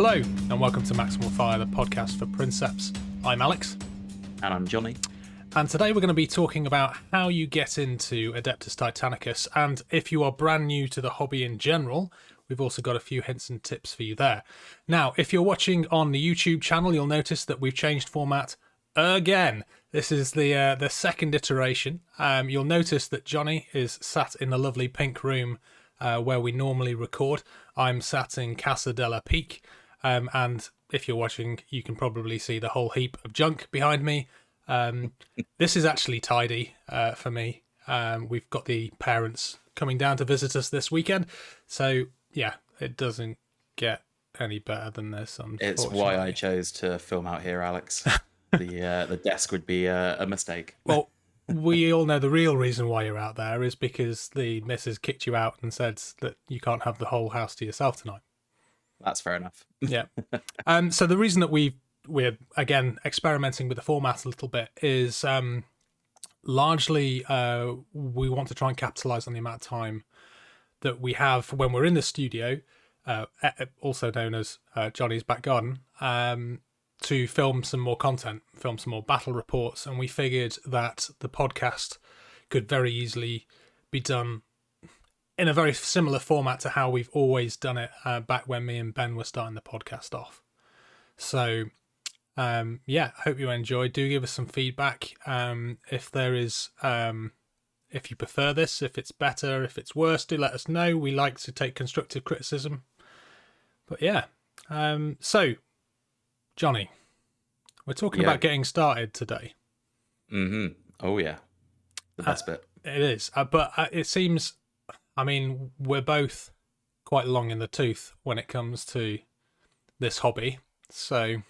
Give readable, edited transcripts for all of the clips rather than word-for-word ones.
Hello, and welcome to Maximal Fire, the podcast for Princeps. I'm Alex. And I'm Johnny. And today we're going to be talking about how you get into Adeptus Titanicus, and if you are brand new to the hobby in general, we've also got a few hints and tips for you there. Now, if you're watching on the YouTube channel, you'll notice that we've changed format again. This is the second iteration. You'll notice that Johnny is sat in the lovely pink room where we normally record. I'm sat in Casa della Peak, and if you're watching, you can probably see the whole heap of junk behind me. This is actually tidy for me. We've got the parents coming down to visit us this weekend, so yeah, it doesn't get any better than this. It's why I chose to film out here, Alex. The desk would be a mistake. Well, we all know the real reason why you're out there is because the missus kicked you out and said that you can't have the whole house to yourself tonight. That's fair enough. Yeah. So the reason that we're again experimenting with the format a little bit is largely we want to try and capitalize on the amount of time that we have when we're in the studio, also known as Johnny's back garden, to film some more content, film some more battle reports, and we figured that the podcast could very easily be done in a very similar format to how we've always done it back when me and Ben were starting the podcast off. So, yeah, hope you enjoyed. Do give us some feedback if there is, if you prefer this, if it's better, if it's worse. Do let us know. We like to take constructive criticism. But yeah, so Johnny, we're talking about getting started today. Mm-hmm. Oh yeah, the best bit. It is, but it seems. I mean, we're both quite long in the tooth when it comes to this hobby, so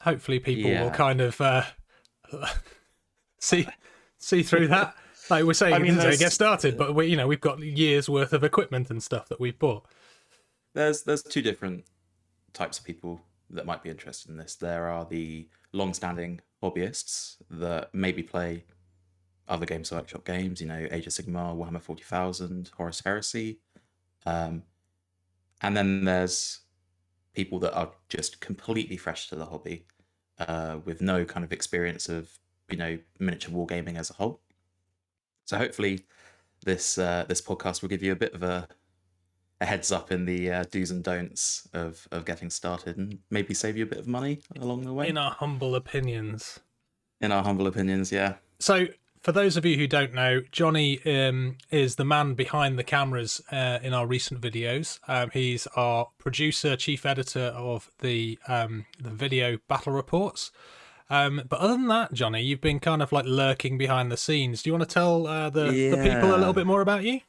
hopefully people will kind of see through that. Like we're saying, get started, but we've got years worth of equipment and stuff that we've bought. There's two different types of people that might be interested in this. There are the long-standing hobbyists that maybe play other Games Workshop games, Age of Sigmar, Warhammer 40,000, Horus Heresy. And then there's people that are just completely fresh to the hobby, with no kind of experience of, miniature wargaming as a whole. So hopefully this podcast will give you a bit of a heads up in the do's and don'ts of getting started and maybe save you a bit of money along the way. In our humble opinions. Yeah. So, for those of you who don't know, Johnny is the man behind the cameras in our recent videos. He's our producer, chief editor of the video battle reports. But other than that, Johnny, you've been kind of like lurking behind the scenes. Do you want to tell the people a little bit more about you?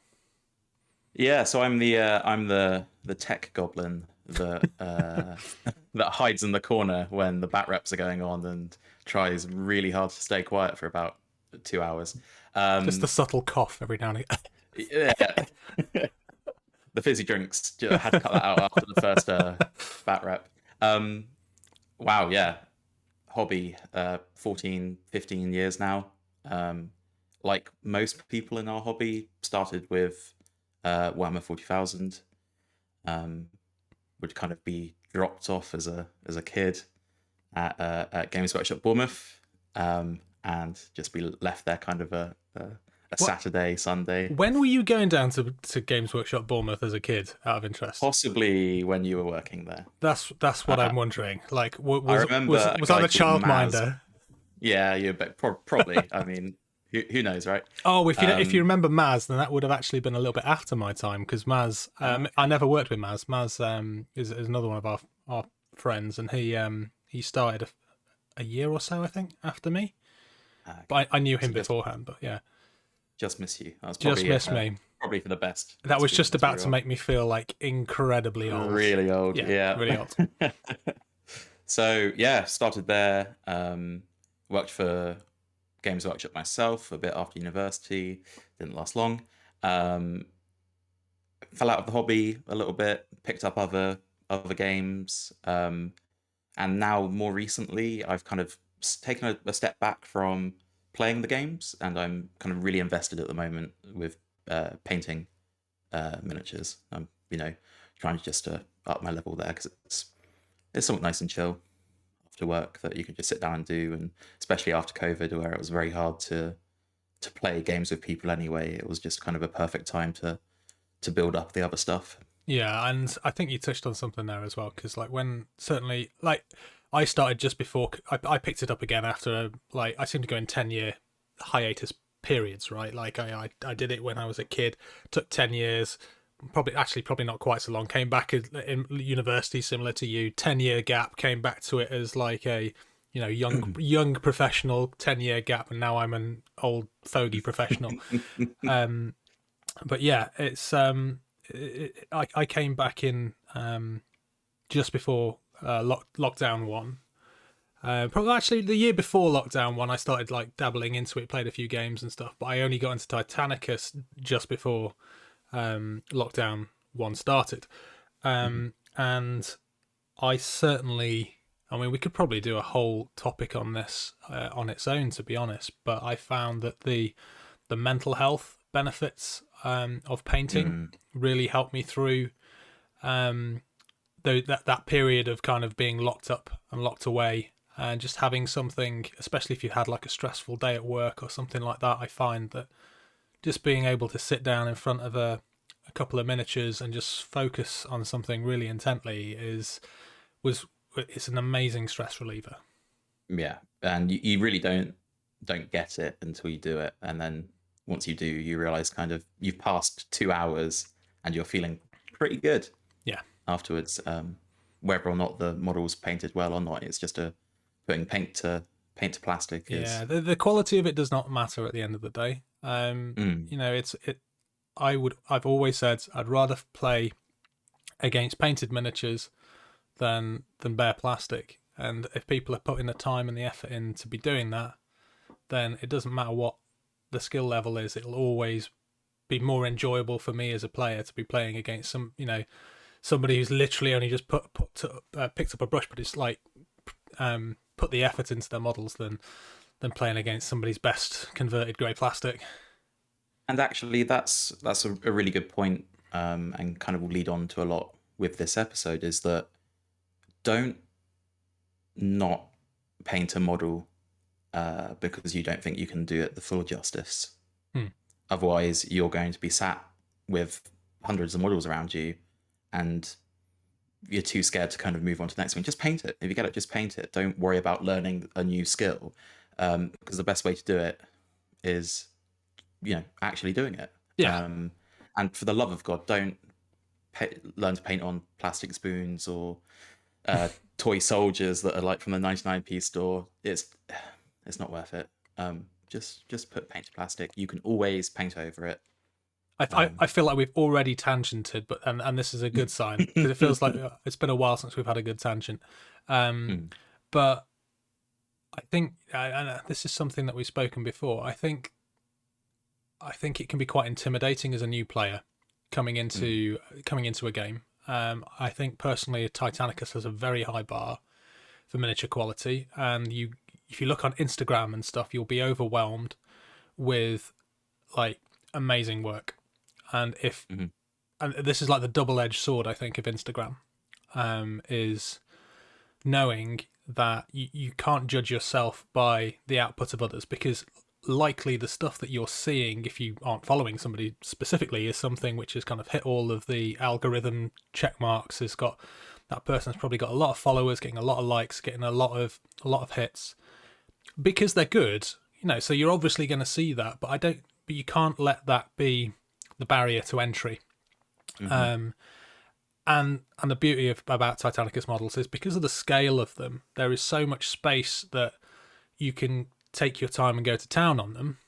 Yeah, so I'm the tech goblin that that hides in the corner when the bat reps are going on and tries really hard to stay quiet for about 2 hours. Just a subtle cough every now and again. Yeah. The fizzy drinks, I had to cut that out after the first bat rep. Wow, yeah. Hobby, 14, 15 years now. Like most people in our hobby, started with Warhammer 40,000. Would kind of be dropped off as a kid at Games Workshop Bournemouth. And just be left there kind of a Saturday, Sunday. When were you going down to Games Workshop Bournemouth as a kid, out of interest? Possibly when you were working there. That's what I'm wondering. Like, was I the childminder? Yeah, probably. I mean, who knows, right? Oh, if you remember Maz, then that would have actually been a little bit after my time, because Maz, I never worked with Maz. Maz is another one of our friends, and he started a year or so, I think, after me. But I knew him beforehand, but yeah. Just miss you. That was probably, just miss me. Probably for the best. That was just about to make me feel like incredibly old. Really old, yeah. Really old. So, yeah, started there. Worked for Games Workshop myself a bit after university. Didn't last long. Fell out of the hobby a little bit. Picked up other games. And now, more recently, I've kind of taken a step back from playing the games, and I'm kind of really invested at the moment with painting miniatures. I'm trying just to up my level there, because it's something nice and chill after work that you can just sit down and do, and especially after COVID, where it was very hard to play games with people anyway, it was just kind of a perfect time to build up the other stuff. Yeah, and I think you touched on something there as well, because like when certainly like I started just before I picked it up again after like I seem to go in 10-year hiatus periods, right? Like I did it when I was a kid, took 10 years, probably not quite so long, came back in university similar to you, 10-year gap, came back to it as like a young professional, 10-year gap, and now I'm an old fogey professional. But yeah, it's I came back in just before lockdown one. Probably actually the year before lockdown one, I started like dabbling into it, played a few games and stuff. But I only got into Titanicus just before lockdown one started, and I certainly. I mean, we could probably do a whole topic on this on its own, to be honest. But I found that the mental health benefits of painting really helped me through that period of kind of being locked up and locked away, and just having something, especially if you had like a stressful day at work or something like that. I find that just being able to sit down in front of a couple of miniatures and just focus on something really intently it's an amazing stress reliever. Yeah, and you really don't get it until you do it, and then once you do, you realize kind of you've passed 2 hours and you're feeling pretty good. Yeah. Afterwards, whether or not the model's painted well or not, it's just putting paint to plastic. Yeah, the quality of it does not matter at the end of the day. I've always said I'd rather play against painted miniatures than bare plastic. And if people are putting the time and the effort in to be doing that, then it doesn't matter what the skill level is. It'll always be more enjoyable for me as a player to be playing against somebody who's literally only just picked up a brush, but it's like put the effort into their models than playing against somebody's best converted grey plastic. And actually, that's a really good point, and kind of will lead on to a lot with this episode, is that don't not paint a model because you don't think you can do it the full justice. Otherwise, you're going to be sat with hundreds of models around you, and you're too scared to kind of move on to the next one. Just paint it. If you get it, just paint it. Don't worry about learning a new skill, because the best way to do it is, actually doing it. Yeah. And for the love of God, don't learn to paint on plastic spoons or toy soldiers that are like from the 99p store. It's not worth it. Just put paint to plastic. You can always paint over it. I feel like we've already tangented, but and this is a good sign, because it feels like it's been a while since we've had a good tangent. But I think, and this is something that we've spoken before, I think it can be quite intimidating as a new player coming into a game. I think personally, Titanicus has a very high bar for miniature quality, and if you look on Instagram and stuff, you'll be overwhelmed with like amazing work. And and this is like the double-edged sword, I think, of Instagram, is knowing that you can't judge yourself by the output of others, because likely the stuff that you're seeing, if you aren't following somebody specifically, is something which has kind of hit all of the algorithm check marks. That person's probably got a lot of followers, getting a lot of likes, getting a lot of hits because they're good, so you're obviously going to see that, but you can't let that be the barrier to entry. And the beauty about Titanicus models is, because of the scale of them, there is so much space that you can take your time and go to town on them.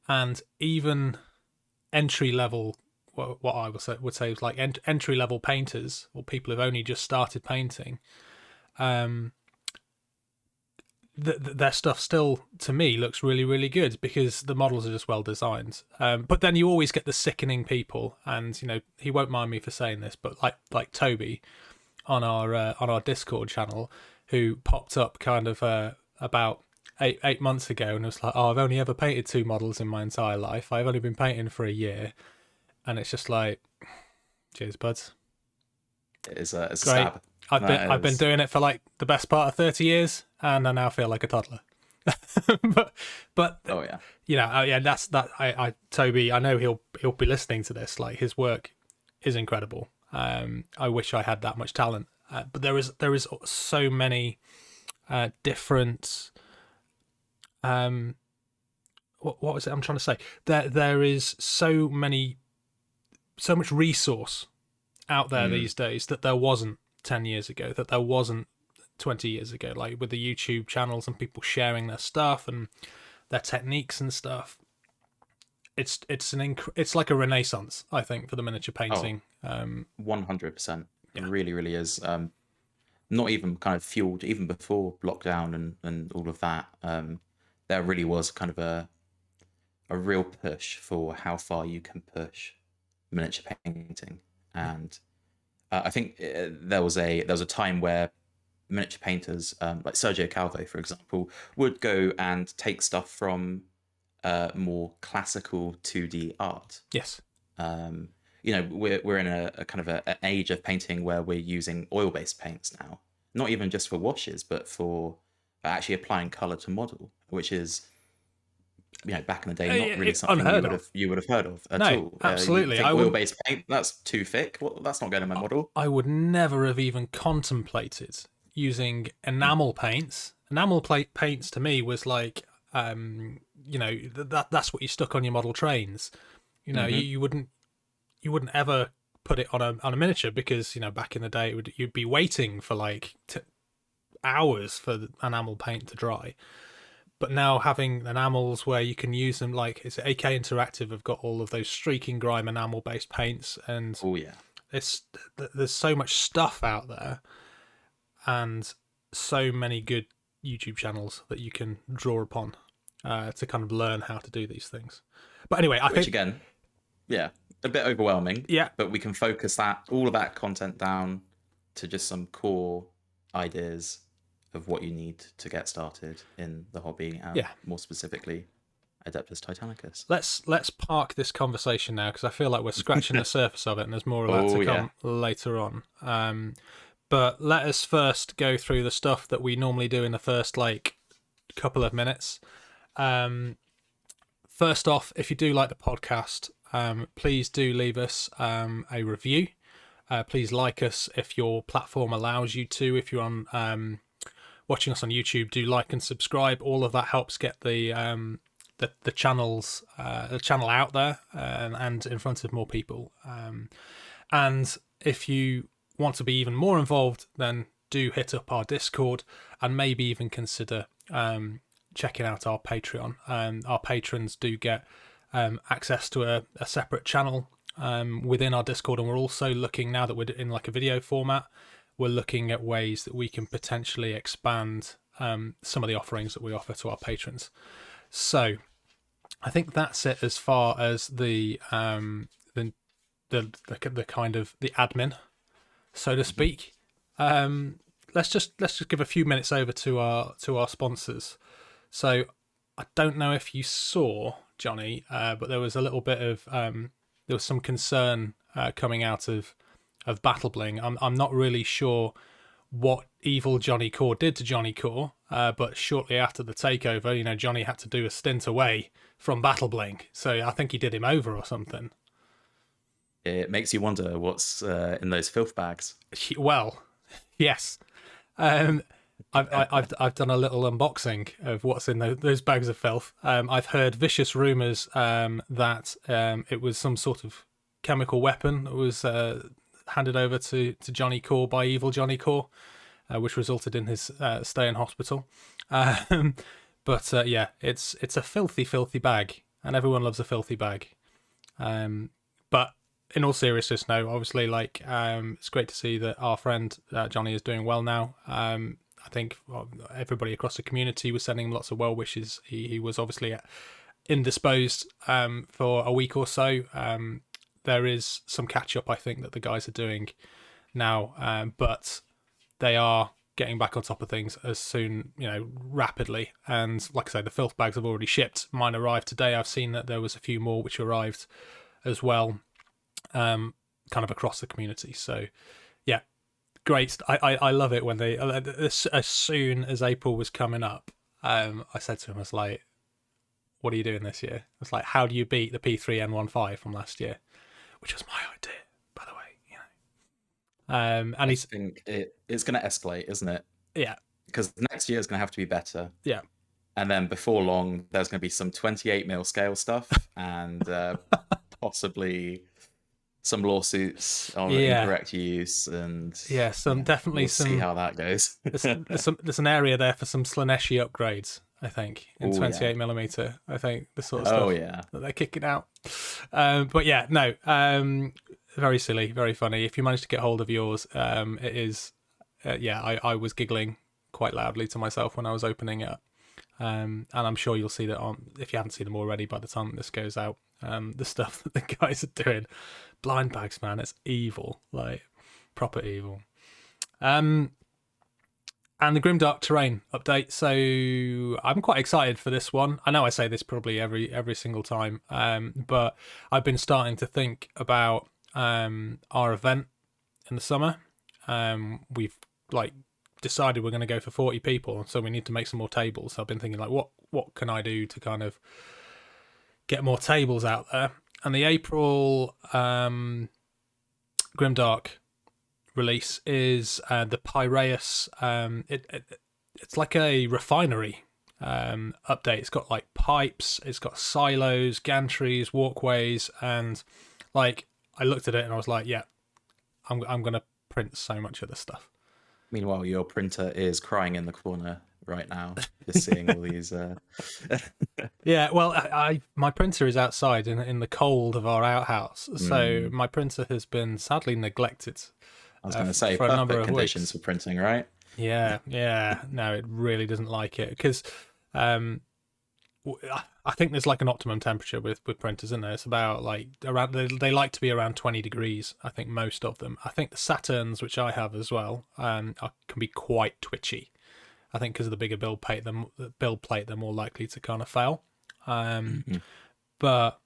And even entry level, what I would say is like entry level painters, or people who've only just started painting, their stuff still, to me, looks really, really good, because the models are just well designed. But then you always get the sickening people, and he won't mind me for saying this, but like Toby on our Discord channel, who popped up kind of about eight months ago, and was like, "Oh, I've only ever painted 2 models in my entire life. I've only been painting for a year," and it's just like, cheers, buds. is a Great. stab. I've been doing it for like the best part of 30 years, and I now feel like a toddler. but Oh yeah, yeah, that's that. I Toby, I know he'll be listening to this. Like, his work is incredible. I wish I had that much talent, but there is so many different. What was it I'm trying to say? There is so much resource out there these days that there wasn't 10 years ago, that there wasn't 20 years ago, like with the YouTube channels and people sharing their stuff and their techniques and stuff. It's like a renaissance, I think, for the miniature painting. 100%. It really is. Not even kind of fueled, even before lockdown and all of that. There really was kind of a real push for how far you can push miniature painting, and I think there was a time where miniature painters, like Sergio Calvo, for example, would go and take stuff from more classical 2D art. Yes. We're in a kind of an age of painting where we're using oil-based paints now, not even just for washes, but for actually applying color to model, which is, back in the day, not really something you would have heard of at all. Absolutely. Oil-based paint, that's too thick. Well, that's not going in my model. I would never have even contemplated using enamel paints. Enamel paints to me was like, that's what you stuck on your model trains. You wouldn't ever put it on a miniature, because back in the day you'd be waiting for like hours for the enamel paint to dry. But now having enamels where you can use them, like it's AK Interactive have got all of those streaking grime enamel based paints, and there's so much stuff out there, and so many good YouTube channels that you can draw upon to kind of learn how to do these things. But anyway, I think again, a bit overwhelming. Yeah, but we can focus all of that content down to just some core ideas of what you need to get started in the hobby, and more specifically, Adeptus Titanicus. Let's park this conversation now, because I feel like we're scratching the surface of it, and there's more of that to come later on. But let us first go through the stuff that we normally do in the first couple of minutes. First off, if you do like the podcast, please do leave us a review. Please like us if your platform allows you to. If you're on watching us on YouTube, do like and subscribe. All of that helps get the channel out there and in front of more people. And if you want to be even more involved, then do hit up our Discord, and maybe even consider checking out our Patreon. Our patrons do get access to a separate channel within our Discord, and we're also looking, now that we're in like a video format, we're looking at ways that we can potentially expand some of the offerings that we offer to our patrons. So I think that's it as far as the kind of the admin, so to speak. Let's just give a few minutes over to our sponsors. So I don't know if you saw, Johnny, but there was a little bit of there was some concern coming out of Battle Bling. I'm not really sure what evil Johnny Core did to Johnny Core, but shortly after the takeover, Johnny had to do a stint away from Battle Bling, so I think he did him over or something. It makes you wonder what's in those filth bags. Well, yes. I've done a little unboxing of what's in those bags of filth. I've heard vicious rumours that it was some sort of chemical weapon that was handed over to Johnny Core by evil Johnny Core, which resulted in his stay in hospital. But it's a filthy bag, and everyone loves a filthy bag. But in all seriousness, no, obviously, it's great to see that our friend Johnny is doing well now. I think everybody across the community was sending him lots of well wishes. He was obviously indisposed for a week or so. There is some catch up, I think, that the guys are doing now, but they are getting back on top of things as soon, rapidly. And like I say, the filth bags have already shipped. Mine arrived today. I've seen that there was a few more which arrived as well, kind of across the community. So yeah, great. I love it when they, as soon as April was coming up, I said to him, I was like, what are you doing this year? It's like, how do you beat the P3N15 from last year? Which was my idea, by the way, you know. And I think it's going to escalate, isn't it? Yeah. Because next year is going to have to be better. Yeah. And then before long, there's going to be some 28mm scale stuff and possibly some lawsuits on incorrect use. And definitely see how that goes. there's an area there for some Slaneshi upgrades, I think, in 28mm. I think the sort of stuff that they're kicking out. But yeah, no, very silly, very funny. If you manage to get hold of yours, it is, I was giggling quite loudly to myself when I was opening it up. And I'm sure you'll see that if you haven't seen them already by the time this goes out, the stuff that the guys are doing. Blind bags, man, it's evil, like proper evil. And the Grimdark terrain update. So I'm quite excited for this one. I know I say this probably every single time, but I've been starting to think about our event in the summer. We've decided we're going to go for 40 people, so we need to make some more tables. So I've been thinking, like, what can I do to kind of get more tables out there? And the April Grimdark release is the Piraeus. It's like a refinery update. It's got like pipes, it's got silos, gantries, walkways, and like I looked at it and I was like, yeah, I'm gonna print so much of this stuff. Meanwhile, your printer is crying in the corner right now, just seeing all these. Yeah, well, my printer is outside in the cold of our outhouse, so my printer has been sadly neglected. I was going to say, for a number of conditions weeks. for printing, right? Yeah. No, it really doesn't like it because I think there's like an optimum temperature with printers, isn't there? It's about like around, they like to be around 20 degrees. I think most of them. I think the Saturns, which I have as well, can be quite twitchy. I think because of the bigger build plate, they're more likely to kind of fail. But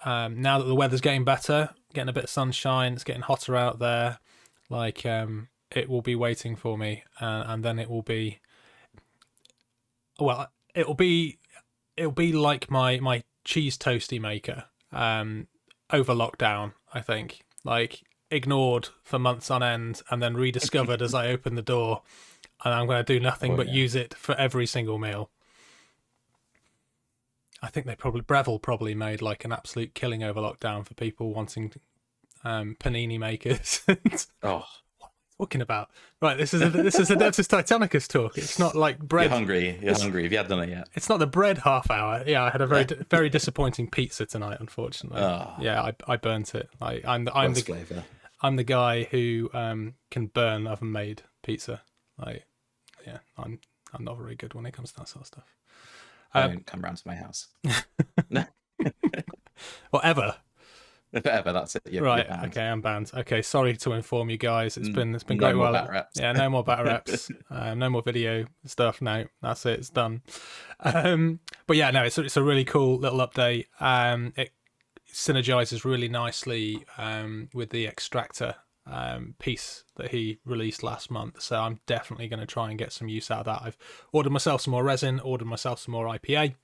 now that the weather's getting better, getting a bit of sunshine, it's getting hotter out there. Like it will be waiting for me, and then it will be. Well, it'll be like my cheese toasty maker over lockdown. I think, like, ignored for months on end, and then rediscovered as I open the door, and I'm going to do nothing but use it for every single meal. I think Breville probably made like an absolute killing over lockdown for people wanting panini makers. Oh, what am I talking about? Right, this is a Titanicus talk. It's not like bread. You're hungry. Have you had done it yet? It's not the bread half hour. Yeah, I had a very disappointing pizza tonight, unfortunately. Yeah, I burnt it. I'm the guy who can burn oven made pizza. Like, yeah, I'm not very good when it comes to that sort of stuff. Don't come round to my house. Whatever. Forever, that's it. Right. Okay, I'm banned. Okay, sorry to inform you guys. It's been great while. Yeah, no more battle reps. No more video stuff. No, that's it. It's done. But yeah, no, it's a really cool little update. It synergizes really nicely with the extractor piece that he released last month. So I'm definitely going to try and get some use out of that. I've ordered myself some more resin, ordered myself some more IPA,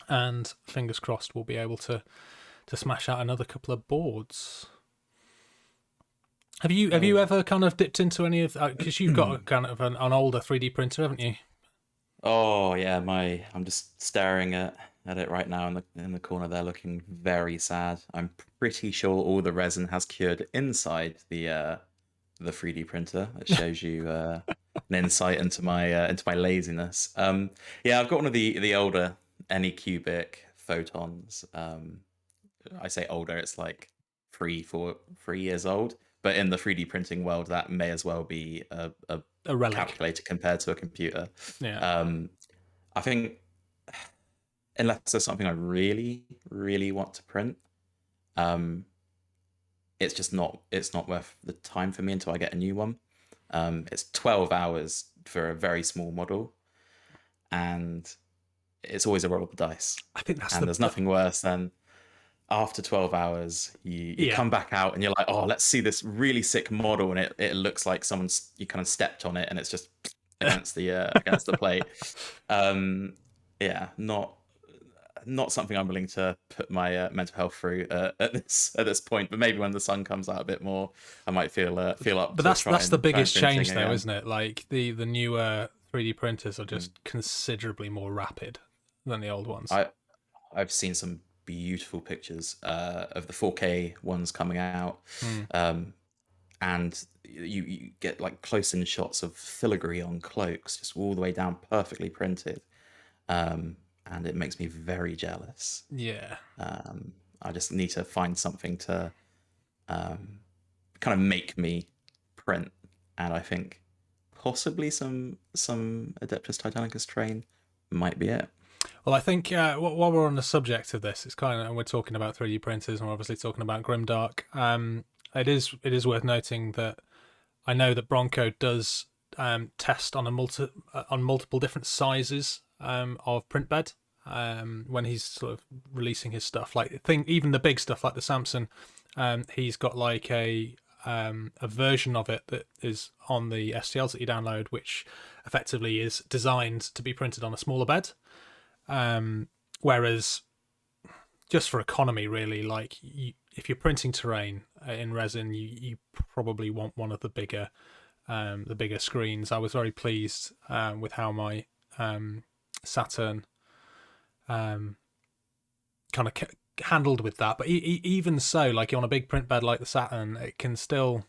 and fingers crossed we'll be able to smash out another couple of boards. Have you ever kind of dipped into any of that? Because you've got kind of an older 3D printer, haven't you? Oh yeah, I'm just staring at it right now in the corner there, looking very sad. I'm pretty sure all the resin has cured inside the 3D printer. It shows you an insight into my laziness. Yeah, I've got one of the older Anycubic photons. I say older, it's like 3 years old, but in the 3D printing world, that may as well be a relic. Calculator compared to a computer. Yeah. I think unless there's something I really, really want to print, it's not worth the time for me until I get a new one. It's 12 hours for a very small model, and it's always a roll of the dice. I think that's there's nothing worse than after 12 hours, you Yeah. come back out and you're like, oh, let's see this really sick model, and it looks like you kind of stepped on it, and it's just against the plate. Yeah, not something I'm willing to put my mental health through at this point. But maybe when the sun comes out a bit more, I might feel up. But that's the biggest change, though, isn't it? Like the newer 3D printers are just considerably more rapid than the old ones. I've seen some beautiful pictures of the 4K ones coming out, and you get like close-in shots of filigree on cloaks, just all the way down, perfectly printed. And it makes me very jealous. Yeah. I just need to find something to kind of make me print, and I think possibly some Adeptus Titanicus train might be it. Well, I think while we're on the subject of this, it's kind of, and we're talking about 3D printers, and we're obviously talking about Grimdark. It is worth noting that I know that Bronco does test on multiple different sizes of print bed when he's sort of releasing his stuff. Like even the big stuff like the Samson, he's got like a version of it that is on the STLs that you download, which effectively is designed to be printed on a smaller bed. Whereas just for economy, really, like if you're printing terrain in resin, you probably want one of the bigger screens. I was very pleased with how my Saturn kind of handled with that. But even so, like on a big print bed like the Saturn, it can still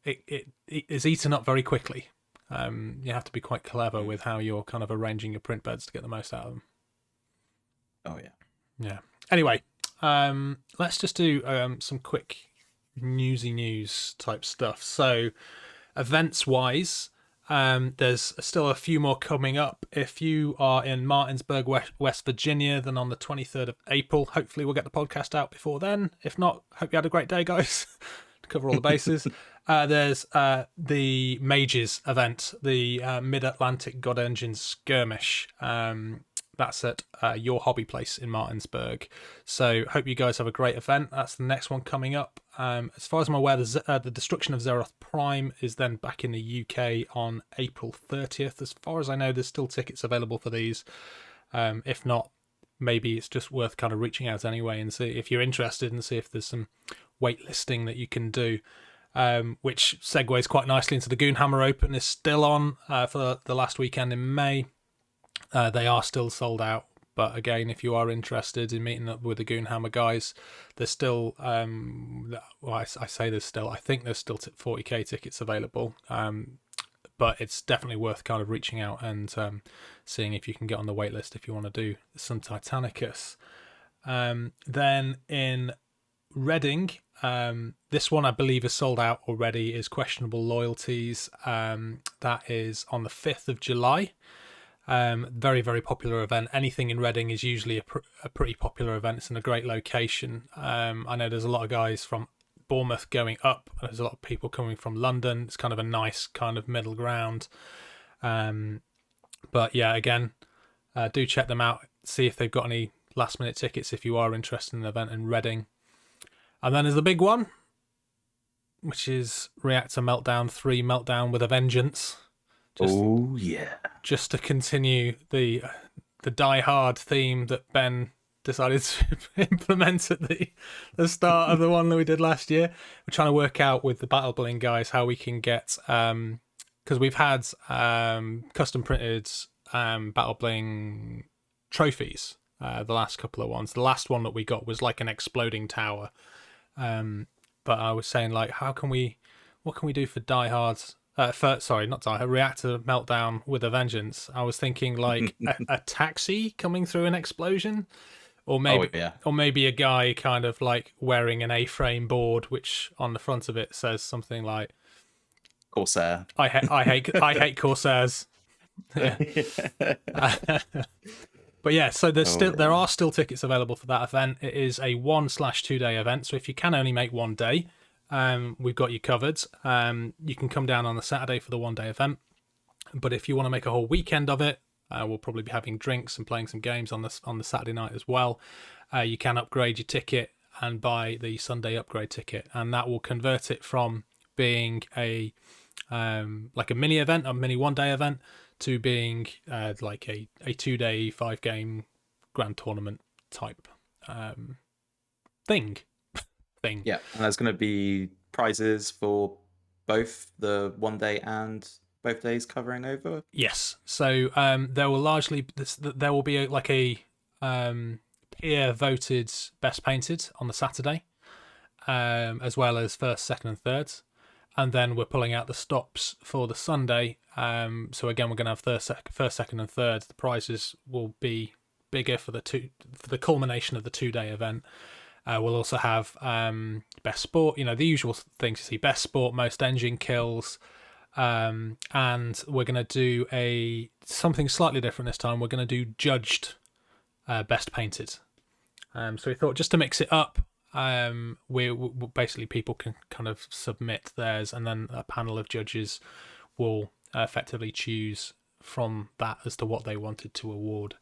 it is eaten up very quickly. You have to be quite clever with how you're kind of arranging your print beds to get the most out of them. Oh yeah. Yeah. Anyway, let's just do some quick news type stuff. So, events wise, there's still a few more coming up. If you are in Martinsburg, West Virginia, then on the 23rd of April, hopefully we'll get the podcast out before then. If not, hope you had a great day, guys. To cover all the bases. There's the Mages event, the Mid-Atlantic God Engine Skirmish. That's at your hobby place in Martinsburg. So hope you guys have a great event. That's the next one coming up. As far as I'm aware, the Destruction of Zeroth Prime is then back in the UK on April 30th. As far as I know, there's still tickets available for these. If not, maybe it's just worth kind of reaching out anyway and see if you're interested and see if there's some waitlisting that you can do. Which segues quite nicely into the Goonhammer Open is still on for the last weekend in May. They are still sold out, but again, if you are interested in meeting up with the Goonhammer guys, there's still, I say there's still, I think there's still 40k tickets available, but it's definitely worth kind of reaching out and seeing if you can get on the wait list if you want to do some Titanicus. Then in Reading, this one I believe is sold out already, is Questionable Loyalties. That is on the 5th of July. Very, very popular event. Anything in Reading is usually a pretty popular event. It's in a great location. I know there's a lot of guys from Bournemouth going up. There's a lot of people coming from London. It's kind of a nice kind of middle ground. But yeah, again, do check them out. See if they've got any last minute tickets if you are interested in an event in Reading. And then there's the big one, which is Reactor Meltdown 3 Meltdown with a Vengeance. Oh yeah! Just to continue the Die Hard theme that Ben decided to implement at the start of the one that we did last year. We're trying to work out with the Battle Bling guys how we can get because we've had custom printed Battle Bling trophies. The last couple of ones. The last one that we got was like an exploding tower. But I was saying like, what can we do for Die Hard's? Not Die Hard, Reactor Meltdown with a Vengeance. I was thinking like a taxi coming through an explosion, or maybe a guy kind of like wearing an A-frame board, which on the front of it says something like Corsair. I hate Corsairs. Yeah. But yeah, so there are still tickets available for that event. It is a 1/2 day event, so if you can only make one day, we've got you covered. You can come down on the Saturday for the 1 day event, but if you want to make a whole weekend of it, we'll probably be having drinks and playing some games on the Saturday night as well. You can upgrade your ticket and buy the Sunday upgrade ticket, and that will convert it from being a like a mini event, a mini 1-day event, to being like a 2-day 5-game grand tournament type thing. Yeah, and there's going to be prizes for both the 1 day and both days covering over. Yes, so there will be a peer voted best painted on the Saturday, as well as first, second, and thirds, and then we're pulling out the stops for the Sunday. So again, we're going to have first, second, and third. The prizes will be bigger for the culmination of the 2-day event. We'll also have best sport, the usual things you see: best sport, most engine kills, and we're going to do something slightly different this time. We're going to do judged best painted. So we thought, just to mix it up, we basically, people can kind of submit theirs, and then a panel of judges will effectively choose from that as to what they wanted to award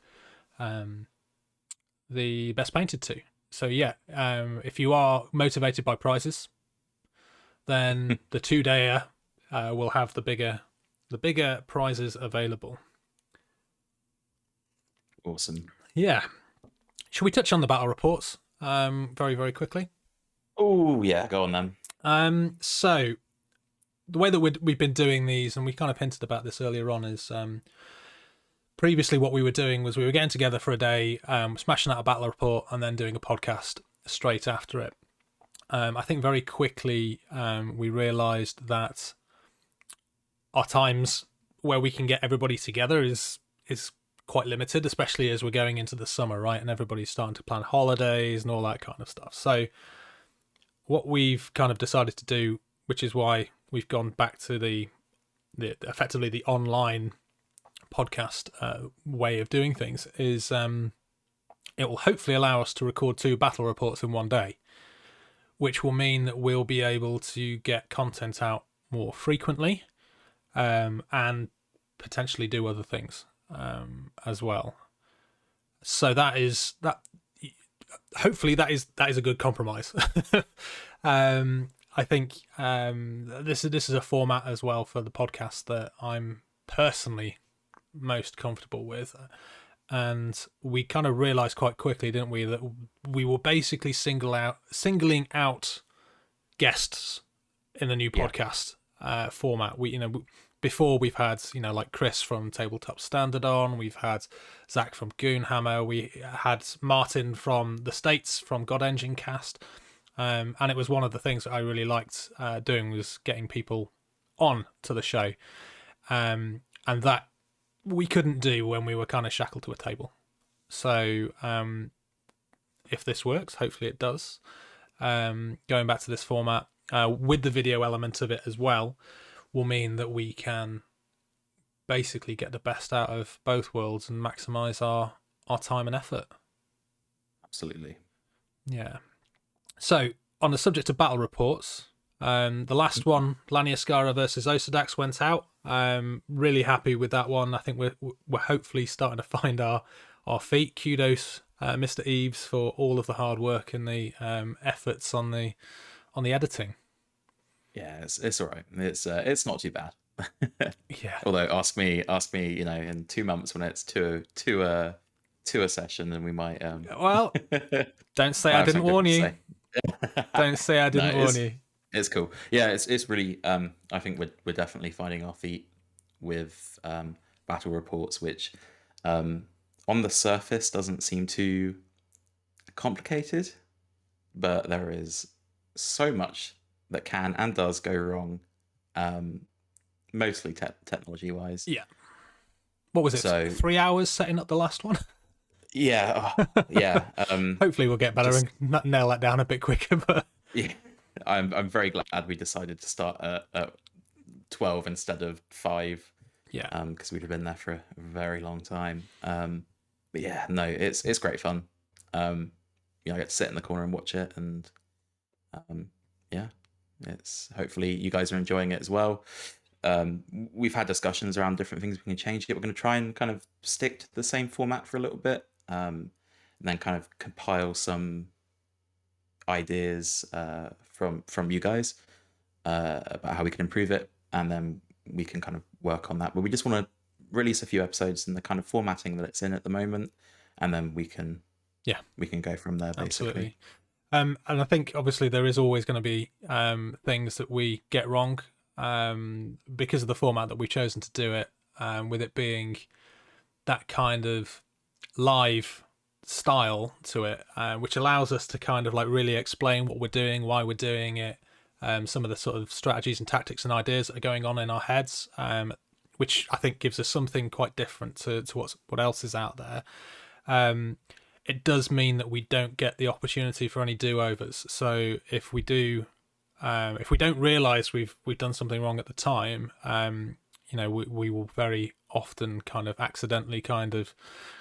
the best painted to. So yeah, if you are motivated by prizes, then the 2-dayer will have the bigger prizes available. Awesome. Yeah. Should we touch on the battle reports very, very quickly? Oh yeah, go on then. So the way that we've been doing these, and we kind of hinted about this earlier on, is previously what we were doing was we were getting together for a day, smashing out a battle report, and then doing a podcast straight after it. I think very quickly we realised that our times where we can get everybody together is quite limited, especially as we're going into the summer, right? And everybody's starting to plan holidays and all that kind of stuff. So what we've kind of decided to do, which is why we've gone back to the effectively the online podcast way of doing things, is it will hopefully allow us to record 2 battle reports in 1 day, which will mean that we'll be able to get content out more frequently, and potentially do other things as well. So that hopefully that is a good compromise. I think this is a format as well for the podcast that I'm personally most comfortable with, and we kind of realized quite quickly, didn't we, that we were basically singling out guests in the new podcast format. Before we've had like Chris from Tabletop Standard on, we've had Zach from Goonhammer, we had Martin from the States from God Engine Cast, and it was one of the things that I really liked doing, was getting people on to the show, and that we couldn't do when we were kind of shackled to a table. So if this works, hopefully it does, going back to this format with the video element of it as well, will mean that we can basically get the best out of both worlds and maximize our time and effort. Absolutely. Yeah. So on the subject of battle reports, the last one, Laniaskara versus Osadax, went out. Really happy with that one. I think we're hopefully starting to find our feet. Kudos, Mr. Eves, for all of the hard work and the efforts on the editing. Yeah, it's all right. It's not too bad. Yeah. Although ask me, in 2 months when it's to a session, then we might. Well, don't say I didn't warn you. Don't say I didn't warn you. It's cool. Yeah, it's really. I think we're definitely finding our feet with battle reports, which on the surface doesn't seem too complicated, but there is so much that can and does go wrong, mostly technology wise. Yeah. What was it? So 3 hours setting up the last one? Yeah. Yeah. Hopefully we'll get better and nail that down a bit quicker. But yeah, I'm very glad we decided to start at 12 instead of 5. Yeah. Because we'd have been there for a very long time. But yeah, no, it's great fun. I get to sit in the corner and watch it, and yeah, it's hopefully you guys are enjoying it as well. We've had discussions around different things we can change it. We're going to try and kind of stick to the same format for a little bit, and then kind of compile some ideas from you guys about how we can improve it, and then we can kind of work on that. But we just want to release a few episodes in the kind of formatting that it's in at the moment, and then we can go from there, basically. Absolutely. And I think obviously there is always going to be things that we get wrong because of the format that we've chosen to do it, with it being that kind of live style to it, which allows us to kind of like really explain what we're doing, why we're doing it, some of the sort of strategies and tactics and ideas that are going on in our heads, which I think gives us something quite different to what else is out there. It does mean that we don't get the opportunity for any do-overs. So if we don't realise we've done something wrong at the time, we will very often kind of accidentally kind of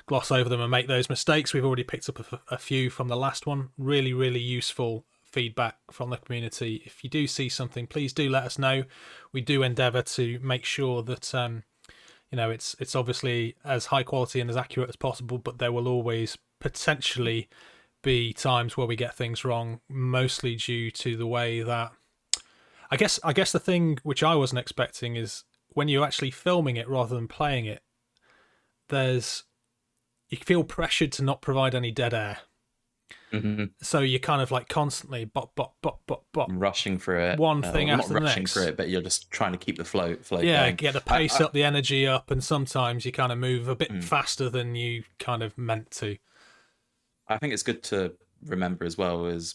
gloss over them and make those mistakes. We've already picked up a few from the last one. Really, really useful feedback from the community. If you do see something, please do let us know. We do endeavour to make sure that it's obviously as high quality and as accurate as possible, but there will always potentially be times where we get things wrong, mostly due to the way that I guess the thing which I wasn't expecting is when you're actually filming it rather than playing it, you feel pressured to not provide any dead air. Mm-hmm. So you're kind of like constantly rushing through it. One thing after the next. Not rushing through it, but you're just trying to keep the flow yeah, going. Get the pace up, the energy up, and sometimes you kind of move a bit faster than you kind of meant to. I think it's good to remember as well, is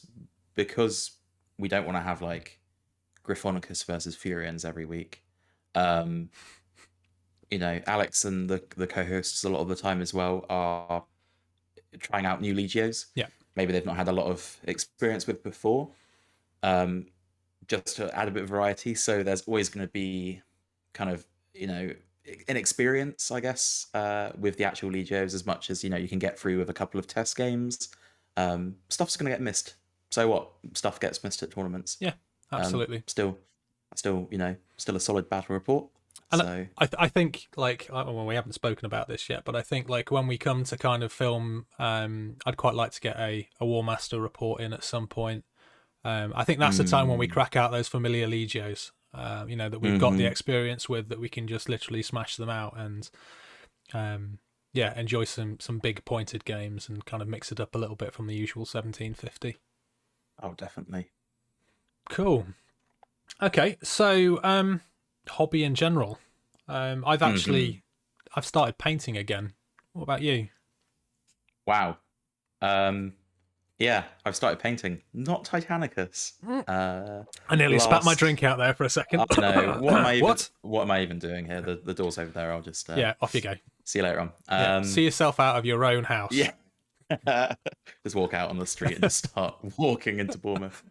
because we don't want to have like Gryphonicus versus Furians every week. Alex and the co-hosts a lot of the time as well are trying out new Legios. Yeah. Maybe they've not had a lot of experience with before. Just to add a bit of variety. So there's always going to be kind of, inexperience, I guess, with the actual Legios, as much as, you can get through with a couple of test games. Stuff's going to get missed. So what? Stuff gets missed at tournaments. Yeah, absolutely. Still a solid battle report. And so I think, like, well, we haven't spoken about this yet, but I think, like, when we come to kind of film, I'd quite like to get a War Master report in at some point. I think that's the time when we crack out those familiar Legios, that we've got the experience with, that we can just literally smash them out and, enjoy some big pointed games and kind of mix it up a little bit from the usual 1750. Oh, definitely. Cool. Okay, so hobby in general. I've started painting again. What about you? Wow. Yeah, I've started painting. Not Titanicus. I nearly spat my drink out there for a second. Oh no! What am I even doing here? The door's over there. I'll just off you go. See you later on. See yourself out of your own house. Yeah. Just walk out on the street and just start walking into Bournemouth.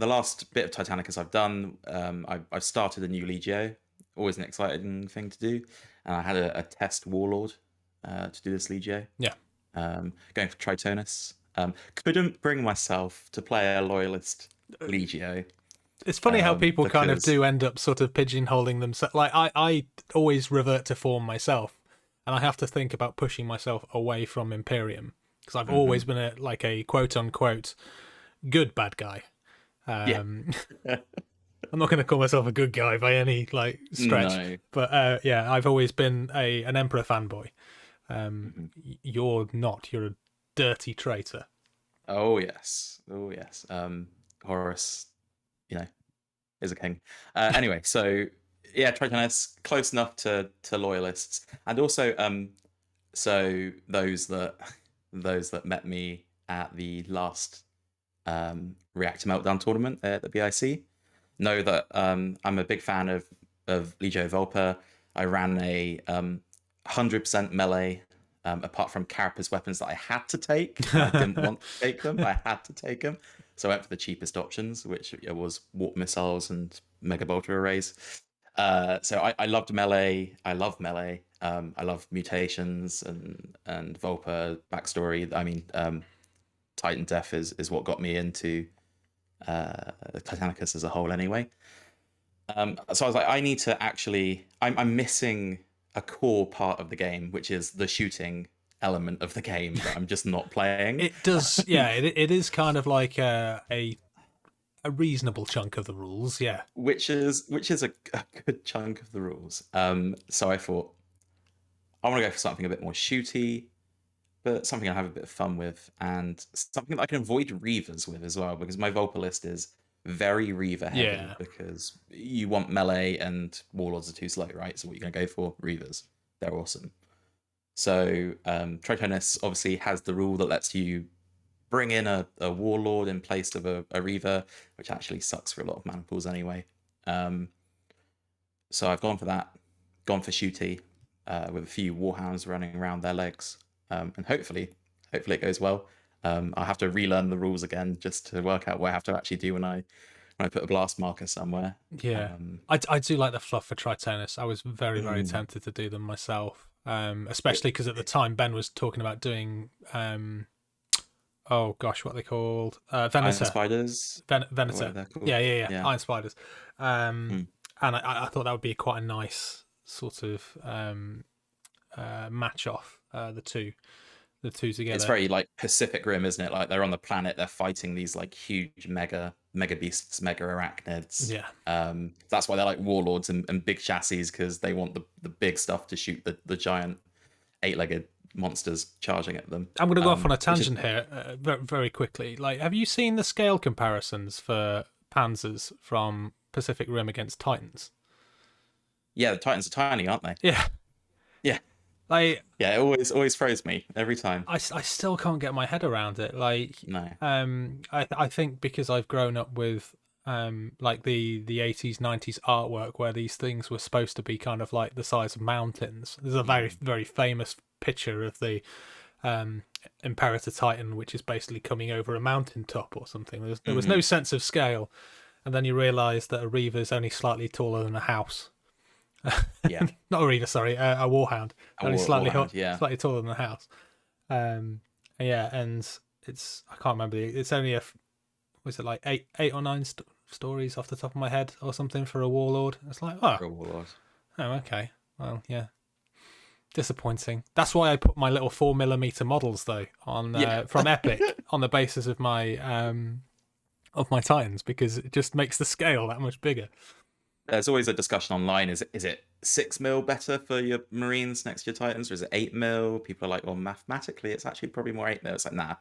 The last bit of Titanicus I've done, I've started a new Legio. Always an exciting thing to do. And I had a test Warlord to do this Legio. Yeah. Going for Tritonus. Couldn't bring myself to play a Loyalist Legio. It's funny how people kind of do end up sort of pigeonholing themselves. Like, I always revert to form myself. And I have to think about pushing myself away from Imperium. Because I've always been a quote-unquote good bad guy. I'm not going to call myself a good guy by any stretch, no. But I've always been an Emperor fanboy. You're not. You're a dirty traitor. Oh yes. Horus, is a king. Anyway, so Tritonus, close enough to Loyalists, and also so those that met me at the last Reactor Meltdown tournament at the BIC know that I'm a big fan of Legio Volpa. I ran a 100% melee, apart from Carapace weapons that I had to take. I didn't want to take them, I had to take them. So I went for the cheapest options, which was warp missiles and mega bolter arrays. So I loved melee. I love melee. I love mutations and Volpa backstory. I mean, Titan Death is what got me into Titanicus as a whole anyway. So I was like, I need to actually... I'm missing a core part of the game, which is the shooting element of the game that I'm just not playing. It does, yeah. It is kind of like a reasonable chunk of the rules, yeah. Which is a good chunk of the rules. So I thought I want to go for something a bit more shooty, but something I have a bit of fun with, and something that I can avoid Reavers with as well, because my Volpa list is very Reaver heavy, Yeah. because you want melee and Warlords are too slow, right? So what are you going to go for? Reavers. They're awesome. So Titanicus obviously has the rule that lets you bring in a Warlord in place of a Reaver, which actually sucks for a lot of mana pools anyway. So I've gone for that, gone for shooty, with a few Warhounds running around their legs, and hopefully it goes well. I'll have to relearn the rules again just to work out what I have to actually do when I put a blast marker somewhere. Yeah, I do like the fluff for Titanicus. I was very, very tempted to do them myself, especially because at the time Ben was talking about doing, oh gosh, what are they called? Venator. Iron Spiders. Venator. Yeah, Iron Spiders. And I thought that would be quite a nice sort of match off the two together. It's very like Pacific Rim, isn't it? Like they're on the planet, they're fighting these like huge mega beasts, mega arachnids. Yeah. That's why they're like warlords and big chassis, because they want the big stuff to shoot the giant 8-legged monsters charging at them. I'm going to go off on a tangent here very, very quickly. Like, have you seen the scale comparisons for Panzers from Pacific Rim against Titans? Yeah, the Titans are tiny, aren't they? Yeah. Yeah. Like, yeah, it always throws me every time. I still can't get my head around it. Like, no. I think because I've grown up with like the 80s 90s artwork where these things were supposed to be kind of like the size of mountains. There's a very, very famous picture of the Imperator Titan, which is basically coming over a mountaintop or something. There was no sense of scale, and then you realise that a Reaver's only slightly taller than a house. Yeah. Not a Reaver, sorry, a Warhound. Only slightly taller than a house. Yeah, and it's, I can't remember, it's only was it like eight or nine stories off the top of my head or something for a Warlord? It's like, For a Warlord. Oh, okay. Well, yeah. Disappointing. That's why I put my little 4mm models though on from Epic on the basis of my Titans, because it just makes the scale that much bigger. There's always a discussion online. Is it 6mm better for your Marines next to your Titans, or is it 8mm? People are like, well, mathematically, it's actually probably more 8mm. It's like, nah,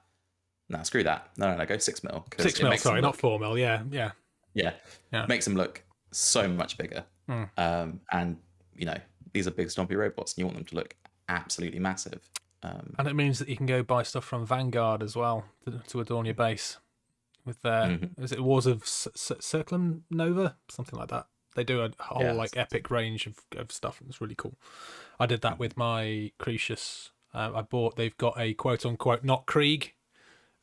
screw that. No, go 6mm. 6mm, sorry, not 4mm. Yeah. Makes them look so much bigger. And these are big stompy robots, and you want them to look absolutely massive. And it means that you can go buy stuff from Vanguard as well to adorn your base with is it Wars of Circlum Nova, something like that. They do a whole like epic range of stuff, and it's really cool. I did that with my Crucius. They've got a quote unquote not Krieg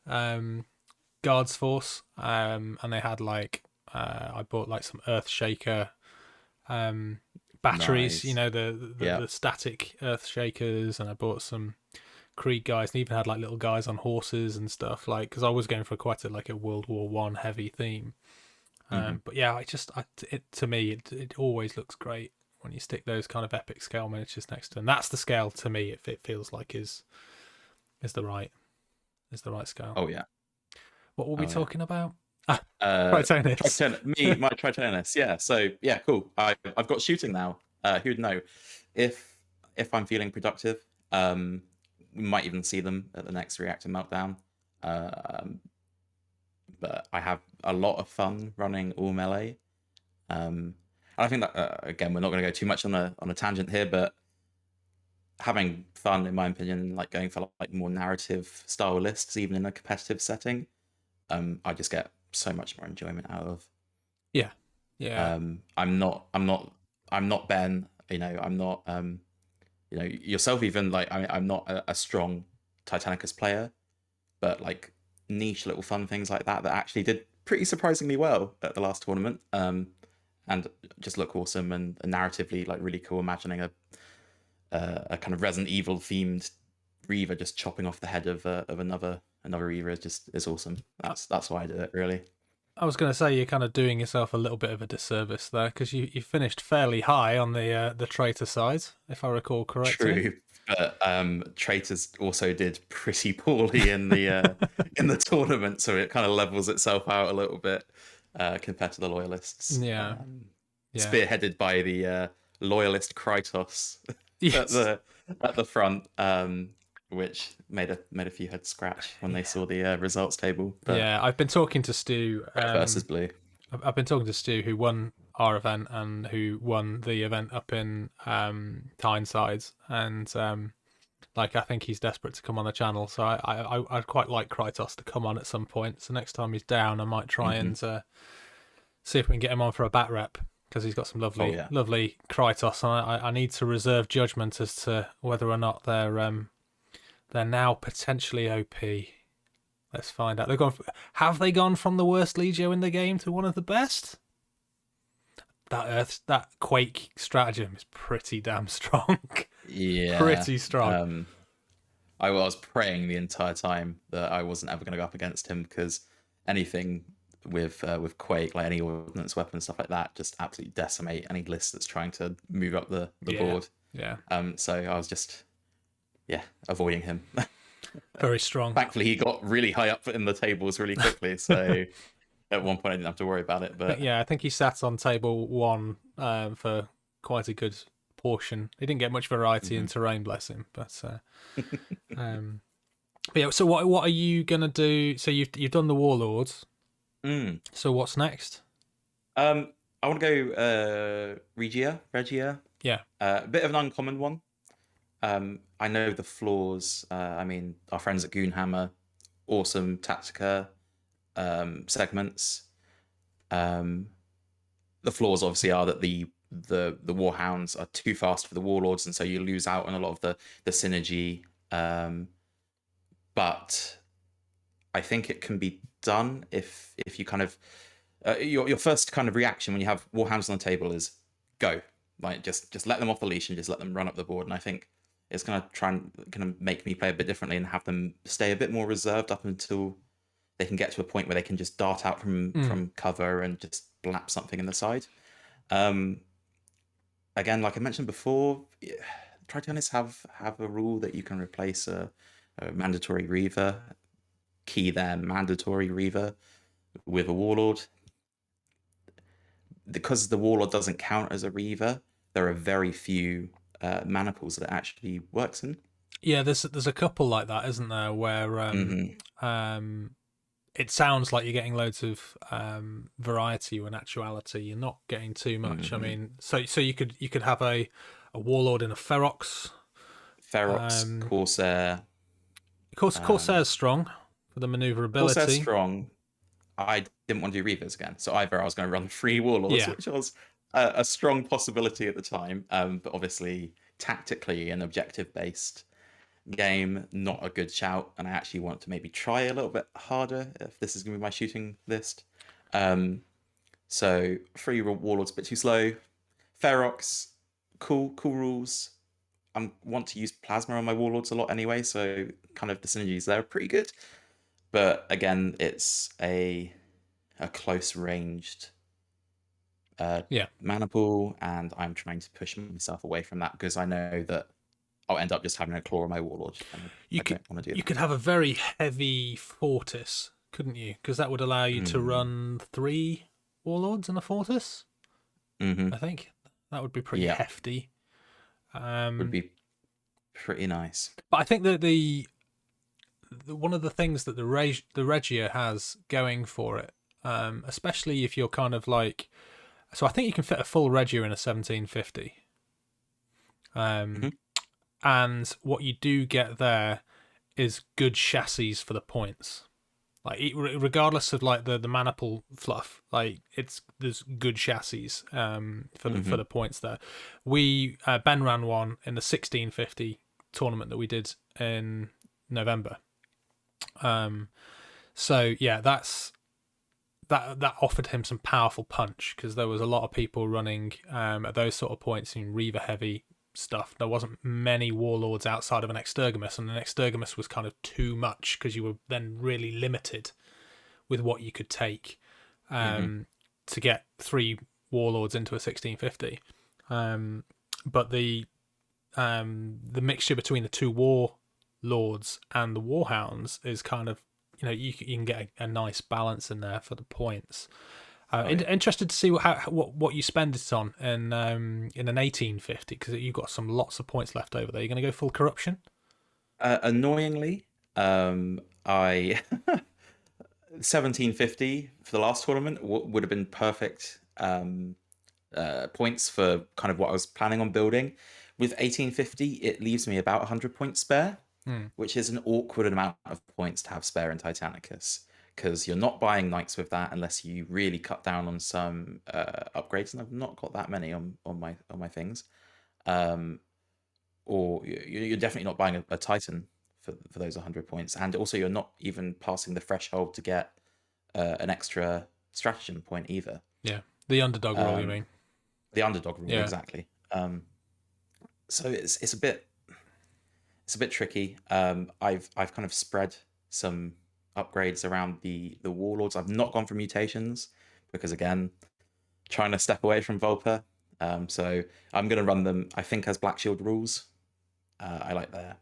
guards force, and they had like I bought like some Earthshaker batteries, nice. The static Earthshakers, and I bought some Krieg guys, and even had like little guys on horses and stuff, like, because I was going for quite a World War I heavy theme. But yeah, to me it always looks great when you stick those kind of epic scale miniatures next to them. That's the scale to me it feels like is the right scale. Oh yeah. What were we talking about? Titanicus. My Titanicus. Yeah. So yeah, cool. I've got shooting now. Who'd know? If I'm feeling productive, we might even see them at the next reactor meltdown. But I have a lot of fun running all melee. And I think that again, we're not going to go too much on a tangent here, but having fun, in my opinion, like going for like more narrative style lists, even in a competitive setting, I just get so much more enjoyment out of. Yeah. I'm not Ben. I'm not. Yourself even, like I'm not a strong Titanicus player, but like niche little fun things like that actually did pretty surprisingly well at the last tournament, and just look awesome and narratively like really cool. Imagining a kind of Resident Evil themed Reaver just chopping off the head of another Reaver is awesome. That's why I did it, really. I was going to say you're kind of doing yourself a little bit of a disservice there, because you finished fairly high on the traitor side, if I recall correctly. True. But Traitors also did pretty poorly in the tournament, so it kind of levels itself out a little bit compared to the Loyalists. Yeah, yeah, Spearheaded by the Loyalist Krytos at yes, the front, which made a few heads scratch when they saw the results table. But yeah. I've been talking to Stu. red versus blue. I've been talking to Stu, who won our event and who won the event up in Tyneside, and like I think he's desperate to come on the channel. So I'd quite like Krytos to come on at some point. So next time he's down, I might try and see if we can get him on for a bat rep, because he's got some lovely Krytos. And I need to reserve judgment as to whether or not they're now potentially OP. Let's find out. Have they gone from the worst Legio in the game to one of the best? That Quake stratagem is pretty damn strong. Yeah, pretty strong. I was praying the entire time that I wasn't ever going to go up against him, because anything with Quake, like any ordnance weapon, stuff like that, just absolutely decimate any list that's trying to move up the board. Yeah. So I was just avoiding him. Very strong. Thankfully, he got really high up in the tables really quickly, so at one point I didn't have to worry about it. But yeah, I think he sat on table 1 for quite a good portion. He didn't get much variety in terrain, bless him. But yeah. So what are you gonna do? So you've done the Warlords. So what's next? I want to go Regia. Yeah. A bit of an uncommon one. I know the flaws. I mean, our friends at Goonhammer, awesome Tactica segments. The flaws obviously are that the Warhounds are too fast for the Warlords, and so you lose out on a lot of the synergy. But I think it can be done if you kind of your first kind of reaction when you have Warhounds on the table is go, like just let them off the leash and just let them run up the board. And I think it's going to try and kind of make me play a bit differently and have them stay a bit more reserved up until they can get to a point where they can just dart out from cover and just blap something in the side. Again, like I mentioned before, Tritonists have a rule that you can replace a mandatory Reaver, key their mandatory Reaver with a Warlord. Because the Warlord doesn't count as a Reaver, there are very few mana pools that it actually works in. Yeah, there's a couple like that, isn't there, where it sounds like you're getting loads of variety when actuality you're not getting too much. I mean, so you could have a Warlord in a Ferox. Corsair. Corsair's strong for the maneuverability. Corsair's strong. I didn't want to do Reavers again, so either I was going to run 3 Warlords, which was a strong possibility at the time, but obviously tactically and objective-based game, not a good shout, and I actually want to maybe try a little bit harder if this is going to be my shooting list. So 3 Warlords a bit too slow. Ferox, cool rules. I want to use Plasma on my Warlords a lot anyway, so kind of the synergies there are pretty good. But again, it's a close-ranged mana pool, and I'm trying to push myself away from that because I know that I'll end up just having a claw on my Warlord. You could have a very heavy Fortis, couldn't you? Because that would allow you to run 3 Warlords in a Fortis. I think that would be pretty hefty. Would be pretty nice. But I think that the one of the things that the Regia has going for it, especially if you're kind of like, so I think you can fit a full Regia in a 1750. And what you do get there is good chassis for the points. Like regardless of like the mana pool fluff, like there's good chassis for the points there. Ben ran one in the 1650 tournament that we did in November. So yeah, that offered him some powerful punch because there was a lot of people running at those sort of points in Reaver heavy stuff. There wasn't many Warlords outside of an Extergimus, and an Extergimus was kind of too much because you were then really limited with what you could take to get 3 Warlords into a 1650. But the mixture between the two war lords and the warhounds is kind of, you can get a nice balance in there for the points. Interested to see what you spend it on in an 1850, because you've got lots of points left over there. You're going to go full corruption? Annoyingly, I 1750 for the last tournament would have been perfect points for kind of what I was planning on building. With 1850, it leaves me about 100 points spare, which is an awkward amount of points to have spare in Titanicus, because you're not buying knights with that unless you really cut down on some upgrades, and I've not got that many on my things. Or you're definitely not buying a Titan for those 100 points, and also you're not even passing the threshold to get an extra stratagem point either. Yeah, the underdog rule, you mean? The underdog rule, exactly. So it's a bit tricky. I've kind of spread some upgrades around the warlords. I've not gone for mutations because, again, trying to step away from Volpa. So I'm going to run them, I think, as Black Shield rules. I like their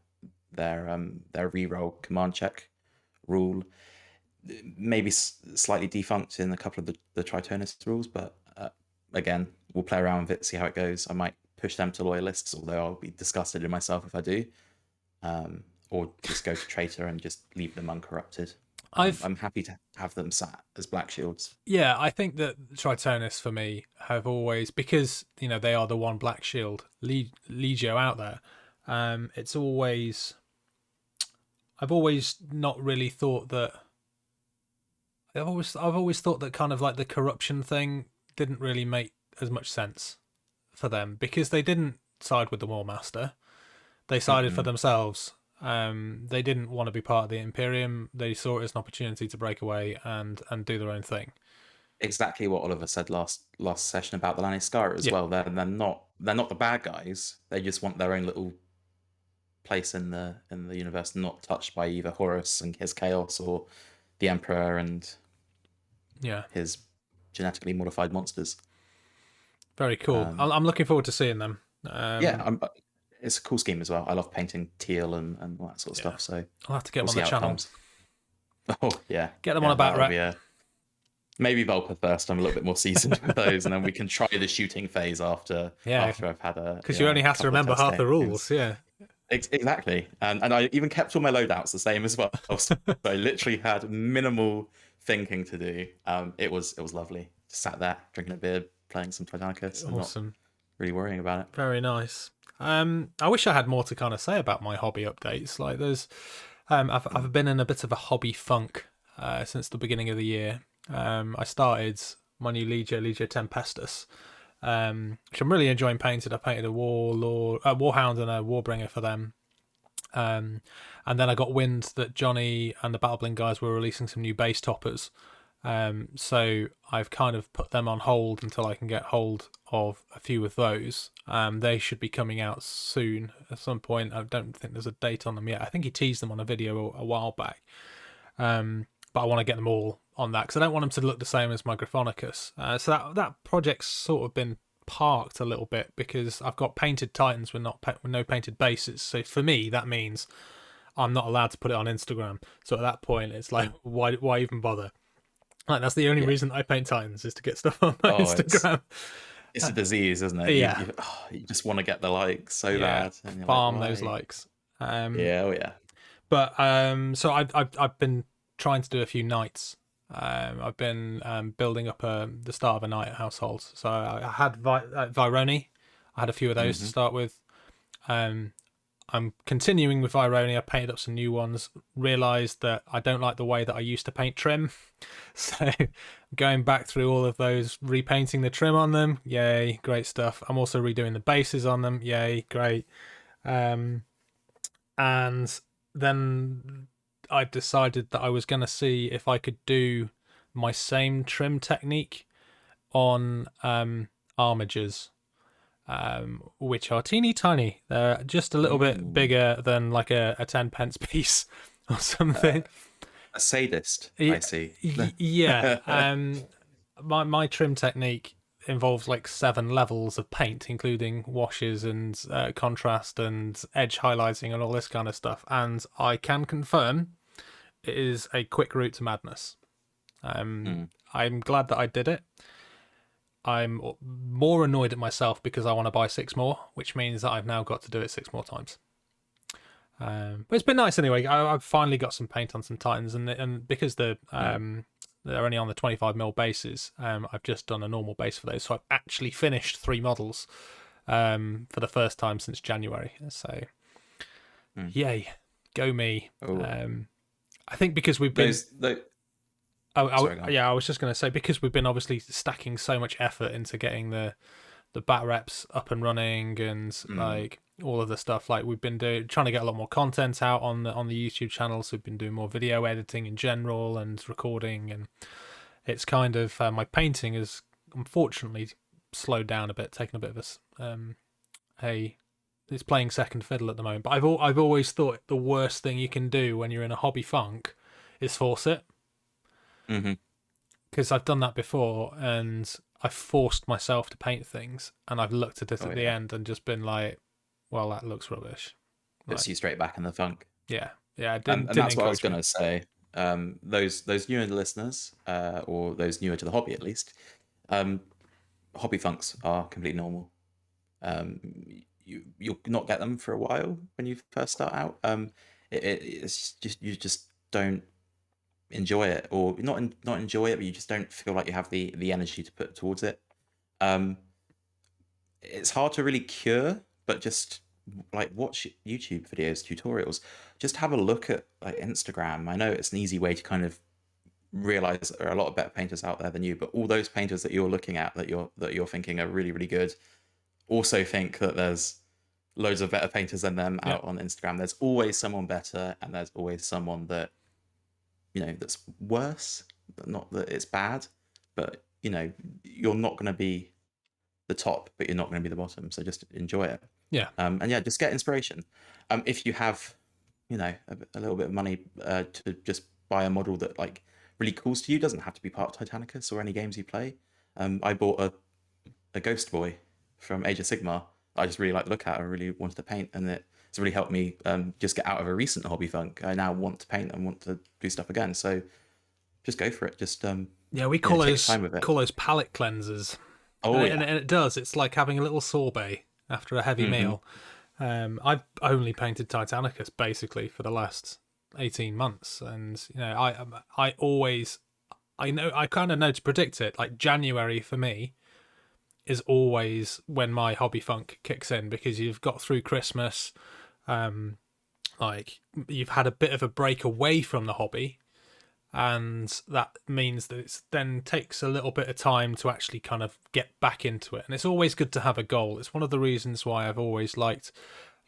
reroll command check rule. Maybe slightly defunct in a couple of the Tritonus rules, but again, we'll play around with it, see how it goes. I might push them to loyalists, although I'll be disgusted in myself if I do. Or just go to traitor and just leave them uncorrupted. I'm happy to have them sat as Black Shields. Yeah, I think that Tritonus for me have always, because they are the one Black Shield legio out there. It's always, I've always not really thought that. I've always thought that kind of like the corruption thing didn't really make as much sense for them, because they didn't side with the War Master. They sided for themselves. They didn't want to be part of the Imperium. They saw it as an opportunity to break away and do their own thing. Exactly what Oliver said last session about the Lanniskara as well. They're not the bad guys. They just want their own little place in the universe, not touched by either Horus and his chaos or the Emperor and his genetically modified monsters. Very cool. I'm looking forward to seeing them. It's a cool scheme as well. I love painting teal and all that sort of stuff. So I'll have to get them on the channel. Oh yeah, get them on a bat rack. Maybe Volpa first. I'm a little bit more seasoned with those, and then we can try the shooting phase after I've had because you only have to remember half the rules. Yeah, exactly. And I even kept all my loadouts the same as well. So I literally had minimal thinking to do. It was lovely. Just sat there drinking a beer, playing some Titanicus. Awesome. Not really worrying about it. Very nice. I wish I had more to kind of say about my hobby updates. Like there's, I've been in a bit of a hobby funk since the beginning of the year. I started my new Legio Tempestus, which I'm really enjoying painting. I painted a Warhound and a Warbringer for them. And then I got wind that Johnny and the Battlebling guys were releasing some new base toppers. So I've kind of put them on hold until I can get hold of a few of those. They should be coming out soon at some point. I don't think there's a date on them yet. I think he teased them on a video a while back. But I want to get them all on that because I don't want them to look the same as my Gryphonicus. So that project's sort of been parked a little bit because I've got painted Titans with no painted bases. So for me, that means I'm not allowed to put it on Instagram. So at that point, it's like, why even bother? Like that's the only reason I paint Titans is to get stuff on my Instagram. It's a disease, isn't it? Yeah. You just want to get the likes so bad. And farm those likes. Yeah. But so I've been trying to do a few nights. I've been building up the start of a night at households. So I had Vironi. I had a few of those to start with. I'm continuing with Vironi. I painted up some new ones. Realised that I don't like the way that I used to paint trim. So going back through all of those, repainting the trim on them. Yay, great stuff. I'm also redoing the bases on them. Yay, great. And then I decided that I was going to see if I could do my same trim technique on armigers. Which are teeny tiny. They're just a little bit bigger than like a 10 pence piece or something. A sadist, I see. Yeah. My trim technique involves like 7 levels of paint, including washes and contrast and edge highlighting and all this kind of stuff. And I can confirm it is a quick route to madness. I'm glad that I did it. I'm more annoyed at myself because I want to buy 6 more, which means that I've now got to do it 6 more times. But it's been nice anyway. I've finally got some paint on some Titans, and because they're only on the 25mm bases, I've just done a normal base for those. So I've actually finished 3 models for the first time since January. So, yay, go me. I think because we've been... I was just going to say, because we've been obviously stacking so much effort into getting the bat reps up and running and like all of the stuff, like we've been trying to get a lot more content out on the YouTube channel. So we've been doing more video editing in general and recording, and it's kind of my painting has unfortunately slowed down a bit, taken a bit of it's playing second fiddle at the moment. But I've always thought the worst thing you can do when you're in a hobby funk is force it. Because I've done that before, and I've forced myself to paint things, and I've looked at it at the end and just been like, well, that looks rubbish. Puts you straight back in the funk. Yeah. And that's what I was going to say. Those newer listeners, or those newer to the hobby at least, hobby funks are completely normal. You'll not get them for a while when you first start out. It's just, you just don't enjoy it, or not enjoy it, but you just don't feel like you have the energy to put towards it. It's hard to really cure, but just like watch YouTube videos, tutorials, just have a look at like Instagram. I know it's an easy way to kind of realize that there are a lot of better painters out there than you, but all those painters that you're looking at that you're thinking are really, really good, also think that there's loads of better painters than them out on Instagram. There's always someone better, and there's always someone that, that's worse. Not that it's bad, but you're not going to be the top, but you're not going to be the bottom. So just enjoy it. Yeah. And just get inspiration. If you have, a little bit of money to just buy a model that like really calls to you, doesn't have to be part of Titanicus or any games you play. I bought a Ghost Boy from Age of Sigmar. I just really like the look at. I really wanted to paint, and it's really helped me just get out of a recent hobby funk. I now want to paint and want to do stuff again. So just go for it. Just we call those palate cleansers. And it does. It's like having a little sorbet after a heavy meal. I've only painted Titanicus basically for the last 18 months, and I kind of know to predict it. Like January for me is always when my hobby funk kicks in, because you've got through Christmas, like you've had a bit of a break away from the hobby, and that means that it then takes a little bit of time to actually kind of get back into it. And it's always good to have a goal. It's one of the reasons why I've always liked,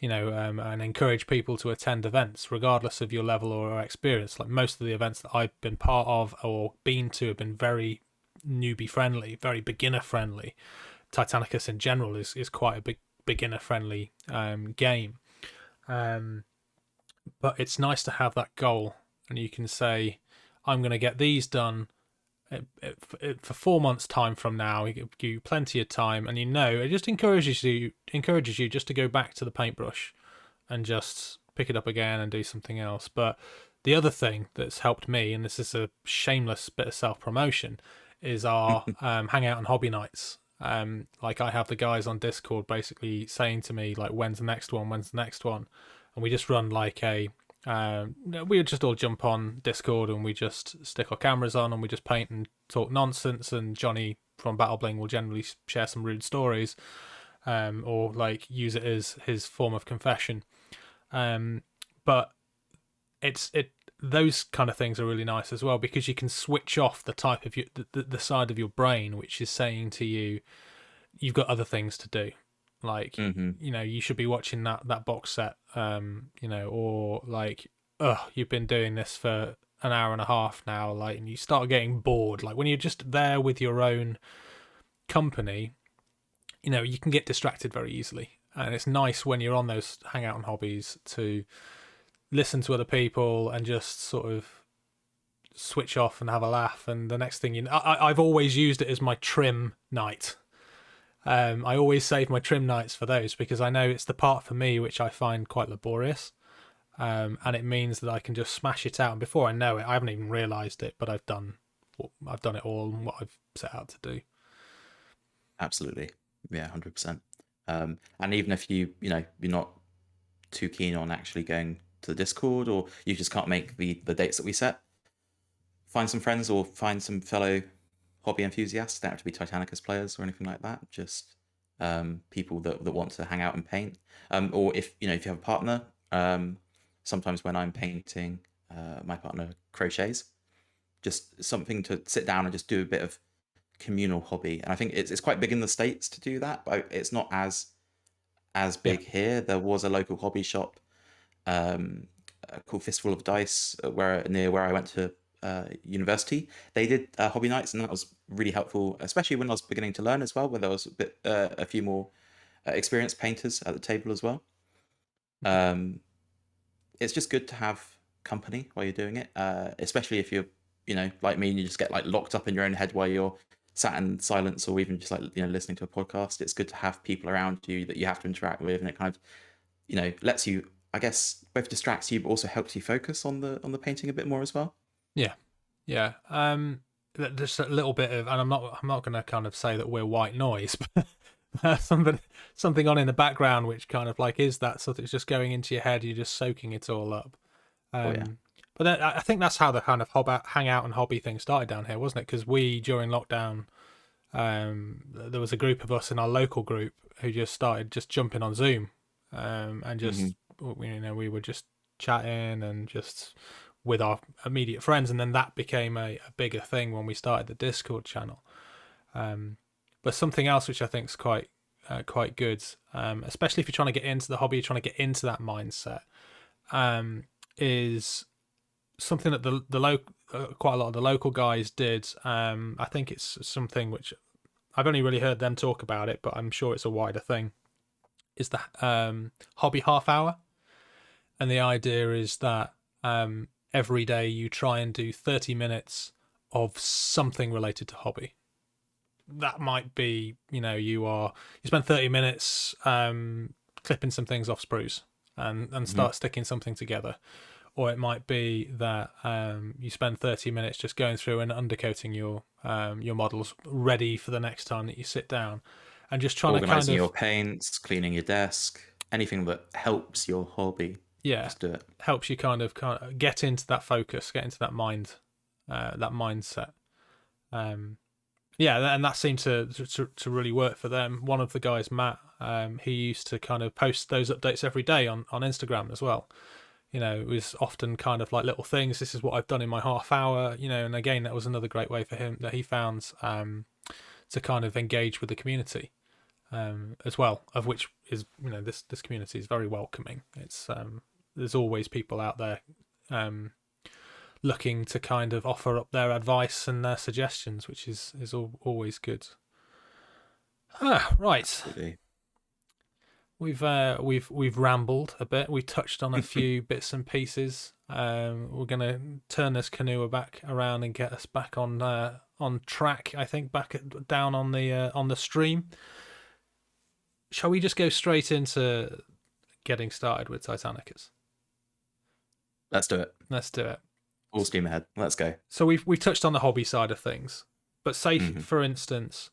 and encourage people to attend events, regardless of your level or experience. Like most of the events that I've been part of or been to have been very newbie friendly, very beginner friendly. Titanicus in general is quite a big beginner friendly game, but it's nice to have that goal, and you can say, I'm going to get these done for 4 months time from now. You give you plenty of time, and it just encourages you just to go back to the paintbrush and just pick it up again and do something else. But the other thing that's helped me, and this is a shameless bit of self-promotion, is our hangout and hobby nights. Like I have the guys on Discord basically saying to me like, when's the next one, and we just run like we just all jump on Discord and we just stick our cameras on and we just paint and talk nonsense, and Johnny from Battle Bling will generally share some rude stories, or like use it as his form of confession. But those kind of things are really nice as well, because you can switch off the type of the side of your brain which is saying to you, you've got other things to do. Like, you should be watching that box set, or like, you've been doing this for an hour and a half now, like, and you start getting bored. Like when you're just there with your own company, you can get distracted very easily. And it's nice when you're on those hangout and hobbies to listen to other people and just sort of switch off and have a laugh. And the next thing I've always used it as my trim night. I always save my trim nights for those because I know it's the part for me which I find quite laborious. And it means that I can just smash it out. And before I know it, I haven't even realised it, but I've done it all and what I've set out to do. Absolutely. Yeah, 100%. And even if you're not too keen on actually going to the Discord, or you just can't make the dates that we set, find some friends or find some fellow hobby enthusiasts. They don't have to be Titanicus players or anything like that. Just people that want to hang out and paint. Or if you have a partner, sometimes when I'm painting, my partner crochets. Just something to sit down and just do a bit of communal hobby. And I think it's quite big in the States to do that, but it's not as big here. There was a local hobby shop called Fistful of Dice, near where I went to university. They did hobby nights, and that was really helpful, especially when I was beginning to learn as well, where there was a few more experienced painters at the table as well. It's just good to have company while you're doing it, especially if you're like me, and you just get like locked up in your own head while you're sat in silence, or even just like listening to a podcast. It's good to have people around you that you have to interact with, and it kind of lets you, I guess, both distracts you but also helps you focus on the painting a bit more as well. Yeah. Just a little bit of, and I'm not going to kind of say that we're white noise, but something on in the background which kind of like is that sort of, it's just going into your head, you're just soaking it all up. But I think that's how the kind of hangout and hobby thing started down here, wasn't it? Because during lockdown, there was a group of us in our local group who just started just jumping on Zoom, and just we were just chatting and just with our immediate friends, and then that became a bigger thing when we started the Discord channel. But something else which I think is quite good, especially if you're trying to get into the hobby, you're trying to get into that mindset, is something that quite a lot of the local guys did. I think it's something which I've only really heard them talk about it, but I'm sure it's a wider thing. Is the hobby half hour, and the idea is that every day you try and do 30 minutes of something related to hobby. That might be you spend 30 minutes clipping some things off sprues and start sticking something together. Or it might be that you spend 30 minutes just going through and undercoating your models ready for the next time that you sit down, and just trying Organising to kind of your paints, cleaning your desk, anything that helps your hobby. Just do it. Helps you kind of get into that focus, get into that mindset. And that seemed to really work for them. One of the guys, Matt, he used to kind of post those updates every day on Instagram as well. It was often kind of like little things. This is what I've done in my half hour, and again, that was another great way for him that he found to kind of engage with the community as well, of which is, this community is very welcoming. It's there's always people out there looking to kind of offer up their advice and their suggestions, which is always good. Right. Absolutely. We've rambled a bit. We touched on a few bits and pieces. We're gonna turn this canoe back around and get us back on track. I think down on the stream. Shall we just go straight into getting started with Titanicus? Let's do it. Let's do it. Full steam ahead. Let's go. So we've touched on the hobby side of things, but say for instance,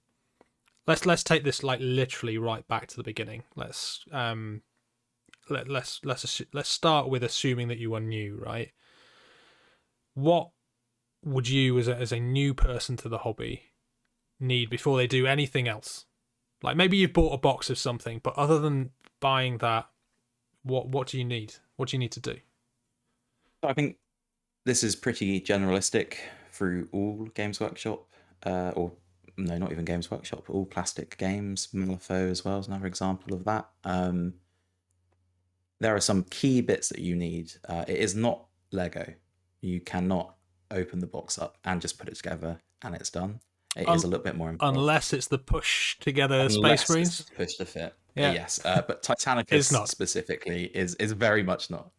let's take this like literally right back to the beginning. Let's start with assuming that you are new, right? What would you as a new person to the hobby need before they do anything else? Like maybe you've bought a box of something, but other than buying that, what do you need? What do you need to do? I think this is pretty generalistic through all Games Workshop, or no, not even Games Workshop, all plastic games. Malifaux as well is another example of that. There are some key bits that you need. It is not Lego. You cannot open the box up and just put it together and it's done. It is a little bit more involved. Unless it's the push together space marines. Push to fit. Yeah. Yes. But Titanicus specifically is very much not.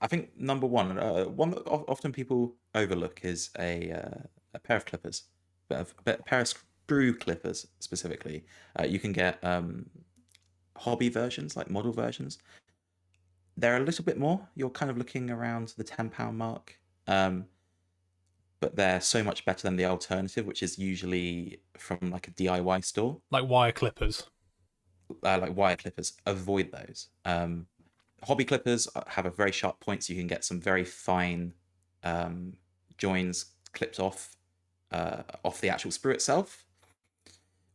I think number one that often people overlook is a pair of clippers, a pair of true clippers specifically, you can get hobby versions, like model versions. They're a little bit more. You're kind of looking around the £10 mark. But they're so much better than the alternative, which is usually from like a DIY store. Like wire clippers. Like wire clippers. Avoid those. Hobby clippers have a very sharp point, so you can get some very fine joins clipped off the actual sprue itself.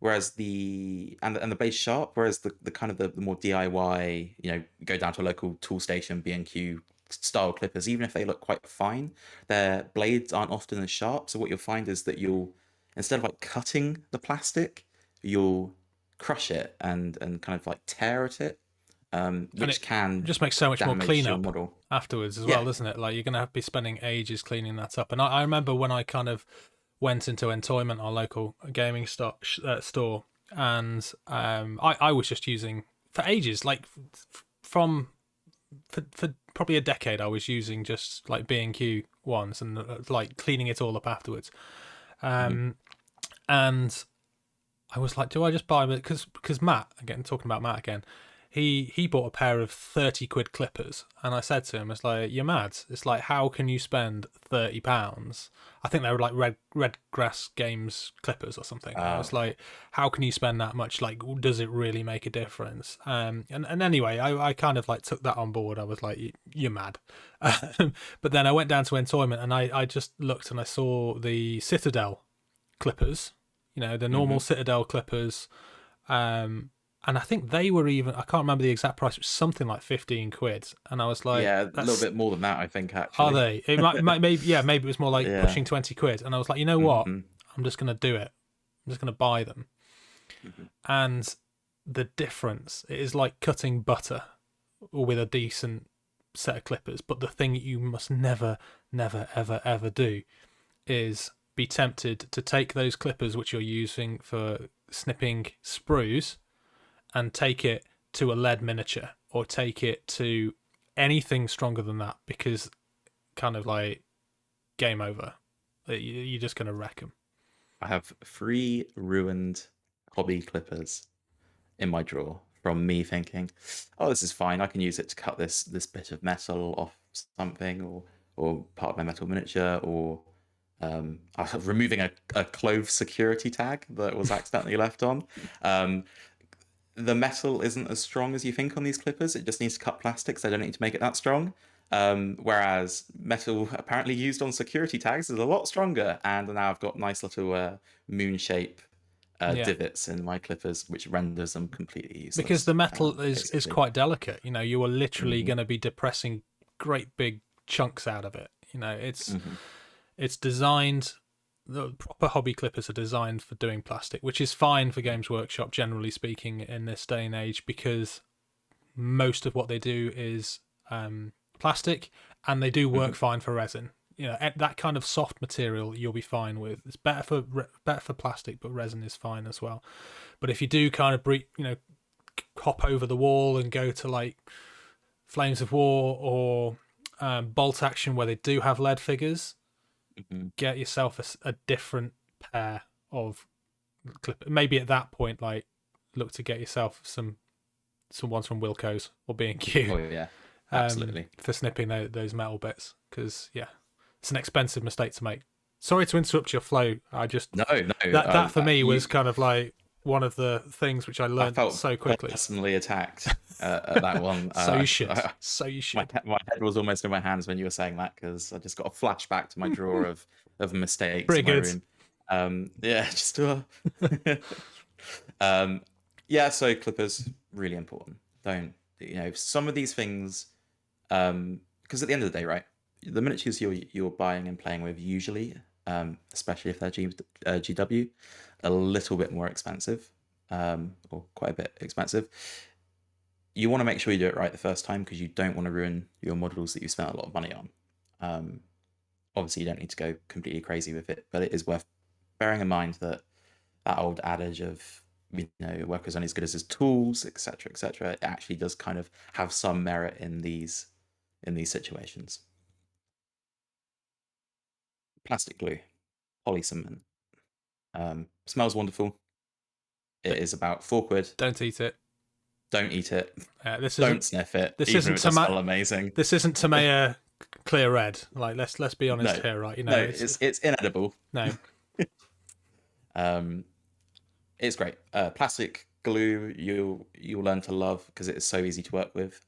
Whereas the base sharp, whereas the kind of the more DIY, go down to a local tool station, B&Q style clippers, even if they look quite fine, their blades aren't often as sharp. So what you'll find is that instead of like cutting the plastic, you'll crush it and kind of like tear at it, which can just makes so much more damage your cleanup model afterwards as well, doesn't it? Like, you're going to be spending ages cleaning that up. And I remember when I kind of went into Entoyment, our local gaming store, and I was just using, for ages, like for probably a decade, I was using just like B&Q ones and like cleaning it all up afterwards. And I was like, do I just buy them? Because Matt, again, talking about Matt again, he bought a pair of 30 quid clippers, and I said to him, it's like, you're mad. It's like, how can you spend £30? I think they were like red grass games clippers or something. I was like, how can you spend that much? Like, does it really make a difference? And anyway, I kind of like took that on board. I was like, you're mad. But then I went down to Entoyment, and I just looked and I saw the Citadel Clippers, the normal Citadel Clippers, and I think they were even, I can't remember the exact price, it was something like 15 quid. And I was like, yeah, a little bit more than that, I think, actually. Are they? It might maybe it was more like pushing 20 quid. And I was like, you know what? I'm just going to do it. I'm just going to buy them. And the difference, it is like cutting butter with a decent set of clippers. But the thing you must never, never, ever, ever do is be tempted to take those clippers which you're using for snipping sprues and take it to a lead miniature or take it to anything stronger than that, because kind of like game over. You're just going to wreck them. I have 3 ruined hobby clippers in my drawer from me thinking, oh, this is fine. I can use it to cut this bit of metal off something or part of my metal miniature, or I was removing a clove security tag that was accidentally left on. The metal isn't as strong as you think on these clippers. It just needs to cut plastic, so I don't need to make it that strong. Whereas metal apparently used on security tags is a lot stronger, and now I've got nice little moon shape divots in my clippers, which renders them completely useless. Because the metal is quite delicate. You are literally going to be depressing great big chunks out of it. It's designed. The proper hobby clippers are designed for doing plastic, which is fine for Games Workshop, generally speaking, in this day and age, because most of what they do is plastic, and they do work fine for resin. That kind of soft material you'll be fine with. It's better for plastic, but resin is fine as well. But if you do kind of hop over the wall and go to like Flames of War or Bolt Action, where they do have lead figures, get yourself a different pair of clip. Maybe at that point, like, look to get yourself some ones from Wilco's or B&Q. Oh yeah, absolutely. For snipping those metal bits, because it's an expensive mistake to make. Sorry to interrupt your flow. I just no. That for me was kind of like one of the things which I learned so quickly. Personally attacked at that one. So you should. My head was almost in my hands when you were saying that, because I just got a flashback to my drawer of mistakes Pretty in my good. room. Just so clippers really important. Don't some of these things, because at the end of the day, right, the miniatures you're buying and playing with usually, especially if they're GW, a little bit more expensive, or quite a bit expensive. You want to make sure you do it right the first time, because you don't want to ruin your models that you spent a lot of money on. Obviously, you don't need to go completely crazy with it, but it is worth bearing in mind that old adage of work is only as good as his tools, etc., etc. It actually does kind of have some merit in these situations. Plastic glue, poly cement, Smells wonderful. It is about £4. Don't eat it. Don't eat it. This Don't isn't. sniff it. This Even isn't if it does smell amazing. This isn't Tamaya clear red. Like let's be honest No. here, right? You know, No, it's inedible. No. It's great. Plastic glue you'll learn to love because it is so easy to work with.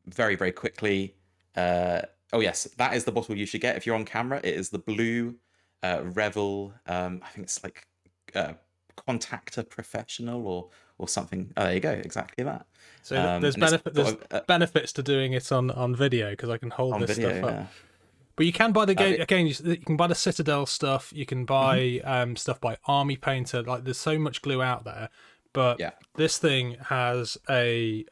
Very, very quickly. Oh yes, that is the bottle you should get if you're on camera. It is the blue Revel. I think it's like Contactor Professional or something. Oh, there you go, exactly that. So there's benefits to doing it on video because I can hold this stuff up. But you can buy the game again. You can buy the Citadel stuff. You can buy stuff by Army Painter. Like there's so much glue out there, but this thing has a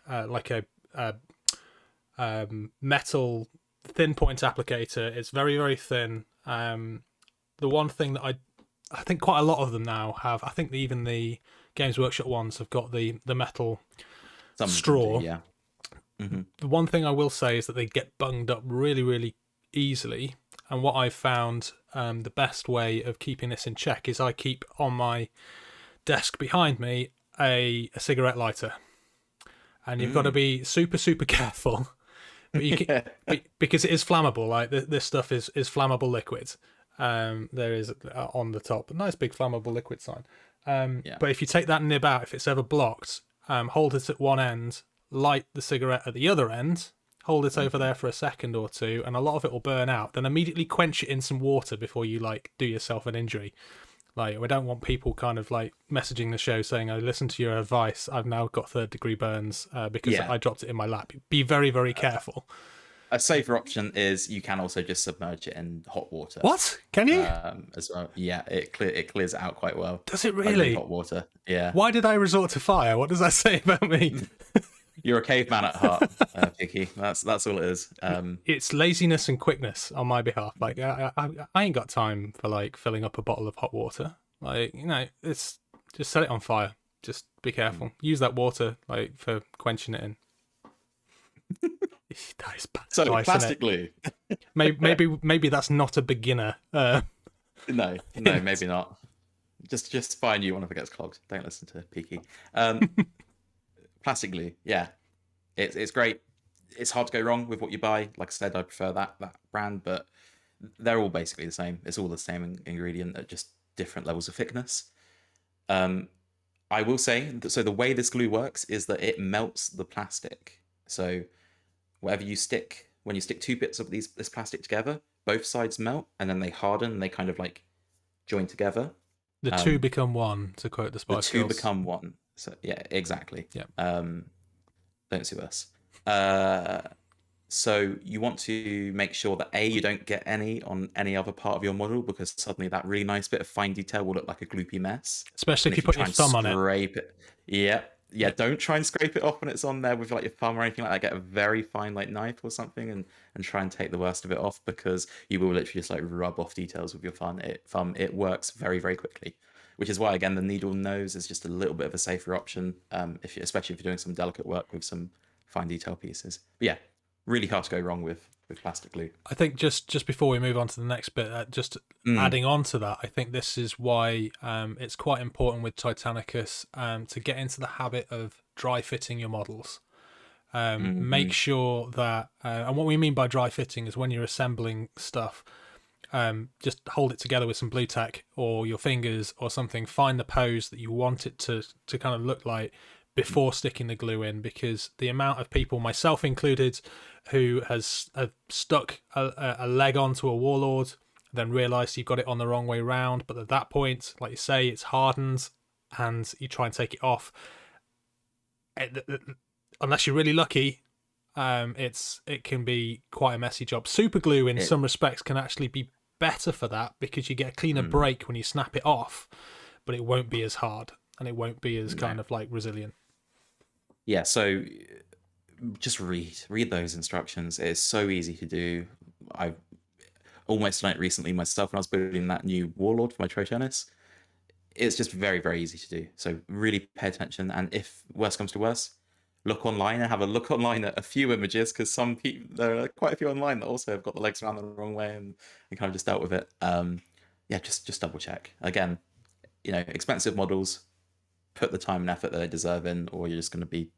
metal thin point applicator. It's very, very thin. The one thing that I think quite a lot of them now have. I think even the Games Workshop ones have got the metal straw. Yeah. Mm-hmm. The one thing I will say is that they get bunged up really, really easily. And what I've found the best way of keeping this in check is I keep on my desk behind me a cigarette lighter, and you've got to be super, super careful. But you can, because it is flammable. Like this stuff is flammable liquid. There is on the top a nice big flammable liquid sign. But if you take that nib out, if it's ever blocked, hold it at one end, light the cigarette at the other end, hold it over there for a second or two, and a lot of it will burn out. Then immediately quench it in some water before you do yourself an injury. Like, we don't want people kind of messaging the show saying, "I listened to your advice. I've now got 3rd-degree burns because I dropped it in my lap." Be very, very careful. A safer option is you can also just submerge it in hot water. What? Can you? As well. Yeah, it clears it out quite well. Does it really? Hot water. Yeah. Why did I resort to fire? What does that say about me? You're a caveman at heart, Dickie. That's all it is. It's laziness and quickness on my behalf. I ain't got time for filling up a bottle of hot water. It's just set it on fire. Just be careful. Use that water for quenching it in. That is bad so advice, plastic glue. maybe that's not a beginner. No, maybe not. Just buy a new one if it gets clogged. Don't listen to Peaky. Plastic glue, yeah, it's great. It's hard to go wrong with what you buy. Like I said, I prefer that brand, but they're all basically the same. It's all the same ingredient at just different levels of thickness. I will say, so the way this glue works is that it melts the plastic. So whatever you stick, when you stick 2 bits of this plastic together, both sides melt and then they harden and they kind of join together. The two become one, to quote the Spice Girls. The two become one. So yeah, exactly. Yeah. Don't sue us. So you want to make sure that you don't get any on any other part of your model, because suddenly that really nice bit of fine detail will look like a gloopy mess. Especially if you put your thumb on it. Scrape it. Yeah. Don't try and scrape it off when it's on there with your thumb or anything like that. Get a very fine knife or something and try and take the worst of it off, because you will literally just rub off details with your thumb. It works very, very quickly. Which is why, again, the needle nose is just a little bit of a safer option, especially if you're doing some delicate work with some fine detail pieces. But yeah, really hard to go wrong with plastic glue. I think just before we move on to the next bit, adding on to that, I think this is why it's quite important with Titanicus to get into the habit of dry fitting your models. Make sure that, and what we mean by dry fitting is when you're assembling stuff, just hold it together with some blue tack or your fingers or something. Find the pose that you want it to kind of look like before sticking the glue in, because the amount of people, myself included, who have stuck a leg onto a warlord, then realised you've got it on the wrong way round, but at that point, like you say, it's hardened and you try and take it off. Unless you're really lucky, it can be quite a messy job. Super glue in some respects can actually be better for that, because you get a cleaner break when you snap it off, but it won't be as hard and it won't be as kind of resilient. Yeah, so just read those instructions. It's so easy to do. I've almost done it recently myself when I was building that new warlord for my Dearness. It's just very, very easy to do. So really pay attention, and if worse comes to worse, look online and have a look online at a few images, because there are quite a few online that also have got the legs around the wrong way and kind of just dealt with it. yeah, just double check. Again, expensive models, put the time and effort that they deserve in, or you're just going to be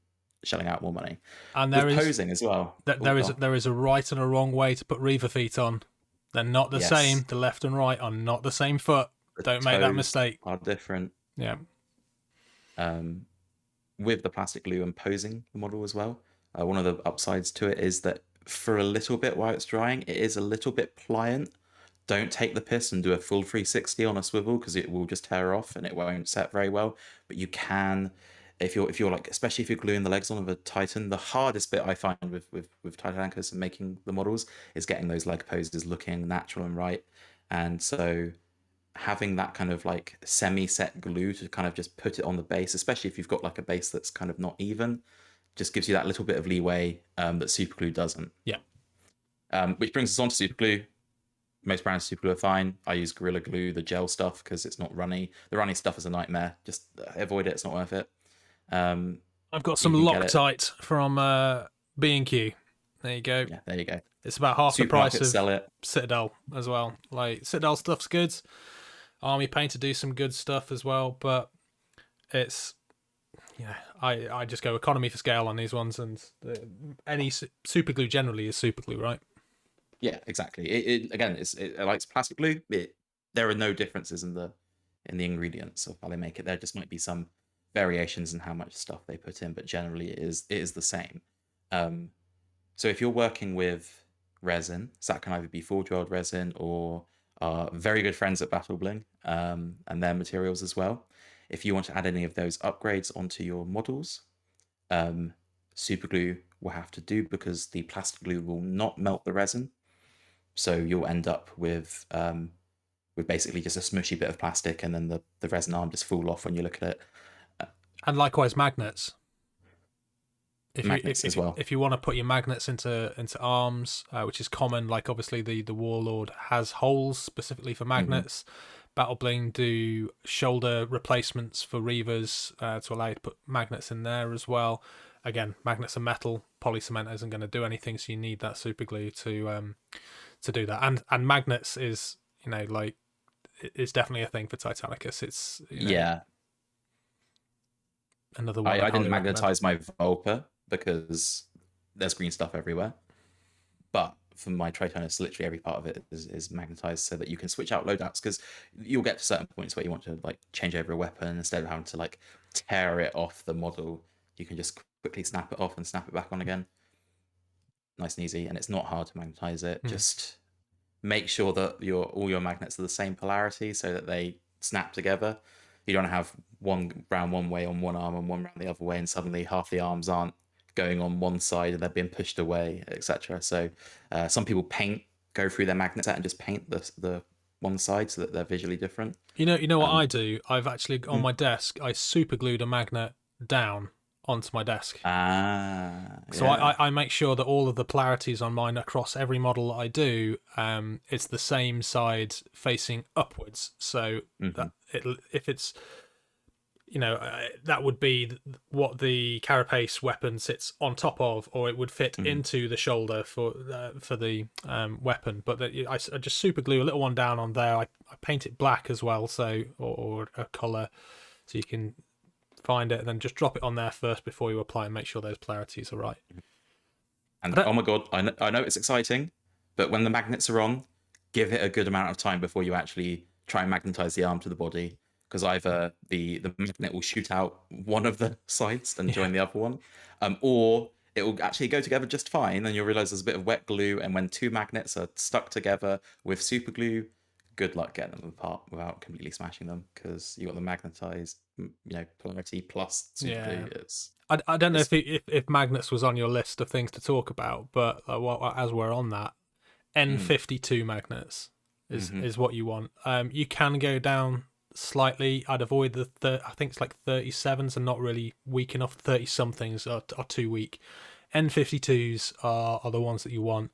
shelling out more money. And With posing as well. there is a right and a wrong way to put Reaver feet on. They're not the same. Yes, The left and right are not the same foot. the Don't make that toes mistake. are different. Yeah. With the plastic glue and posing the model as well. One of the upsides to it is that for a little bit while it's drying, it is a little bit pliant. Don't take the piss and do a full 360 on a swivel, because it will just tear off and it won't set very well. But you can, if you're like, especially if you're gluing the legs on of a Titan, the hardest bit I find with Titanicus and making the models is getting those leg poses looking natural and right. And so having that kind of like semi-set glue to kind of just put it on the base, especially if you've got like a base that's kind of not even, just gives you that little bit of leeway that super glue doesn't. Yeah. Which brings us on to super glue. Most brands of super glue are fine. I use Gorilla Glue, the gel stuff, because it's not runny. The runny stuff is a nightmare. Just avoid it. It's not worth it. I've got some Loctite from B&Q. There you go. Yeah, there you go. It's about half the price of sell it. Citadel as well. Like, Citadel stuff's good. Army Painter do some good stuff as well, but it's, I just go economy for scale on these ones, and any super glue generally is super glue, right? Yeah, exactly. It likes plastic glue. There are no differences in the ingredients of how they make it. There just might be some variations in how much stuff they put in, but generally it is the same. So if you're working with resin, so that can either be Forge World resin or our very good friends at Battle Bling and their materials as well. If you want to add any of those upgrades onto your models, super glue will have to do, because the plastic glue will not melt the resin. So you'll end up with basically just a smushy bit of plastic, and then the resin arm just fall off when you look at it. And likewise magnets. As well. If you want to put your magnets into arms, which is common, like obviously the Warlord has holes specifically for magnets. Battle Bling do shoulder replacements for Reavers to allow you to put magnets in there as well. Again, magnets are metal. Polycement isn't going to do anything, so you need that super glue to do that. And magnets is, like, it's definitely a thing for Titanicus. It's another one. I didn't magnetize my Volper because there's green stuff everywhere. But for my Tritonus, literally every part of it is magnetized, so that you can switch out loadouts, because you'll get to certain points where you want to like change over a weapon. Instead of having to like tear it off the model, you can just quickly snap it off and snap it back on again. Nice and easy, and it's not hard to magnetize it. Just make sure that all your magnets are the same polarity, so that they snap together. You don't have one round one way on one arm and one round the other way, and suddenly half the arms aren't going on one side and they're being pushed away, etc. So some people go through their magnet set and just paint the one side so that they're visually different. You know what I do? I've actually, on my desk, I super glued a magnet down onto my desk. So I make sure that all of the polarities on mine across every model that I do, it's the same side facing upwards. So that if it's, that would be what the carapace weapon sits on top of, or it would fit into the shoulder for the weapon. But I just super glue a little one down on there. I paint it black as well, so or a colour, so you can find it, and then just drop it on there first before you apply and make sure those polarities are right. And oh my god, I know it's exciting, but when the magnets are on, give it a good amount of time before you actually try and magnetize the arm to the body, because either the magnet will shoot out one of the sides and join the other one, or it will actually go together just fine, and you'll realize there's a bit of wet glue, and when two magnets are stuck together with super glue, good luck getting them apart without completely smashing them, because you got the magnetized, polarity plus super glue. I don't know if magnets was on your list of things to talk about, but as we're on that, N52 magnets is what you want. You can go down slightly. I'd avoid I think it's like 37s and not really weak enough. 30 somethings are too weak. N52s are the ones that you want,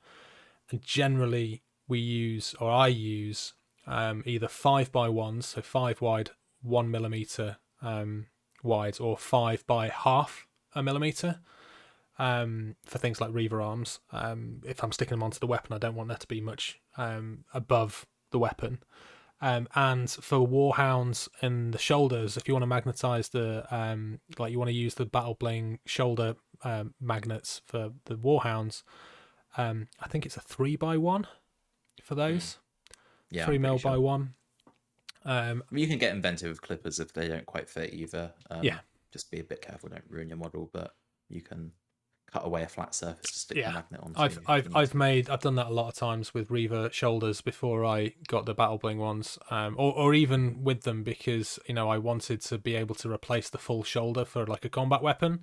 and generally I use either 5x1s, so 5 wide, 1 millimeter wide, or 5 by half a millimeter for things like Reaver arms. If I'm sticking them onto the weapon, I don't want there to be much above the weapon. And for warhounds in the shoulders, if you want to magnetize the like you want to use the battle bling shoulder magnets for the warhounds, I think it's a 3x1 for those. Yeah, 3 I'm pretty mil sure. by 1. I mean, you can get inventive with clippers if they don't quite fit either. Yeah. Just be a bit careful, don't ruin your model, but you can cut away a flat surface to stick the Yeah, magnet onto. I've done that a lot of times with Reaver shoulders before I got the Battle Bling ones, or even with them, because I wanted to be able to replace the full shoulder for like a combat weapon.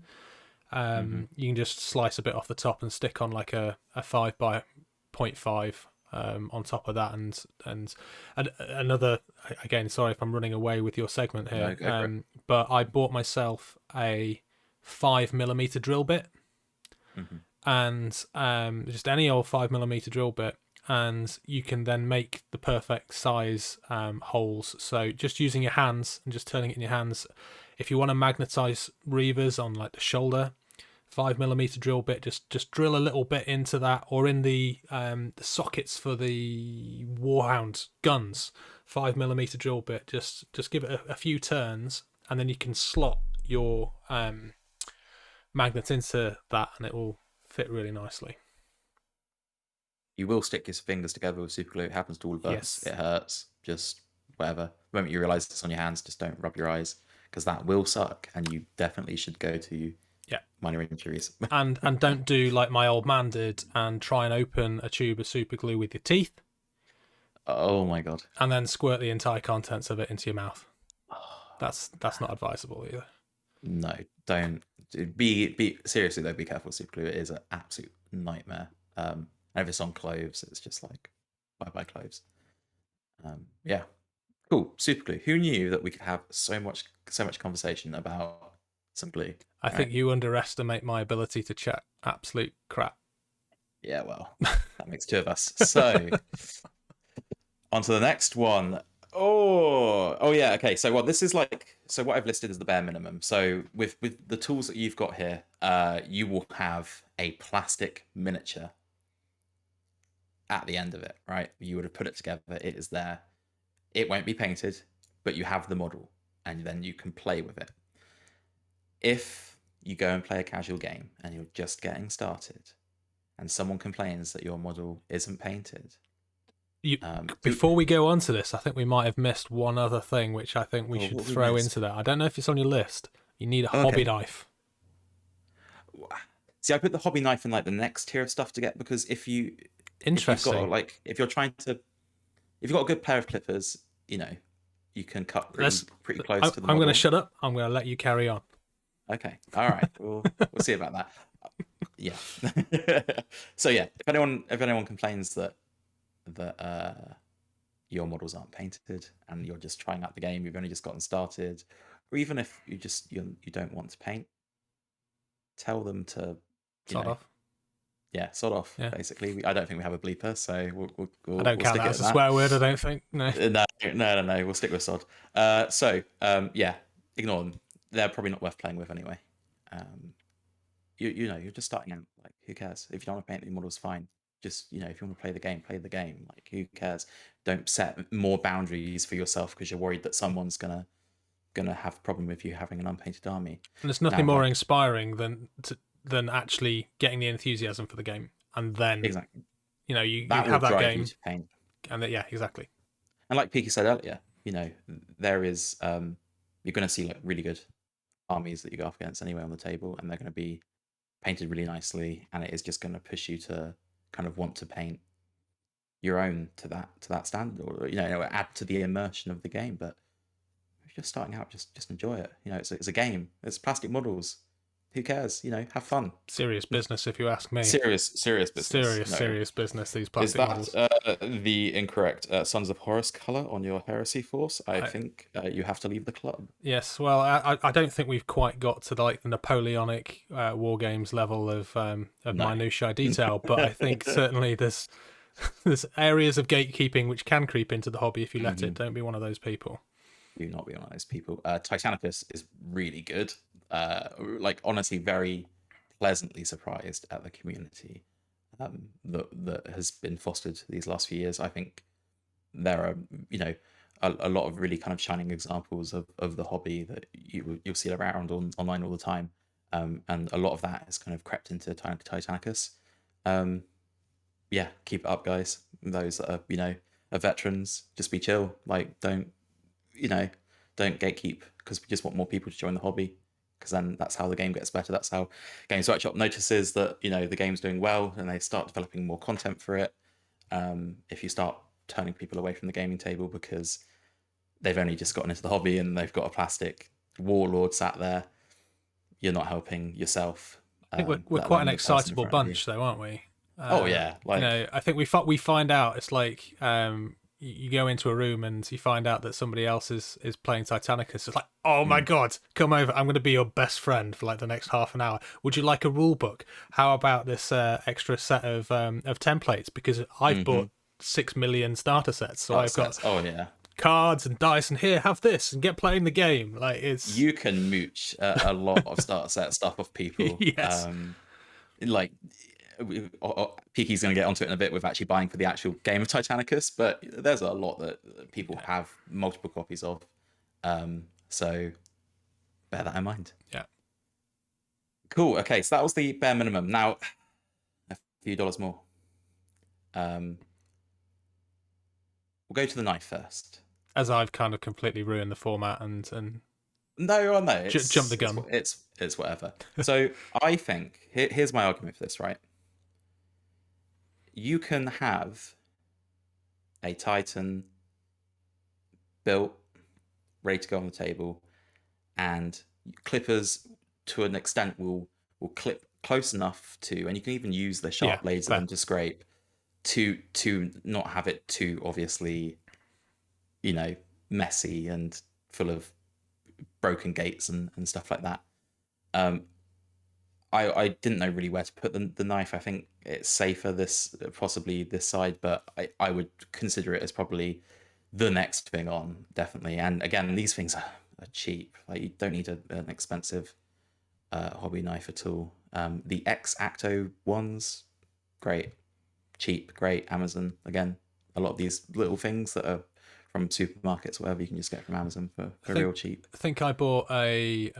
You can just slice a bit off the top and stick on like a 5x0.5 on top of that, and another, again, sorry if I'm running away with your segment here, No, go for it. but I bought myself a 5mm drill bit. And just any old 5mm drill bit, and you can then make the perfect size holes. So just using your hands and just turning it in your hands. If you want to magnetize reavers on like the shoulder, 5mm drill bit, just drill a little bit into that, or in the sockets for the warhound guns, 5mm drill bit. Just give it a few turns, and then you can slot your magnet into that, and it will fit really nicely. You will stick your fingers together with super glue. It happens to all of us. Yes. It hurts. Just whatever. The moment you realize it's on your hands, just don't rub your eyes, because that will suck, and you definitely should go to minor injuries. and don't do like my old man did and try and open a tube of super glue with your teeth. Oh my god. And then squirt the entire contents of it into your mouth. That's not advisable either. No, don't. Be seriously though. Be careful with super glue. It is an absolute nightmare. And if it's on cloves, it's just like bye cloves. Yeah, cool. Super glue. Who knew that we could have so much conversation about some glue? I think you underestimate my ability to chat absolute crap. Yeah, well, that makes two of us. So on to the next one. Oh yeah. Okay. So what this is like. So what I've listed is the bare minimum. So with the tools that you've got here, you will have a plastic miniature at the end of it, right? You would have put it together. It is there. It won't be painted, but you have the model, and then you can play with it. If you go and play a casual game and you're just getting started, and someone complains that your model isn't painted, before we go on to this, I think we might have missed one other thing, which I think we should throw into that. I don't know if it's on your list. You need a hobby knife. See, I put the hobby knife in like the next tier of stuff to get, because if you've got if you're trying to, if you've got a good pair of clippers, you can cut pretty close to the model. I'm going to shut up. I'm going to let you carry on. Okay. All right. We'll see about that. Yeah. So yeah, if anyone complains that your models aren't painted and you're just trying out the game, you've only just gotten started, or even if you don't want to paint, tell them to sod off. Yeah, sod off. Yeah. Basically, I don't think we have a bleeper, so we'll I don't count that as a swear word. I don't think. No. No. We'll stick with sod. Yeah, ignore them. They're probably not worth playing with anyway. You're just starting out. Like, who cares? If you don't want to paint the models, fine. Just if you want to play the game, play the game. Like, who cares? Don't set more boundaries for yourself because you're worried that someone's gonna have a problem with you having an unpainted army. And there's nothing more inspiring than actually getting the enthusiasm for the game, and then exactly you have that game you to paint. And yeah, exactly. And like Peaky said earlier, there is you're going to see like really good armies that you go up against anyway on the table, and they're going to be painted really nicely, and it is just going to push you to kind of want to paint your own to that standard, or add to the immersion of the game. But if you're starting out, just enjoy it. It's a game. It's plastic models. Who cares? Have fun. Serious business, if you ask me. Serious business. Serious business. These plastic models. Is that the incorrect Sons of Horus color on your heresy force? I think you have to leave the club. Yes. Well, I don't think we've quite got to like the Napoleonic war games level of minutiae detail, but I think certainly there's areas of gatekeeping which can creep into the hobby if you let it. Don't be one of those people. Do not be one of those people. Titanicus is really good. Like, honestly, very pleasantly surprised at the community that has been fostered these last few years. I think there are, a lot of really kind of shining examples of the hobby that you'll see around online all the time, and a lot of that has kind of crept into Titanicus. Um, yeah, keep it up, guys. Those that are are veterans, just be chill. Like, you know don't gatekeep, because we just want more people to join the hobby, because then that's how the game gets better. That's how Games Workshop notices that the game's doing well, and they start developing more content for it. If you start turning people away from the gaming table because they've only just gotten into the hobby and they've got a plastic warlord sat there, you're not helping yourself. I think we're Let quite an alone the person in excitable front of you. bunch, though, aren't we? Oh yeah, like I think we find out it's like you go into a room and you find out that somebody else is playing Titanicus. It's like, oh my god, come over! I'm going to be your best friend for like the next half an hour. Would you like a rule book? How about this extra set of templates? Because I've bought 6 million starter sets, so I've got oh yeah. cards and dice, and here, have this and get playing the game. Like, it's You can mooch a lot of starter set stuff off people. yes. Like Peaky's going to get onto it in a bit with actually buying for the actual game of Titanicus, but there's a lot that people have multiple copies of. So bear that in mind. Yeah. Cool. Okay, so that was the bare minimum. Now, a few dollars more. We'll go to the knife first. As I've kind of completely ruined the format and No, jump the gun. It's whatever. So I think here's my argument for this, right? You can have a Titan built, ready to go on the table, and clippers to an extent will clip close enough to, and you can even use the sharp blades of them to scrape to not have it too obviously, messy and full of broken gates and stuff like that. I didn't know really where to put the knife. I think it's safer possibly this side, but I would consider it as probably the next thing on, definitely. And again, these things are cheap. Like, you don't need an expensive hobby knife at all. The X-Acto ones, great. Cheap, great. Amazon, again, a lot of these little things that are from supermarkets, whatever, you can just get from Amazon for real cheap. I think I bought a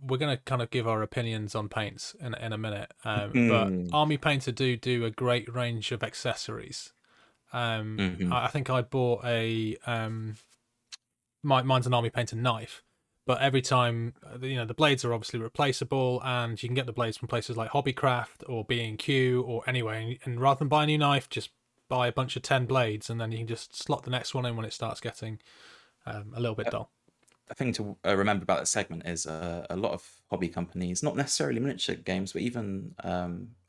we're going to kind of give our opinions on paints in a minute, but Army Painter do a great range of accessories. I think I bought a mine's an Army Painter knife, but every time the blades are obviously replaceable, and you can get the blades from places like Hobbycraft or B&Q or anyway, and rather than buy a new knife, just buy a bunch of 10 blades, and then you can just slot the next one in when it starts getting a little bit dull. The thing to remember about that segment is a lot of hobby companies, not necessarily miniature games, but even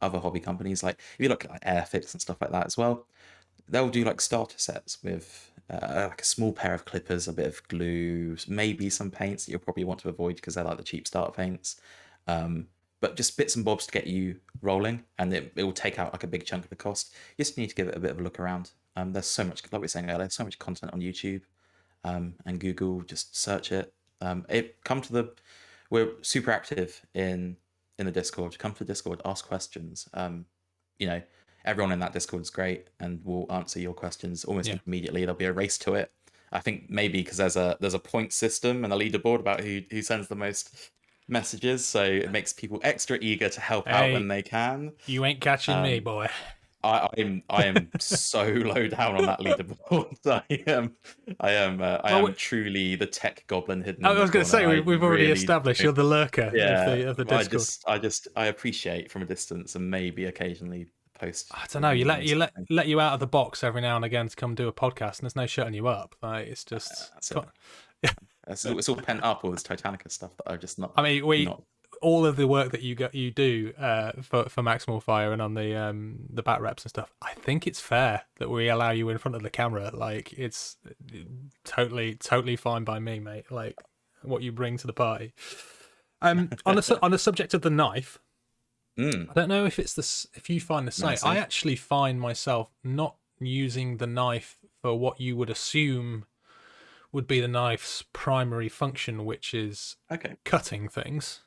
other hobby companies, like if you look at like Airfix and stuff like that as well, they'll do like starter sets with like a small pair of clippers, a bit of glue, maybe some paints that you'll probably want to avoid because they're like the cheap starter paints. But just bits and bobs to get you rolling, and it will take out like a big chunk of the cost. You just need to give it a bit of a look around. There's so much, like we were saying earlier, there's so much content on YouTube and Google. Just search it. We're super active in the Discord. Come to the Discord, ask questions. Everyone in that Discord is great and will answer your questions almost immediately. There'll be a race to it. I think maybe because there's a point system and a leaderboard about who sends the most messages, so it makes people extra eager to help out when they can. You ain't catching me, boy. I am so low down on that leaderboard. I am truly the tech goblin hidden. I was going to say we've already established you're the lurker of the Discord. I appreciate from a distance and maybe occasionally post. I don't know. You let you out of the box every now and again to come do a podcast, and there's no shutting you up. Like, it's just. It's all pent up, all this Titanicus stuff that I've just not. I mean, all of the work that you do for Maximal Fire and on the bat reps and stuff. I think it's fair that we allow you in front of the camera. Like, it's totally fine by me, mate. Like, what you bring to the party. On the subject of the knife, I don't know if if you find the same. I actually find myself not using the knife for what you would assume would be the knife's primary function, which is cutting things.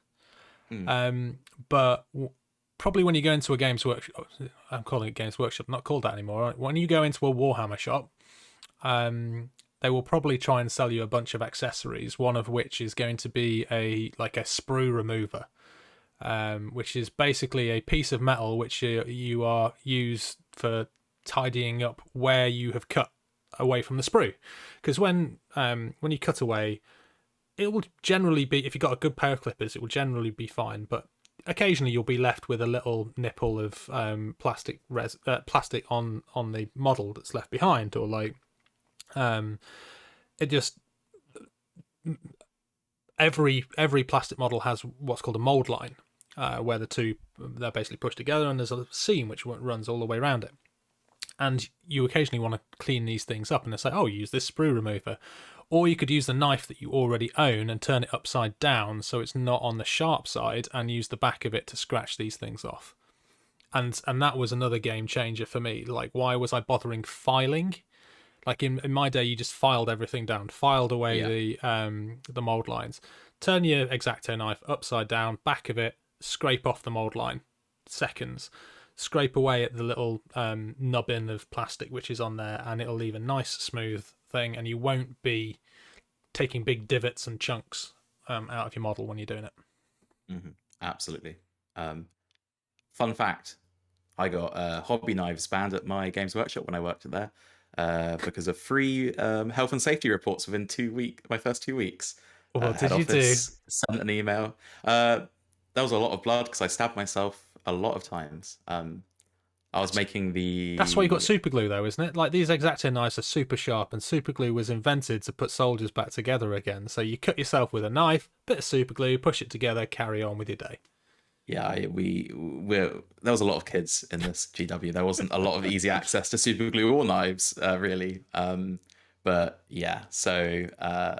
But probably when you go into a Games Workshop, I'm calling it Games Workshop, not called that anymore. When you go into a Warhammer shop, they will probably try and sell you a bunch of accessories, one of which is going to be a sprue remover, which is basically a piece of metal which you are used for tidying up where you have cut away from the sprue. Because when you cut away, it will generally be, if you've got a good pair of clippers, it will generally be fine, but occasionally you'll be left with a little nipple of plastic on the model that's left behind, or like it just every plastic model has what's called a mold line, where they're basically pushed together, and there's a seam which runs all the way around it. And you occasionally want to clean these things up, and they say, oh, use this sprue remover. Or you could use the knife that you already own and turn it upside down so it's not on the sharp side, and use the back of it to scratch these things off. And that was another game changer for me. Like, why was I bothering filing? Like in my day, you just filed everything down, filed away the mold lines. Turn your X-Acto knife upside down, back of it, scrape off the mold line. Seconds. Scrape away at the little nubbin of plastic which is on there, and it'll leave a nice smooth thing, and you won't be taking big divots and chunks out of your model when you're doing it. Absolutely. Fun fact, I got hobby knives banned at my Games Workshop when I worked there because of free health and safety reports within my first 2 weeks. What did you do? Sent an email. There was a lot of blood because I stabbed myself a lot of times. I was making the... That's why you got super glue, though, isn't it? Like, these X-Acto knives are super sharp, and super glue was invented to put soldiers back together again. So you cut yourself with a knife, bit of super glue, push it together, carry on with your day. Yeah, there was a lot of kids in this GW. There wasn't a lot of easy access to super glue or knives, really. But yeah, so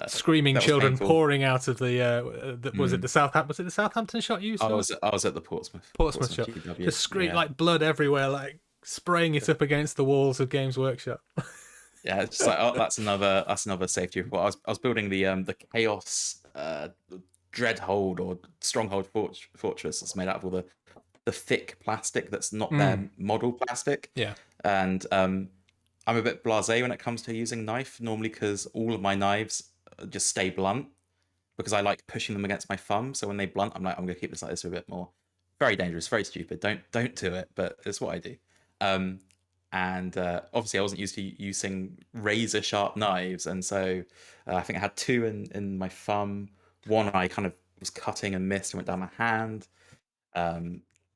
screaming children pouring out of was it the Southampton shot you saw? I was at the Portsmouth shot. GW. Just like blood everywhere, like spraying it up against the walls of Games Workshop. Yeah, it's just like, that's another safety report. I was building the Chaos Dreadhold or Stronghold Fortress that's made out of all the thick plastic that's not their model plastic. Yeah, and I'm a bit blasé when it comes to using knife normally, because all of my knives just stay blunt because I like pushing them against my thumb. So when they blunt, I'm like, I'm going to keep this like this for a bit more. Very dangerous, very stupid. Don't do it, but it's what I do. And obviously I wasn't used to using razor sharp knives. And so I think I had two in my thumb. One I kind of was cutting and missed and went down my hand.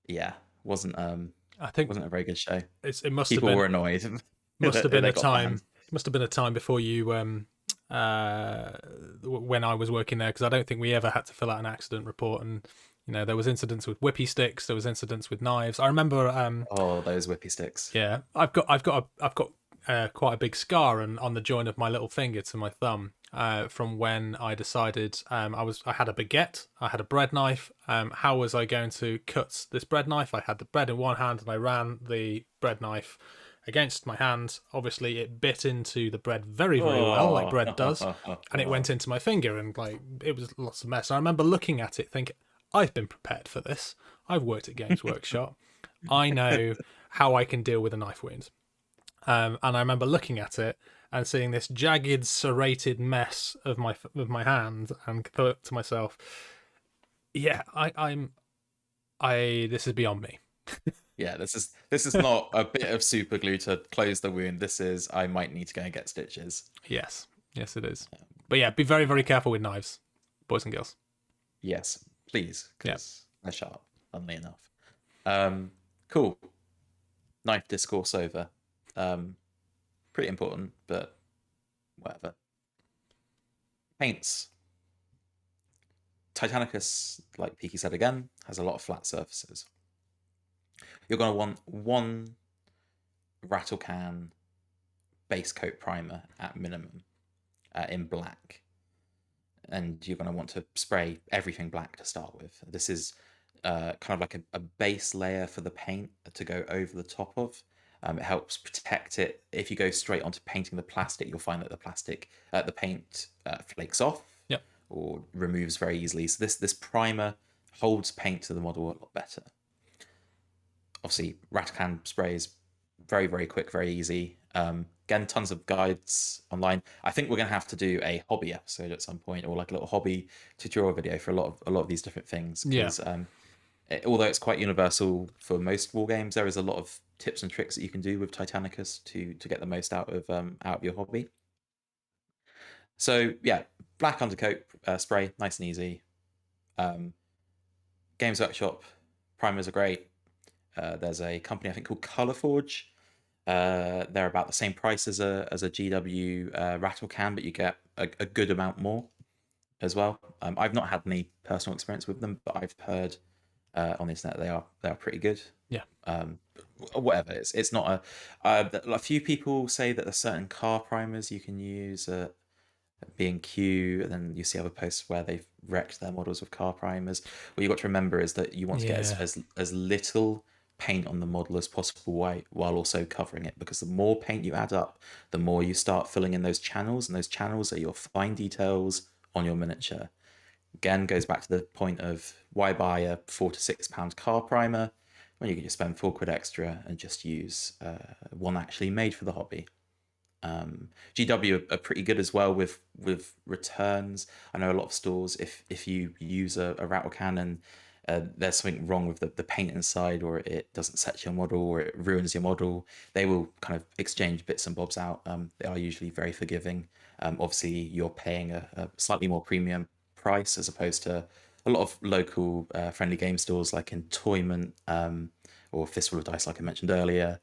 Yeah, wasn't a very good show. It must People have been, were annoyed. Must have been a time. Must have been a time before you when I was working there, because I don't think we ever had to fill out an accident report, and there was incidents with whippy sticks, there was incidents with knives. I remember those whippy sticks. Yeah, I've got quite a big scar on the joint of my little finger to my thumb from when I decided I had a baguette, I had a bread knife. How was I going to cut this bread knife? I had the bread in one hand and I ran the bread knife against my hand. Obviously it bit into the bread very, very well, like bread does, and it went into my finger, and like it was lots of mess. I remember looking at it thinking, I've been prepared for this. I've worked at Games Workshop. I know how I can deal with a knife wound. And I remember looking at it and seeing this jagged, serrated mess of my hand, and thought to myself, yeah, this is beyond me. Yeah, this is not a bit of super glue to close the wound. This is, I might need to go and get stitches. Yes, it is. But yeah, be very, very careful with knives, boys and girls. Yes, please, because they're sharp, funnily enough. Cool. Knife discourse over. Pretty important, but whatever. Paints. Titanicus, like Peaky said again, has a lot of flat surfaces. You're going to want one rattle can base coat primer at minimum in black. And you're going to want to spray everything black to start with. This is kind of like a base layer for the paint to go over the top of. It helps protect it. If you go straight onto painting the plastic, you'll find that the paint flakes off or removes very easily. So this primer holds paint to the model a lot better. Obviously, rattle can spray is very, very quick, very easy. Again, tons of guides online. I think we're going to have to do a hobby episode at some point, or like a little hobby tutorial video for a lot of these different things, Yeah. because although it's quite universal for most war games, there is a lot of tips and tricks that you can do with Titanicus to get the most out of your hobby. So yeah, black undercoat spray, nice and easy. Games Workshop primers are great. There's a company I think called Colourforge. They're about the same price as a GW rattle can, but you get a good amount more as well. I've not had any personal experience with them, but I've heard on the internet they are pretty good. Yeah. Whatever, it's not a few people say that there's certain car primers you can use B&Q, and then you see other posts where they've wrecked their models with car primers. What you've got to remember is that you want to get as little paint on the model as possible while also covering it, because the more paint you add up, the more you start filling in those channels, and those channels are your fine details on your miniature. Again, goes back to the point of why buy a £4 to £6 car primer when you can just spend £4 extra and just use one actually made for the hobby. GW are pretty good as well with returns. I know a lot of stores, if you use a rattle can and there's something wrong with the paint inside, or it doesn't set your model, or it ruins your model, they will kind of exchange bits and bobs out. They are usually very forgiving. Obviously, you're paying a slightly more premium price as opposed to a lot of local friendly game stores like Entoyment or Fistful of Dice, like I mentioned earlier.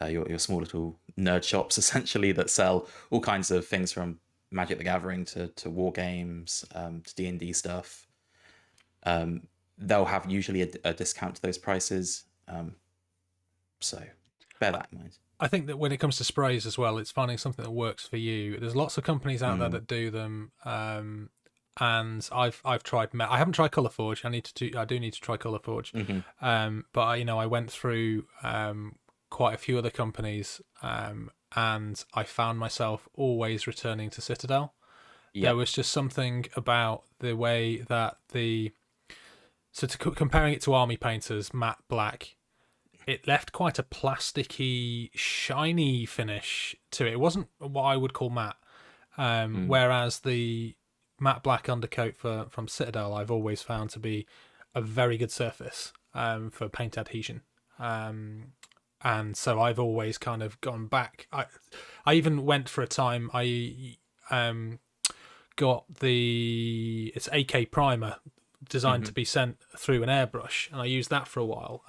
Your small little nerd shops essentially that sell all kinds of things from Magic the Gathering to war games to D&D stuff. They'll have usually a discount to those prices, so bear that in mind. I think that when it comes to sprays as well, it's finding something that works for you. There's lots of companies out there that do them, and I've tried. I haven't tried Colourforge. I do need to try Colourforge. But I went through quite a few other companies, and I found myself always returning to Citadel. Yep. There was just something about the way that comparing it to Army Painters matte black, it left quite a plasticky, shiny finish to it. It wasn't what I would call matte. Whereas the matte black undercoat from Citadel, I've always found to be a very good surface for paint adhesion. And so I've always kind of gone back. I even went for a time. I got it's AK primer designed to be sent through an airbrush, and I used that for a while.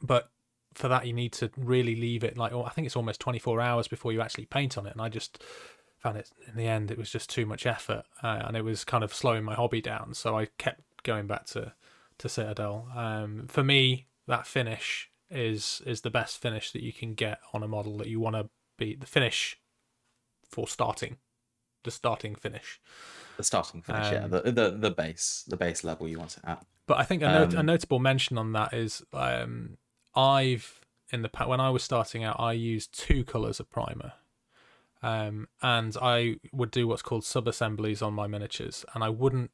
But for that, you need to really leave it I think it's almost 24 hours before you actually paint on it. And I just found it in the end, it was just too much effort, and it was kind of slowing my hobby down. So I kept going back to Citadel. For me, that finish is the best finish that you can get on a model that you want to be the finish for starting, the starting finish. The starting finish, yeah, the base level you want it at. But I think a notable mention on that is when I was starting out, I used 2 colours of primer, and I would do what's called sub-assemblies on my miniatures, and I wouldn't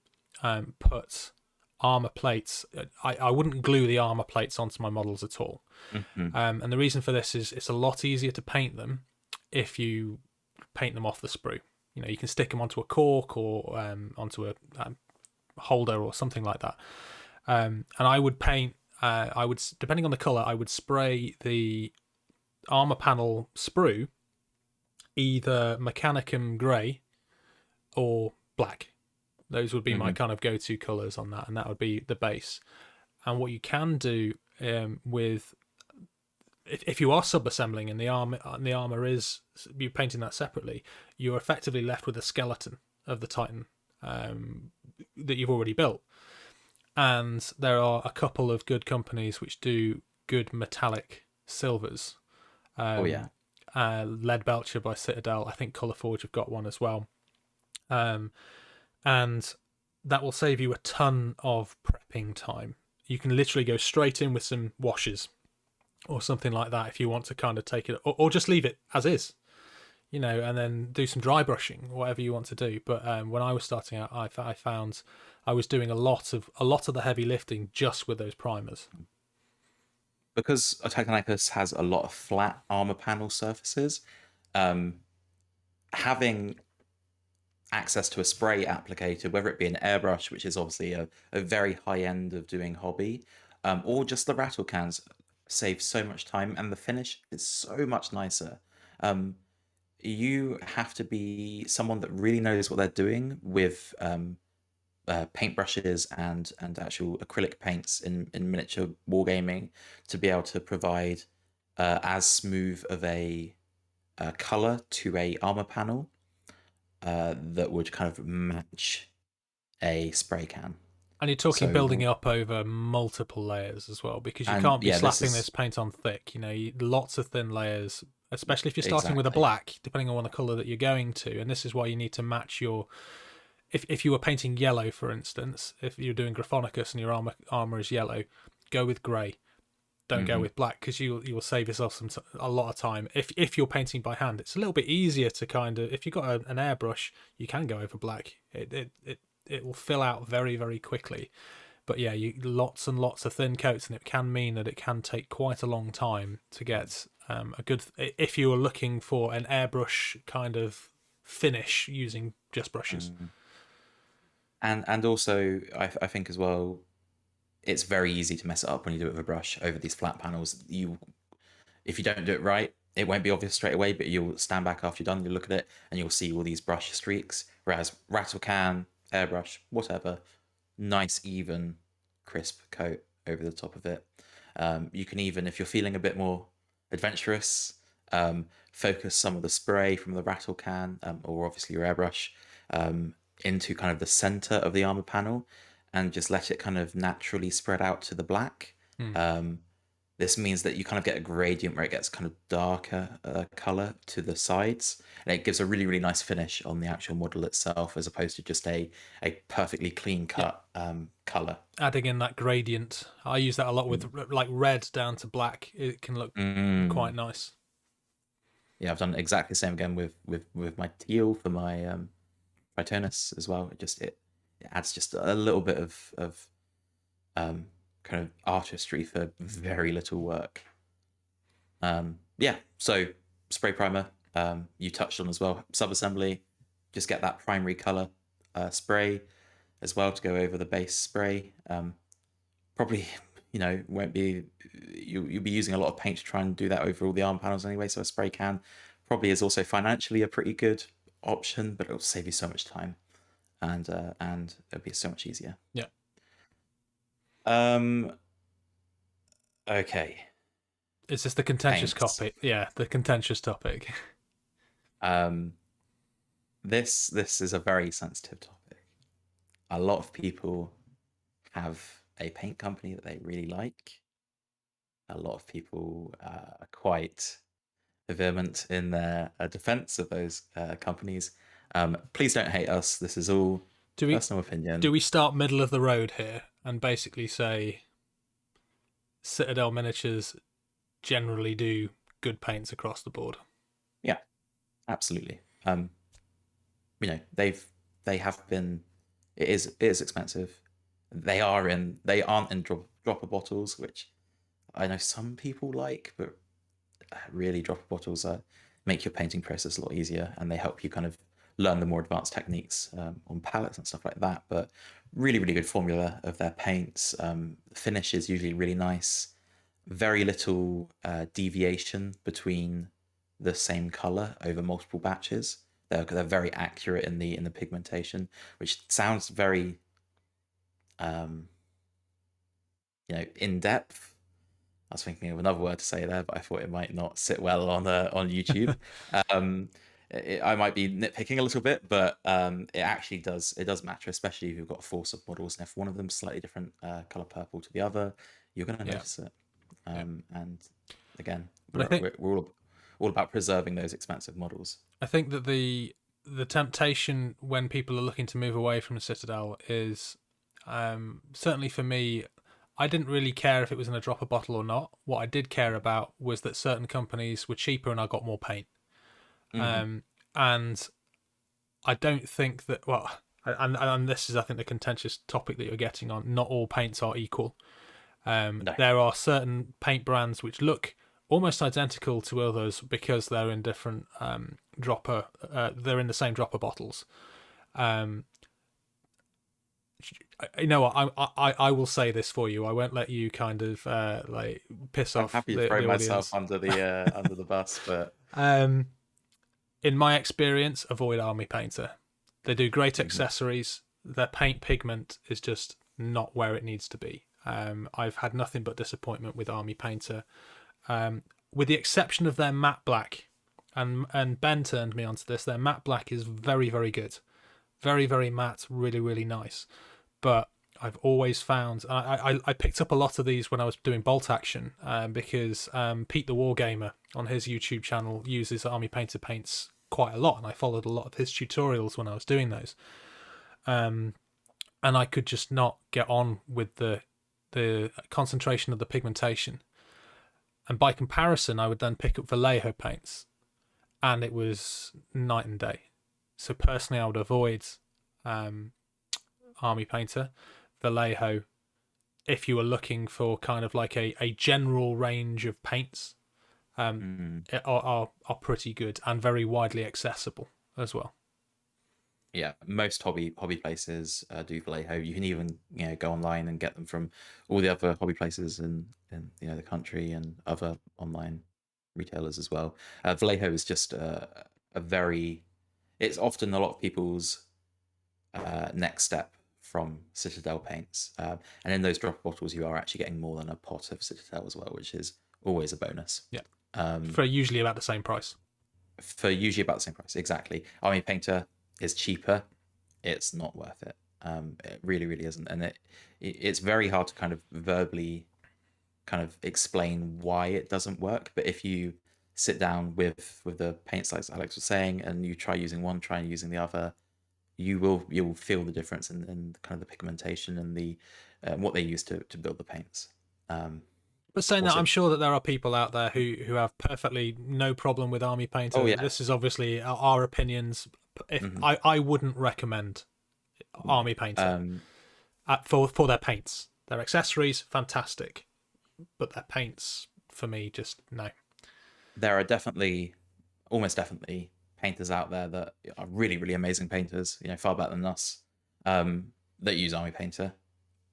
put armor plates. I wouldn't glue the armor plates onto my models at all. And the reason for this is it's a lot easier to paint them if you paint them off the sprue. You can stick them onto a cork or onto a holder or something like that. And I would paint. I would, depending on the color, I would spray the armor panel sprue either Mechanicum grey or black. Those would be my kind of go-to colors on that, and that would be the base. And what you can do with, if you are sub-assembling and the armor is, you're painting that separately, you're effectively left with a skeleton of the Titan that you've already built. And there are a couple of good companies which do good metallic silvers. Lead Belcher by Citadel. I think Colourforge have got one as well. And that will save you a ton of prepping time. You can literally go straight in with some washes or something like that if you want to kind of take it, or just leave it as is, and then do some dry brushing, whatever you want to do. But when I was starting out, I found I was doing a lot of the heavy lifting just with those primers. Because Titanicus has a lot of flat armor panel surfaces, um, having access to a spray applicator, whether it be an airbrush, which is obviously a very high end of doing hobby, or just the rattle cans, saves so much time, and the finish is so much nicer. Um, you have to be someone that really knows what they're doing with paintbrushes and actual acrylic paints in miniature wargaming to be able to provide as smooth of a color to a armor panel that would kind of match a spray can. And you're talking building So, it up over multiple layers as well, because you and can't be yeah, this slapping this is paint on thick. Lots of thin layers, especially if you're starting with a exactly. black, depending on the color that you're going to. And this is why you need to match your. If you were painting yellow, for instance, if you're doing Gryphonicus and your armor is yellow, go with grey. Don't go Hmm. with black, because you will save yourself a lot of time. If you're painting by hand, it's a little bit easier to kind of, if you've got an airbrush, you can go over black. It will fill out very, very quickly. But yeah, lots and lots of thin coats, and it can mean that it can take quite a long time to get a good. If you were looking for an airbrush kind of finish using just brushes. And also, I think as well, it's very easy to mess it up when you do it with a brush over these flat panels. If you don't do it right, it won't be obvious straight away, but you'll stand back after you're done, you look at it, and you'll see all these brush streaks. Whereas rattle can, airbrush, whatever, nice, even, crisp coat over the top of it. You can even, if you're feeling a bit more adventurous, focus some of the spray from the rattle can, or obviously your airbrush, into kind of the center of the armor panel and just let it kind of naturally spread out to the black. Hmm. This means that you kind of get a gradient where it gets kind of darker color to the sides, and it gives a really, really nice finish on the actual model itself, as opposed to just a perfectly clean Yeah, cut color. adding in that gradient, I use that a lot with like red down to black. It can look quite Mm. nice. Yeah, I've done exactly the same again with my teal for my Titanicus as well. It adds just a little bit of kind of artistry for very little work. Yeah, so spray primer, you touched on as well. Subassembly, just get that primary color spray as well to go over the base spray. Probably, won't be you'll be using a lot of paint to try and do that over all the arm panels anyway. So a spray can probably is also financially a pretty good option, but it'll save you so much time and it'll be so much easier. Yeah. Um. Okay. Is this the contentious Paints. topic? Yeah, the contentious topic. Um. This is a very sensitive topic. A lot of people have a paint company that they really like. A lot of people are quite vehement in their defense of those companies. Please don't hate us. This is all Do we personal opinion. do we start middle of the road here and basically say Citadel miniatures generally do good paints across the board? Yeah, absolutely. They have been. It is expensive. They aren't in dropper bottles, which I know some people like, but really dropper bottles make your painting process a lot easier, and they help you kind of learn the more advanced techniques on palettes and stuff like that. But really, really good formula of their paints. The finish is usually really nice. Very little deviation between the same color over multiple batches. They're very accurate in the pigmentation, which sounds very in depth. I was thinking of another word to say there, but I thought it might not sit well on YouTube. Um, I might be nitpicking a little bit, but it actually does matter, especially if you've got a full submodels, and if one of them's slightly different color purple to the other, you're going to Yeah. notice it. Yeah. And again, But I think we're all about preserving those expensive models. that the temptation when people are looking to move away from the Citadel is certainly for me. I didn't really care if it was in a dropper bottle or not. What I did care about was that certain companies were cheaper and I got more paint. Hmm. And I don't think that, well, and this is, I think, the contentious topic that you're getting on. Not all paints are equal. No. There are certain paint brands which look almost identical to others because they're in different dropper. They're in the same dropper bottles. You know what? I will say this for you. I won't let you kind of like piss I'm off happy to the throw audience. myself under the bus, but In my experience, avoid Army Painter. They do great accessories. Their paint pigment is just not where it needs to be. I've had nothing but disappointment with Army Painter, with the exception of their matte black. And Ben turned me onto this. Their matte black is very, very good, very, very matte, really, really nice. But I've always found I picked up a lot of these when I was doing bolt action, because Pete the Wargamer on his YouTube channel uses Army Painter paints quite a lot, and I followed a lot of his tutorials when I was doing those. And I could just not get on with the concentration of the pigmentation. And by comparison, I would then pick up Vallejo paints, and it was night and day. So personally, I would avoid Army Painter. Vallejo, if you were looking for kind of like a general range of paints, are pretty good and very widely accessible as well. Yeah, most hobby places do Vallejo. You can even go online and get them from all the other hobby places in the country and other online retailers as well. Vallejo is just it's often a lot of people's next step from Citadel paints, and in those drop bottles you are actually getting more than a pot of Citadel as well, which is always a bonus. Yeah, for usually about the same price. Exactly. Army Painter is cheaper. It's not worth it. It really, really isn't, and it's very hard to kind of verbally kind of explain why it doesn't work. But if you sit down with the paints, like Alex was saying, and you try using one, try using the other, you will feel the difference in kind of the pigmentation and the what they use to build the paints. But saying that, I'm sure that there are people out there who have perfectly no problem with Army Painter. Oh, yeah. This is obviously our opinions. If I wouldn't recommend Army Painter for their paints. Their accessories, fantastic, but their paints, for me, just no. There are almost definitely painters out there that are really, really amazing painters, far better than us, that use Army Painter.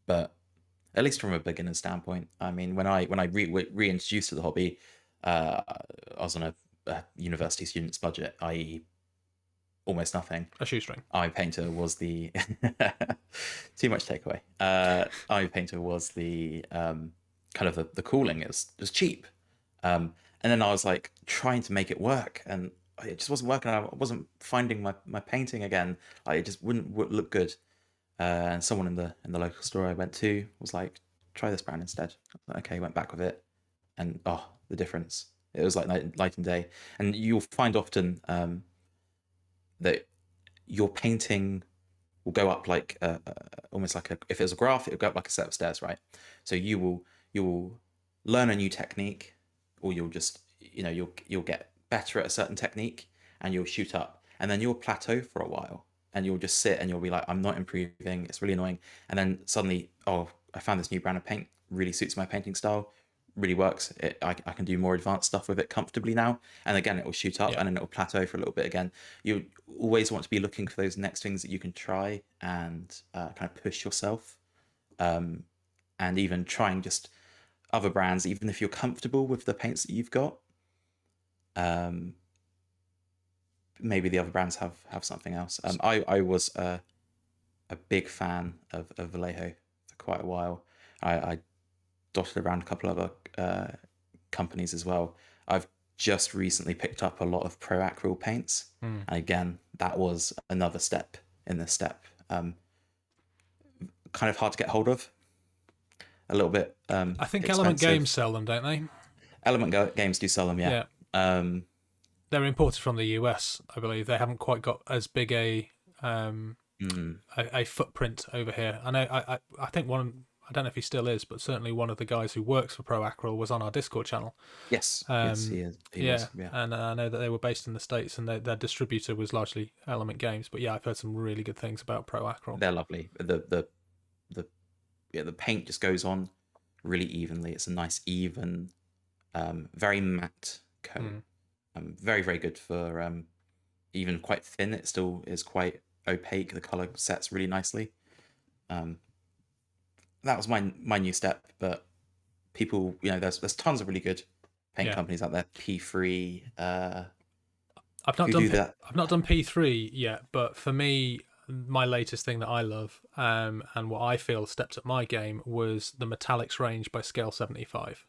But at least from a beginner standpoint, I mean, when I reintroduced to the hobby, I was on a university student's budget, i.e. almost nothing. A shoestring. Army Painter was the too much takeaway. Army Painter was the kind of the cooling. It was cheap, and then I was like trying to make it work, and it just wasn't working. I wasn't finding my painting again. It just wouldn't look good. And someone in the local store I went to was like, try this brand instead. Okay, went back with it, and the difference. It was like night and day. And you'll find often that your painting will go up like almost like if it was a graph, it would go up like a set of stairs, right? So you will learn a new technique, or you'll just you'll get better at a certain technique, and you'll shoot up, and then you'll plateau for a while, and you'll just sit and you'll be like, I'm not improving, it's really annoying. And then suddenly, I found this new brand of paint, really suits my painting style, really works. I can do more advanced stuff with it comfortably now. And again, it will shoot up, and then it will plateau for a little bit again. You always want to be looking for those next things that you can try and kind of push yourself. And even trying just other brands, even if you're comfortable with the paints that you've got. Maybe the other brands have something else. I was a big fan of Vallejo for quite a while. I dotted around a couple other companies as well. I've just recently picked up a lot of Pro Acryl paints, and again, that was another step in this step. Kind of hard to get hold of. A little bit. I think expensive. Element Games sell them, don't they? Element Games do sell them, yeah. They're imported from the US, I believe. They haven't quite got as big a footprint over here. I know. I think one. I don't know if he still is, but certainly one of the guys who works for Pro Acryl was on our Discord channel. Yes, yes, he is. He was, yeah. And I know that they were based in the States, and their distributor was largely Element Games. But yeah, I've heard some really good things about Pro Acryl. They're lovely. The paint just goes on really evenly. It's a nice even very matte coat. Mm. Very, very good for even quite thin. It still is quite opaque. The color sets really nicely. That was my new step, but people, there's tons of really good paint Yeah. companies out there. P3, I've not who done do that. I've not done P3 yet, but for me, my latest thing that I love, and what I feel stepped up my game, was the Metallics range by Scale 75.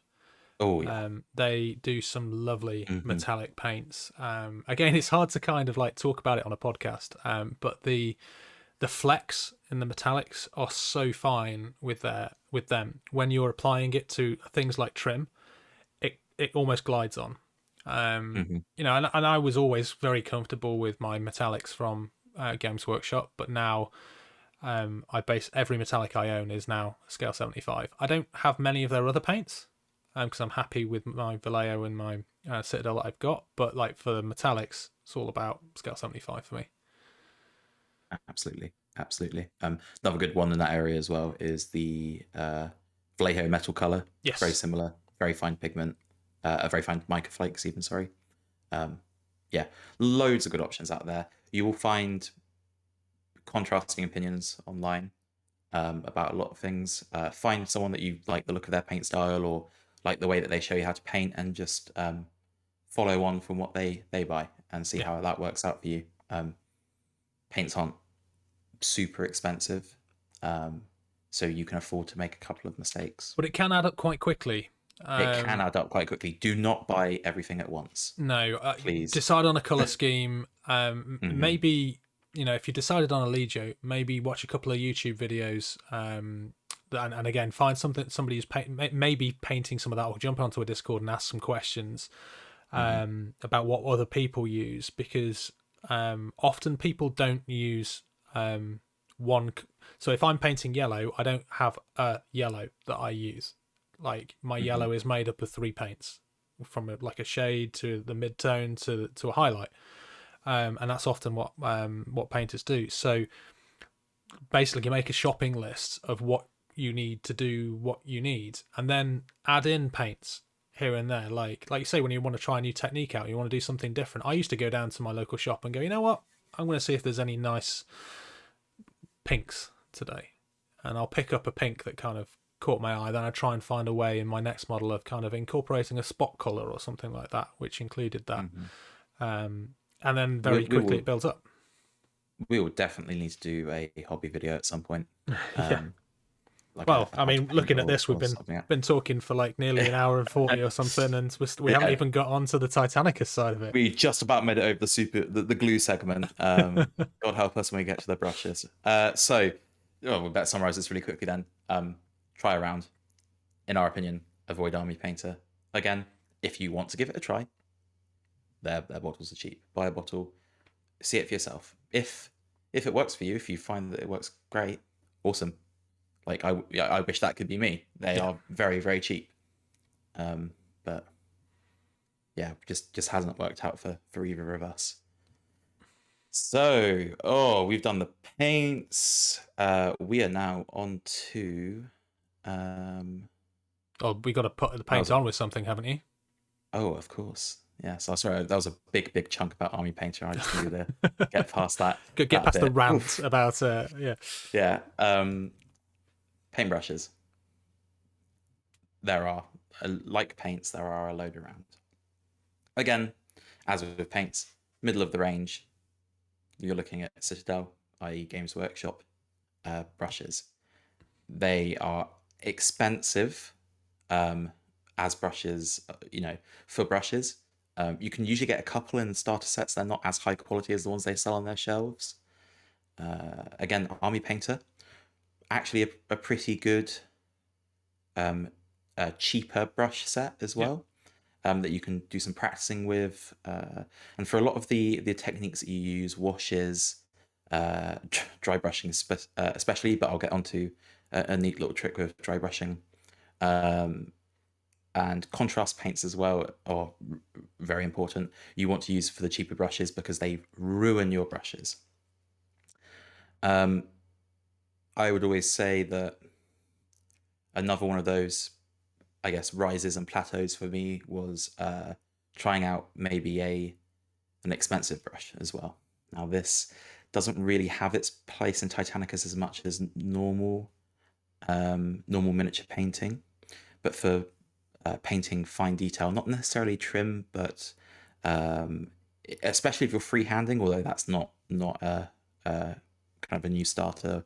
Oh yeah. They do some lovely Hmm. metallic paints. Again, it's hard to kind of like talk about it on a podcast, but the flex in the metallics are so fine with them. When you're applying it to things like trim, it almost glides on. Hmm. And I was always very comfortable with my metallics from Games Workshop, but now I base every metallic I own is now scale 75. I don't have many of their other paints because I'm happy with my Vallejo and my Citadel that I've got, but like for the metallics, it's all about scale 75 for me. Absolutely, absolutely. Another good one in that area as well is the Vallejo metal color. Very Yes. similar, very fine pigment, a very fine mica flakes even. Sorry. Yeah, loads of good options out there. You will find contrasting opinions online about a lot of things. Find someone that you like the look of their paint style or like the way that they show you how to paint, and just follow on from what they buy and see Yeah. how that works out for you. Paints aren't super expensive, so you can afford to make a couple of mistakes. But it can add up quite quickly. It can add up quite quickly. Do not buy everything at once, No, please. decide on a color scheme. Hmm. Maybe, if you decided on a Legio, maybe watch a couple of YouTube videos. And again, find somebody who's maybe painting some of that, or jump onto a Discord and ask some questions Hmm. about what other people use, because often people don't use one. So if I'm painting yellow, I don't have a yellow that I use. Like my Hmm. yellow is made up of 3 paints, from like a shade to the mid-tone to a highlight, and that's often what painters do. So basically, you make a shopping list of what you need to do what you need, and then add in paints here and there. Like you say, when you want to try a new technique out, you want to do something different. I used to go down to my local shop and go, you know what, I'm going to see if there's any nice pinks today, and I'll pick up a pink that kind of caught my eye. Then I try and find a way in my next model of kind of incorporating a spot color or something like that, which included that. Hmm. And then We, very we quickly it will builds up. we will definitely need to do a hobby video at some point. Yeah. Like Well, a I how to mean, paint looking at this, we've or something. been talking for like nearly an hour and 40 or something, and we haven't Yeah, even got onto the Titanicus side of it. we just about made it over the glue segment. God help us when we get to the brushes. We better summarize this really quickly then. Try around. In our opinion, avoid Army Painter. Again, if you want to give it a try, their bottles are cheap. Buy a bottle, see it for yourself. If it works for you, if you find that it works great, awesome. Like I wish that could be me. They Yeah. are very, very cheap. But yeah, just hasn't worked out for either of us. So, we've done the paints. We are now on to Oh, we got to put the paint on with something, haven't you? of course. Yeah, so sorry, that was a big chunk about Army Painter. I just needed to get past that Get past the bit. rant Oof. about yeah. Yeah. Paintbrushes. There are like paints, there are a load around. Again, as with paints, middle of the range, you're looking at Citadel, i.e. Games Workshop brushes. They are expensive as brushes, for brushes. You can usually get a couple in starter sets. They're not as high quality as the ones they sell on their shelves. Again, Army Painter, actually a pretty good cheaper brush set as Yeah. well. That you can do some practicing with, and for a lot of the techniques that you use, washes, dry brushing especially, but I'll get onto a neat little trick with dry brushing, and contrast paints as well are very important. You want to use for the cheaper brushes because they ruin your brushes. I would always say that another one of those I guess, rises and plateaus for me was trying out maybe an expensive brush as well. Now this doesn't really have its place in Titanicus as much as normal miniature painting, but for painting fine detail, not necessarily trim, but um, especially if you're freehanding, although that's not a kind of a new starter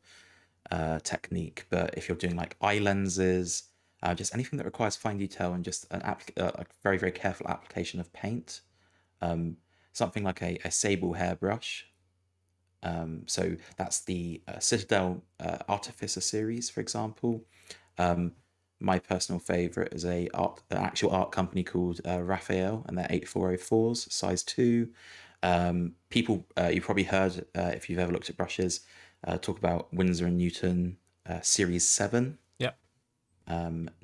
technique. But if you're doing like eye lenses, just anything that requires fine detail and just a very, very careful application of paint, something like a Sobel hairbrush. So that's the Citadel Artificer series, for example. My personal favorite is an actual art company called Raphael, and they're 8404s, size 2. People, you've probably heard, if you've ever looked at brushes, talk about Windsor and Newton Series 7. Yep.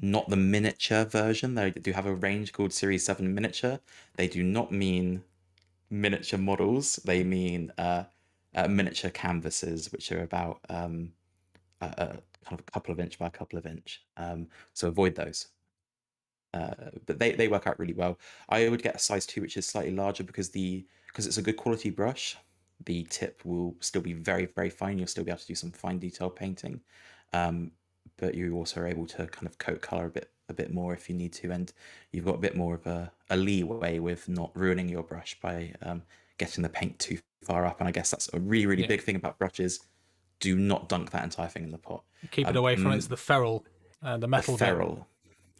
Not the miniature version. They do have a range called Series 7 Miniature. They do not mean miniature models. They mean miniature canvases, which are about kind of a couple of inch by a couple of inch. So avoid those. But they work out really well. I would get a size 2, which is slightly larger because it's a good quality brush. The tip will still be very, very fine. You'll still be able to do some fine detail painting. But you also are able to kind of coat color a bit more if you need to, and you've got a bit more of a leeway with not ruining your brush by getting the paint too far up. And I guess that's a really, really big thing about brushes. Do not dunk that entire thing in the pot. Keep it away from it. It's the ferrule, the metal ferrule.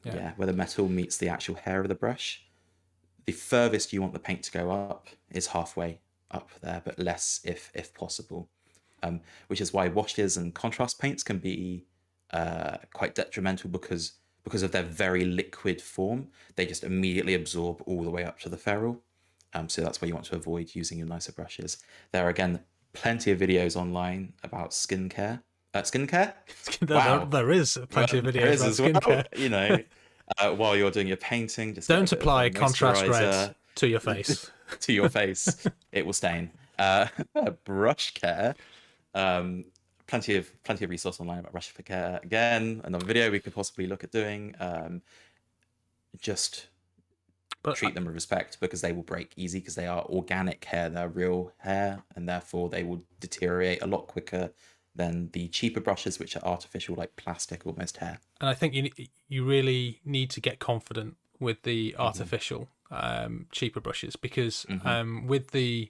bit. Yeah, where the metal meets the actual hair of the brush. The furthest you want the paint to go up is halfway up there, but less if possible. Which is why washes and contrast paints can be quite detrimental because of their very liquid form. They just immediately absorb all the way up to the ferrule. So that's why you want to avoid using your nicer brushes. There are, again, plenty of videos online about skincare. Skincare? Wow. There is plenty of videos about skincare. Well, you know, while you're doing your painting, just don't apply contrast red to your face. To your face, it will stain. Brush care. Plenty of resource online about brush care. Again, another video we could possibly look at doing. But treat them with respect, because they will break easy, because they are organic hair, they're real hair, and therefore they will deteriorate a lot quicker than the cheaper brushes, which are artificial, like plastic almost hair. And I think you really need to get confident with the artificial cheaper brushes, because with the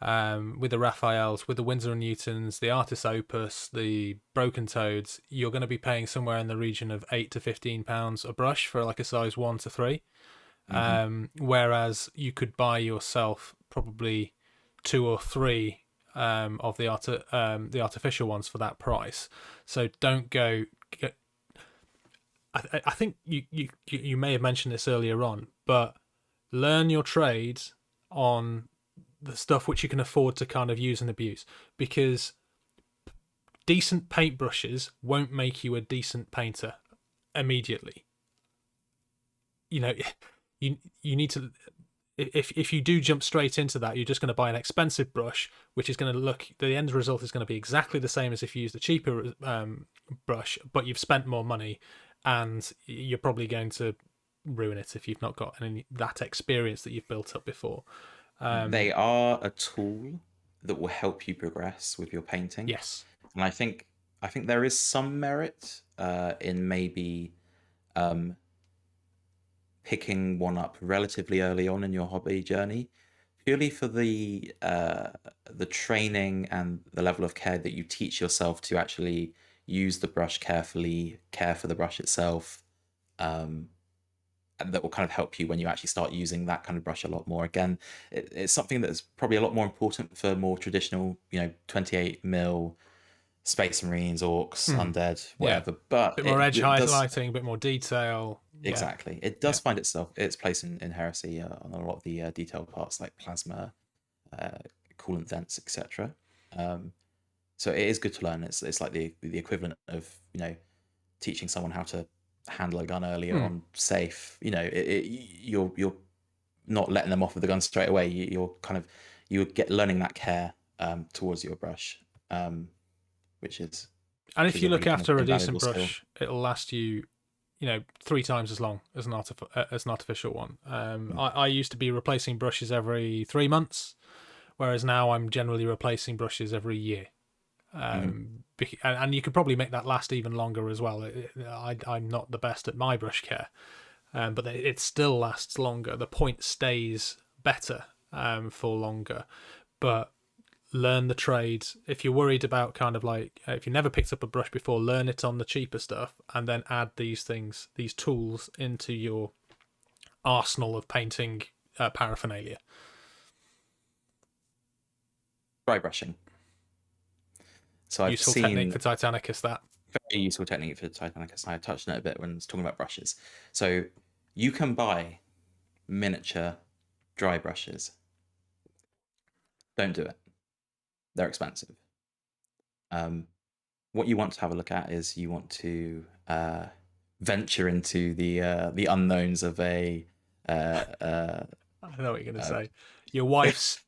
Raphaels, with the Windsor and Newtons, the Artis Opus, the Broken Toads, you're going to be paying somewhere in the region of £8 to £15 a brush for like a size 1 to 3. Whereas you could buy yourself probably 2 or 3 of the artificial ones for that price. So don't go. I think you may have mentioned this earlier on, but learn your trade on the stuff which you can afford to kind of use and abuse, because decent paintbrushes won't make you a decent painter immediately. You know, you need to, if you do jump straight into that, you're just going to buy an expensive brush, which is going to look, the end result is going to be exactly the same as if you used a cheaper brush, but you've spent more money, and you're probably going to ruin it if you've not got that experience that you've built up before. They are a tool that will help you progress with your painting. Yes. And I think there is some merit in maybe picking one up relatively early on in your hobby journey, purely for the training and the level of care that you teach yourself to actually use the brush carefully, care for the brush itself, and that will kind of help you when you actually start using that kind of brush a lot more. Again, it's something that's probably a lot more important for more traditional, 28mm Space Marines, Orcs, Undead, whatever. But a bit more edge highlighting, a bit more detail. Exactly. It does find its place in Heresy on a lot of the detailed parts like plasma, coolant vents, etc. So it is good to learn. It's like the equivalent of teaching someone how to handle a gun earlier on safe. You're not letting them off with the gun straight away. You get learning that care towards your brush, which is. And if you look after a decent brush, it'll last you, 3 times as long as an artificial one. I used to be replacing brushes every 3 months, whereas now I'm generally replacing brushes every year. And you could probably make that last even longer as well. I'm not the best at my brush care, but it still lasts longer. The point stays better for longer. But learn the trade. If you're worried about kind of like, if you never picked up a brush before, learn it on the cheaper stuff, and then add these tools into your arsenal of painting paraphernalia. Dry brushing. So I've Useful seen technique for Titanicus, that. very useful technique for Titanicus. I touched on it a bit when I was talking about brushes. So you can buy miniature dry brushes. Don't do it. They're expensive. What you want to have a look at is you want to venture into the unknowns of a. I know what you're going to say. Your wife's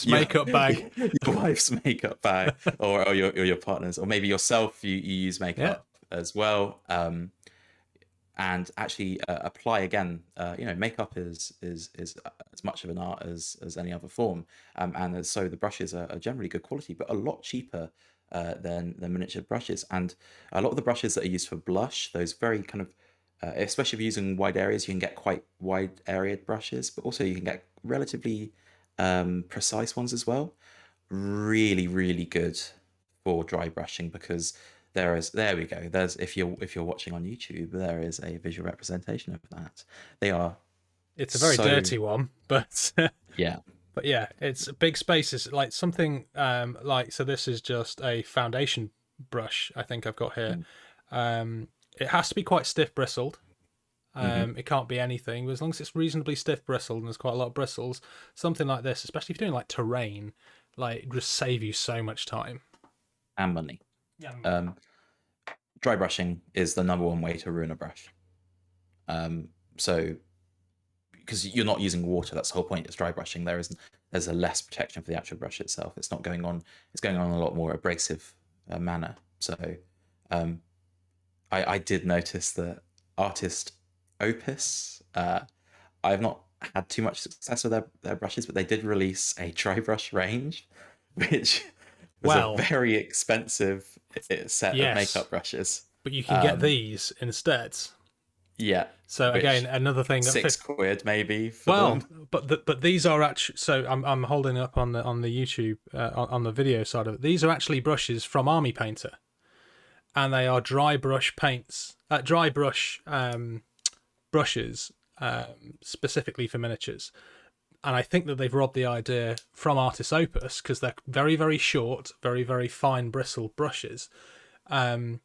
makeup bag. Your wife's makeup bag, or your partner's, or maybe yourself. You use makeup as well, and actually apply again. Makeup is as much of an art as any other form, and so the brushes are generally good quality, but a lot cheaper than miniature brushes. And a lot of the brushes that are used for blush, those very kind of especially if you're using wide areas, you can get quite wide areaed brushes, but also you can get relatively precise ones as well. Really, really good for dry brushing, because there we go. There's if you're watching on YouTube, there is a visual representation of that. They are. It's a very dirty one, but yeah. But yeah, it's big spaces, like something so this is just a foundation brush I think I've got here. It has to be quite stiff bristled. It can't be anything, but as long as it's reasonably stiff bristled and there's quite a lot of bristles, something like this, especially if you're doing like terrain, like just save you so much time and money. Yeah. Dry brushing is the number one way to ruin a brush. So because you're not using water, that's the whole point. It's dry brushing. There's a less protection for the actual brush itself. It's going on a lot more abrasive manner. So I did notice that artist Opus, I've not had too much success with their brushes, but they did release a dry brush range, which was a very expensive set of makeup brushes. But you can get these instead. Yeah. So again, another thing, £6 maybe. Them. But these are actually. So I'm holding up on the YouTube on the video side of it. These are actually brushes from Army Painter, and they are dry brush paints, brushes specifically for miniatures. And I think that they've robbed the idea from Artist Opus, because they're very, very short, very, very fine bristled brushes. But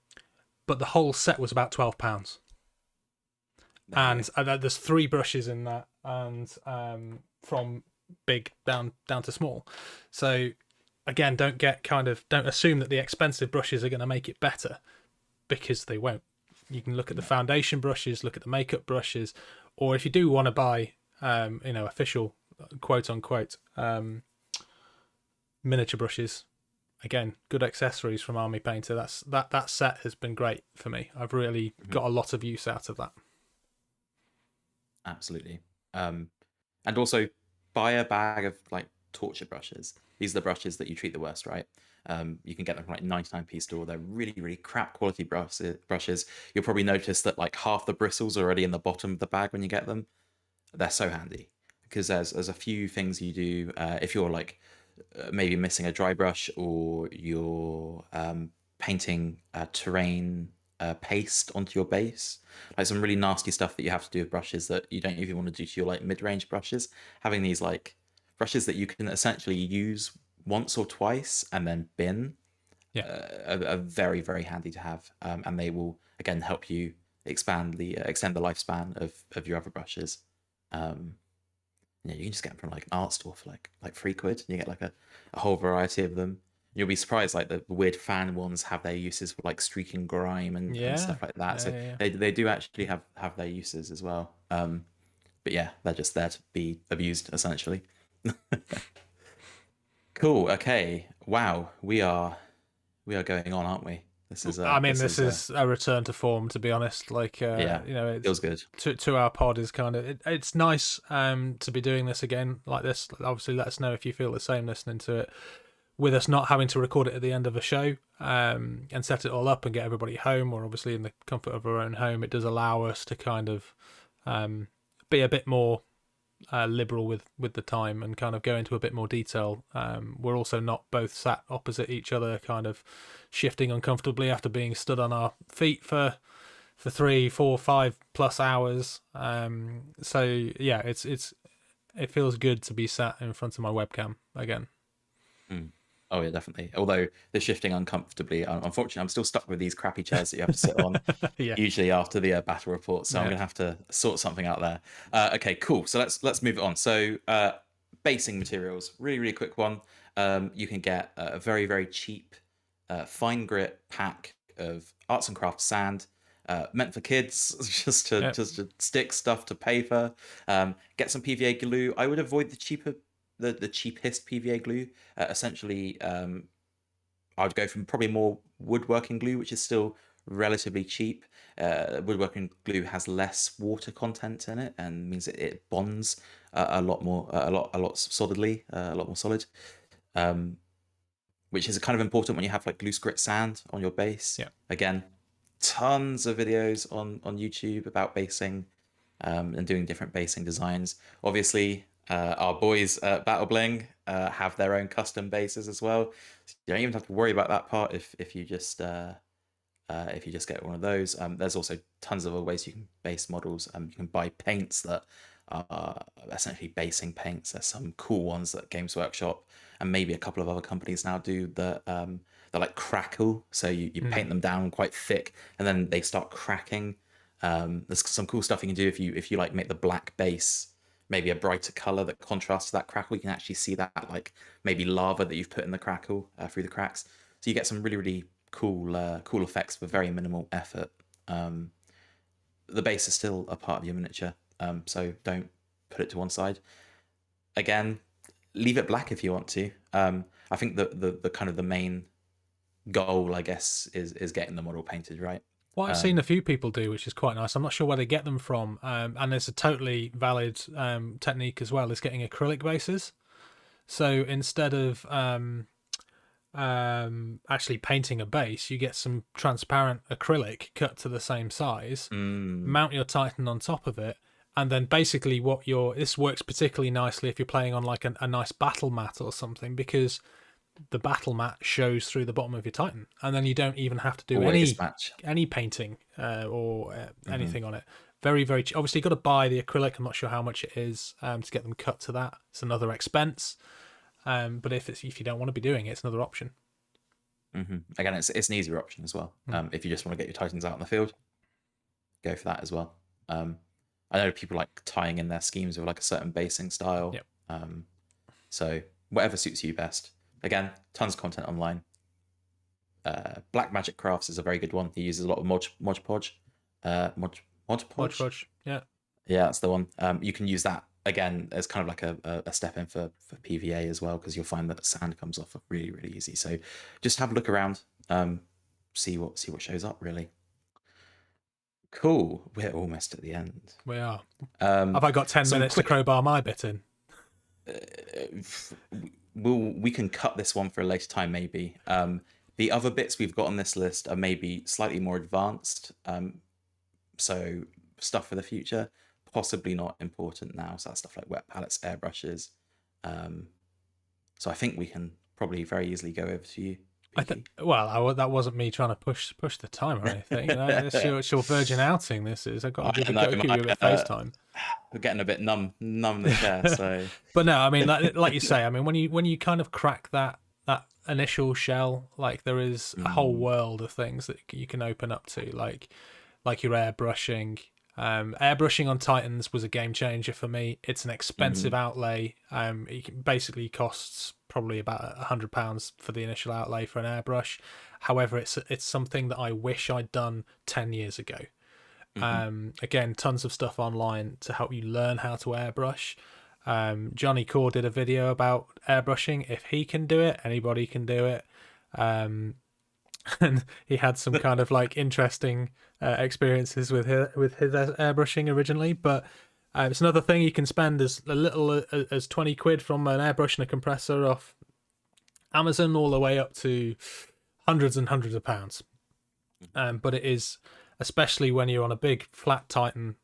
the whole set was about £12. And there's 3 brushes in that, and from big down to small. So again, don't assume that the expensive brushes are going to make it better, because they won't. You can look at the foundation brushes, look at the makeup brushes, or if you do want to buy official quote unquote miniature brushes, again, good accessories from Army Painter. That set has been great for me. I've really got a lot of use out of that. Absolutely. And also buy a bag of like torture brushes. These are the brushes that you treat the worst, right? You can get them from like 99p store. They're really, really crap quality brushes. You'll probably notice that like half the bristles are already in the bottom of the bag when you get them. They're so handy, because there's a few things you do if you're like maybe missing a dry brush, or you're painting terrain paste onto your base, like some really nasty stuff that you have to do with brushes that you don't even want to do to your like mid-range brushes. Having these like brushes that you can essentially use once or twice and then bin are very, very handy to have, and they will again help you extend the lifespan of your other brushes. You can just get them from like an art store for like £3, and you get like a whole variety of them. You'll be surprised, like the weird fan ones have their uses for like streaking grime and stuff like that. They do actually have their uses as well. But yeah, they're just there to be abused essentially. Cool. Okay. Wow. We are going on, aren't we? This is I mean, this is a return to form, to be honest. Like, yeah, you know, it feels good. To our pod is kind of it's nice to be doing this again like this. Obviously, let us know if you feel the same listening to it, with us not having to record it at the end of a show and set it all up and get everybody home, or obviously in the comfort of our own home. It does allow us to kind of be a bit more liberal with the time and kind of go into a bit more detail. We're also not both sat opposite each other, kind of shifting uncomfortably after being stood on our feet for 3, 4, 5+ hours. So yeah, it feels good to be sat in front of my webcam again. Oh yeah, definitely. Although the shifting uncomfortably, unfortunately, I'm still stuck with these crappy chairs that you have to sit on. Yeah. Usually after the battle report, so I'm gonna have to sort something out there. Okay, cool. So let's move it on. So basing materials, really quick one. You can get a very cheap fine grit pack of arts and crafts sand. Meant for kids, just to stick stuff to paper. Get some PVA glue. I would avoid the cheapest PVA glue. Essentially, I would go from probably more woodworking glue, which is still relatively cheap. Woodworking glue has less water content in it, and means it bonds a lot solidly, a lot more solid. Which is kind of important when you have like loose grit sand on your base. Yeah. Again, tons of videos on YouTube about basing and doing different basing designs. Obviously, our boys at Battle Bling have their own custom bases as well. So you don't even have to worry about that part if you just get one of those. There's also tons of other ways you can base models. You can buy paints that are essentially basing paints. There's some cool ones that Games Workshop and maybe a couple of other companies now do that they're like crackle. So you paint them down quite thick and then they start cracking. There's some cool stuff you can do if you like make the black base maybe a brighter color that contrasts to that crackle. You can actually see that like maybe lava that you've put in the crackle through the cracks. So you get some really cool effects for very minimal effort. The base is still a part of your miniature, so don't put it to one side. Again, leave it black if you want to. I think the kind of the main goal, I guess, is getting the model painted right. What I've seen a few people do, which is quite nice. I'm not sure where they get them from, and it's a totally valid technique as well, is getting acrylic bases. So instead of actually painting a base, you get some transparent acrylic cut to the same size, mount your Titan on top of it, and then basically this works particularly nicely if you're playing on like a nice battle mat or something, because the battle mat shows through the bottom of your Titan, and then you don't even have to do any painting or anything on it. Very obviously you've got to buy the acrylic. I'm not sure how much it is to get them cut to that. It's another expense. But if you don't want to be doing it, it's another option. Again, it's an easier option as well. If you just want to get your Titans out in the field, go for that as well. I know people like tying in their schemes with like a certain basing style. Yep. So whatever suits you best. Again, tons of content online. Black Magic Crafts is a very good one. He uses a lot of Mod Podge. Yeah, that's the one. You can use that again as kind of like a step in for PVA as well, because you'll find that sand comes off really easy. So just have a look around, see what shows up really. Cool. We're almost at the end. We are. Have I got 10 minutes to crowbar my bit in? We can cut this one for a later time maybe. The other bits we've got on this list are maybe slightly more advanced, so stuff for the future, possibly not important now. So that's stuff like wet palettes, airbrushes. So I think we can probably very easily go over to you. That wasn't me trying to push the time or anything. It's your virgin outing. This is. I've got to give you a bit of FaceTime. We're getting a bit numb in the chair. So, but no, I mean, like you say, I mean, when you kind of crack that initial shell, like there is a whole world of things that you can open up to, like your airbrushing. Airbrushing on Titans was a game changer for me. It's an expensive outlay. It basically costs probably about £100 for the initial outlay for an airbrush. However, it's something that I wish I'd done 10 years ago. Again, tons of stuff online to help you learn how to airbrush. Johnny Core did a video about airbrushing. If he can do it, anybody can do it. and he had some kind of like interesting experiences with his airbrushing originally. But it's another thing. You can spend as little as 20 quid from an airbrush and a compressor off Amazon, all the way up to hundreds and hundreds of pounds. But it is, especially when you're on a big flat Titan,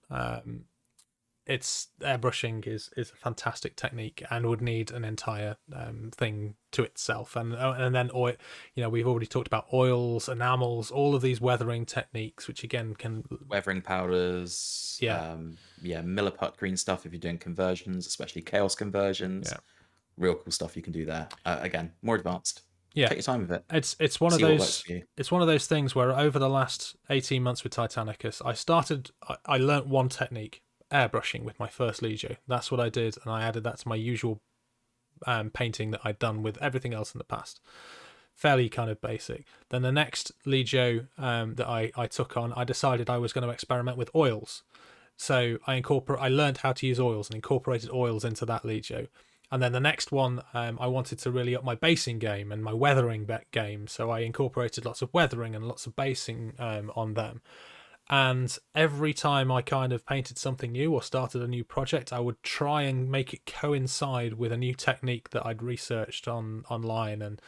it's airbrushing is a fantastic technique and would need an entire thing to itself. And then oil, we've already talked about oils, enamels, all of these weathering techniques, which again can weathering powders, milliput green stuff if you're doing conversions, especially chaos conversions. Yeah. Real cool stuff you can do there. Again, more advanced. Yeah, take your time with it. It's one of those. It's one of those things where over the last 18 months with Titanicus, I learnt one technique, airbrushing, with my first Legio. That's what I did, and I added that to my usual painting that I'd done with everything else in the past. Fairly kind of basic. Then the next Legio that I took on, I decided I was going to experiment with oils. So I learned how to use oils and incorporated oils into that Legio. And then the next one, I wanted to really up my basing game and my weathering game. So I incorporated lots of weathering and lots of basing on them. And every time I kind of painted something new or started a new project, I would try and make it coincide with a new technique that I'd researched online. And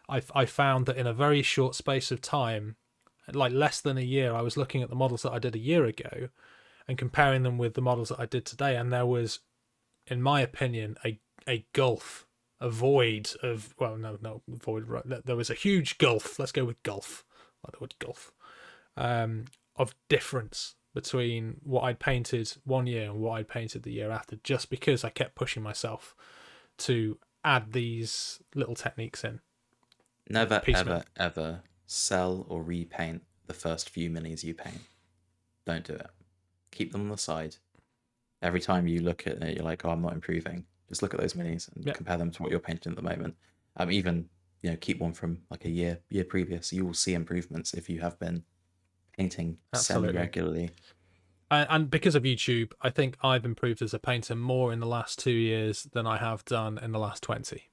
I found that in a very short space of time, like less than a year, I was looking at the models that I did a year ago and comparing them with the models that I did today. And there was, in my opinion, a gulf, a void of, well, no, void, right? There was a huge gulf. Let's go with gulf, like the word gulf, of difference between what I'd painted one year and what I'd painted the year after, just because I kept pushing myself to add these little techniques in. Never, ever sell or repaint the first few minis you paint. Don't do it. Keep them on the side. Every time you look at it, you're like, oh, I'm not improving. Just look at those minis and compare them to what you're painting at the moment. Even keep one from like a year previous. You will see improvements if you have been painting semi-regularly. And because of YouTube, I think I've improved as a painter more in the last 2 years than I have done in the last 20.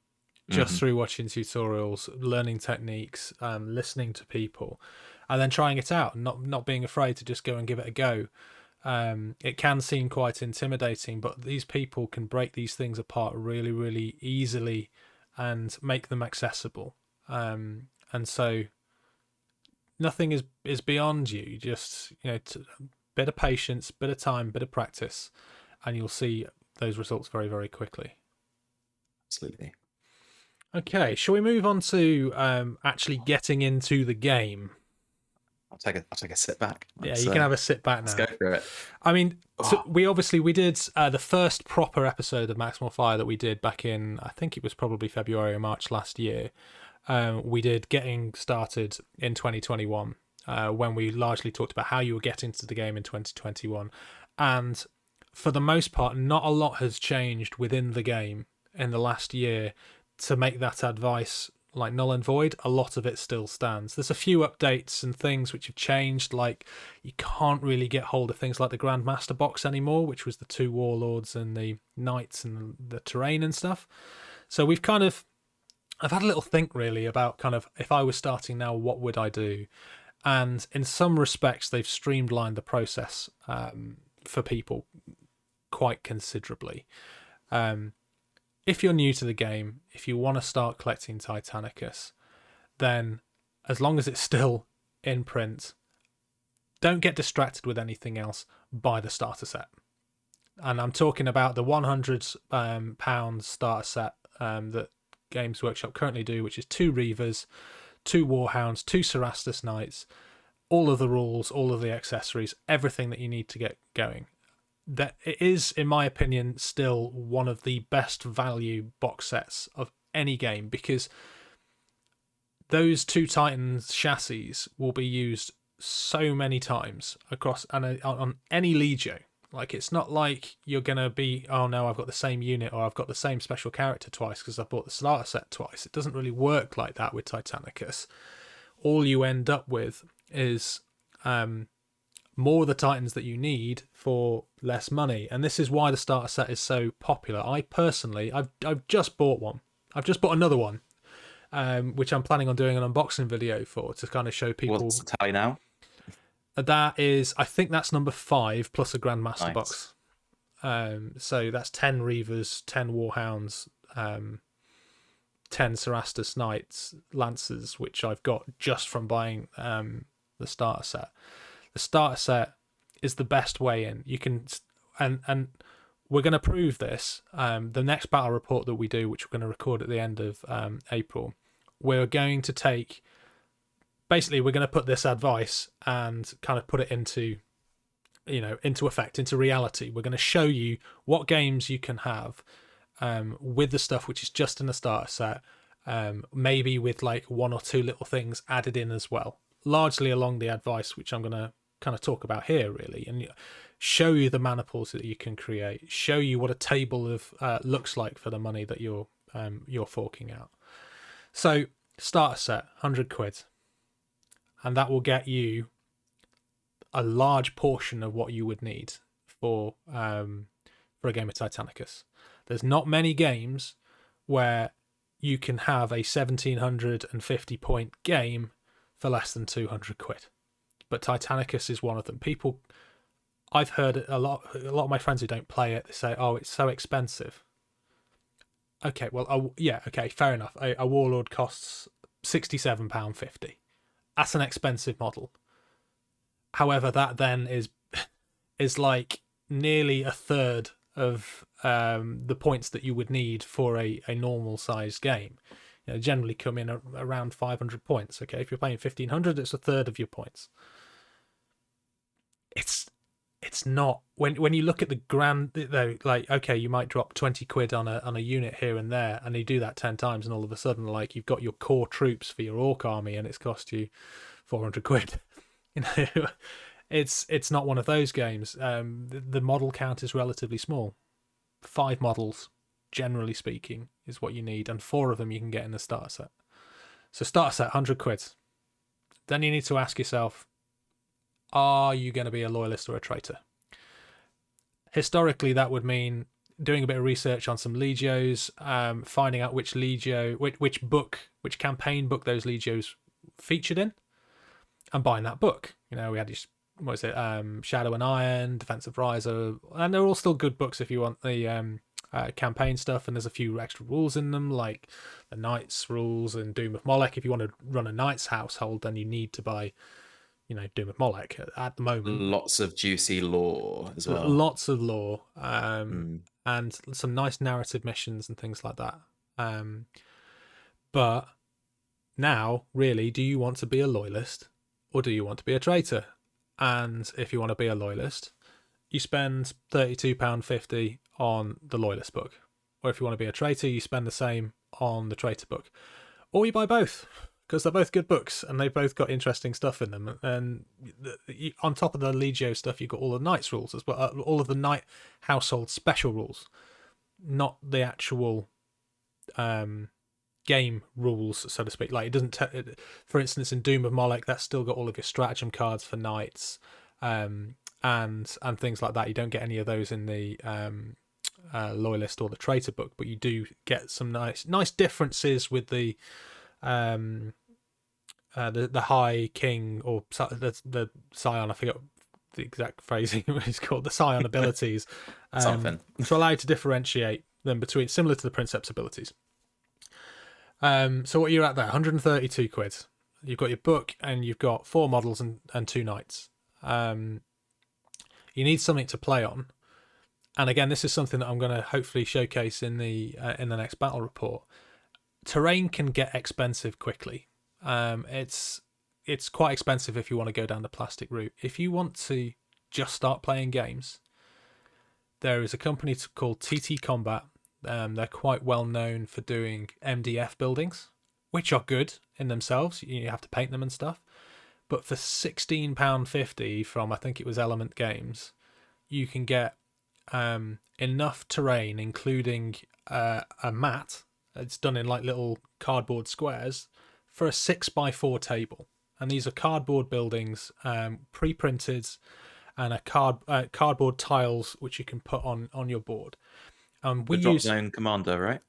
Just through watching tutorials, learning techniques, listening to people, and then trying it out, and not being afraid to just go and give it a go. It can seem quite intimidating, but these people can break these things apart really, really easily and make them accessible. And so nothing is beyond you. Just bit of patience, bit of time, bit of practice, and you'll see those results very, very quickly. Absolutely. Okay, shall we move on to actually getting into the game? I'll take a sit back. You can have a sit back now. Let's go for it. I mean, we did the first proper episode of Maximal Fire that we did back in, I think it was probably February or March last year. We did Getting Started in 2021, when we largely talked about how you were getting into the game in 2021. And for the most part, not a lot has changed within the game in the last year to make that advice like null and void. A lot of it still stands. There's a few updates and things which have changed, like you can't really get hold of things like the Grandmaster box anymore, which was the 2 warlords and the knights and the terrain and stuff. So I've had a little think really about kind of, if I was starting now, what would I do? And in some respects, they've streamlined the process for people quite considerably. If you're new to the game, if you want to start collecting Titanicus, then as long as it's still in print, don't get distracted with anything else. Buy the starter set. And I'm talking about the £100 starter set that Games Workshop currently do, which is 2 Reavers, 2 Warhounds, 2 Cerastus Knights, all of the rules, all of the accessories, everything that you need to get going. That it is, in my opinion, still one of the best value box sets of any game, because those 2 Titans chassis will be used so many times across on any Legio. Like, it's not like you're going to be, oh no, I've got the same unit or I've got the same special character twice because I bought the starter set twice. It doesn't really work like that with Titanicus. All you end up with is more of the Titans that you need for less money. And this is why the starter set is so popular. I personally, I've just bought one. I've just bought another one. which I'm planning on doing an unboxing video for, to kind of show people. What's the tally now? That is, I think that's number 5 plus a Grandmaster Nice. box. So that's 10 Reavers, 10 Warhounds, 10 Cerastus Knights, Lancers, which I've got just from buying the starter set. The starter set is the best way in. You can, and we're going to prove this. The next battle report that we do, which we're going to record at the end of April, we're going to take. Basically, we're going to put this advice and kind of put it into effect, into reality. We're going to show you what games you can have with the stuff which is just in the starter set, maybe with like 1 or 2 little things added in as well, largely along the advice which I'm going to kind of talk about here, really, and show you the mana pools that you can create, show you what a table of looks like for the money that you're forking out. So starter set, £100, and that will get you a large portion of what you would need for a game of Titanicus. There's not many games where you can have a 1,750 point game for less than £200, but Titanicus is one of them. I've heard a lot of my friends who don't play it, they say, "Oh, it's so expensive." Okay, well, okay, fair enough. A Warlord costs £67.50. That's an expensive model. However, that then is like nearly a third of the points that you would need for a normal sized game. Generally come in around 500 points. Okay, if you're playing 1,500, it's a third of your points. It's not, when you look at the grand, though, like, okay, you might drop £20 on a unit here and there, and you do that 10 times, and all of a sudden, like, you've got your core troops for your orc army, and it's cost you £400. It's not one of those games. The model count is relatively small. 5 models, generally speaking, is what you need, and 4 of them you can get in the starter set. So starter set, £100. Then you need to ask yourself, are you going to be a loyalist or a traitor? Historically, that would mean doing a bit of research on some legios, finding out which campaign book those legios featured in, and buying that book. We had Shadow and Iron, Defense of Riser, and they're all still good books if you want the campaign stuff, and there's a few extra rules in them, like the Knights rules and Doom of Molech. If you want to run a Knights household, then you need to buy Doom of Molech at the moment. Lots of juicy lore as well. Lots of lore, and some nice narrative missions and things like that. But now, really, do you want to be a loyalist or do you want to be a traitor? And if you want to be a loyalist, you spend £32.50 on the loyalist book. Or if you want to be a traitor, you spend the same on the traitor book. Or you buy both, because they're both good books and they've both got interesting stuff in them. And on top of the Legio stuff, you've got all the Knights rules as well, all of the Knight household special rules, not the actual game rules, so to speak. Like, it doesn't, for instance, in Doom of Molech, that's still got all of your stratagem cards for Knights and things like that. You don't get any of those in the Loyalist or the Traitor book, but you do get some nice differences with the High King, or the Scion, I forget the exact phrasing it's called, the Scion abilities, to allow you to differentiate them between, similar to the Princeps abilities. So what you're at there, £132. You've got your book and you've got 4 models and 2 Knights. You need something to play on. And again, this is something that I'm going to hopefully showcase in the next battle report. Terrain can get expensive quickly. It's quite expensive if you want to go down the plastic route. If you want to just start playing games, there is a company called TT Combat. They're quite well known for doing MDF buildings, which are good in themselves. You have to paint them and stuff. But for £16.50 from, I think it was Element Games, you can get enough terrain, including a mat. It's done in like little cardboard squares for a 6x4 table. And these are cardboard buildings, pre-printed, and cardboard tiles which you can put on your board. We drop zone commander, right?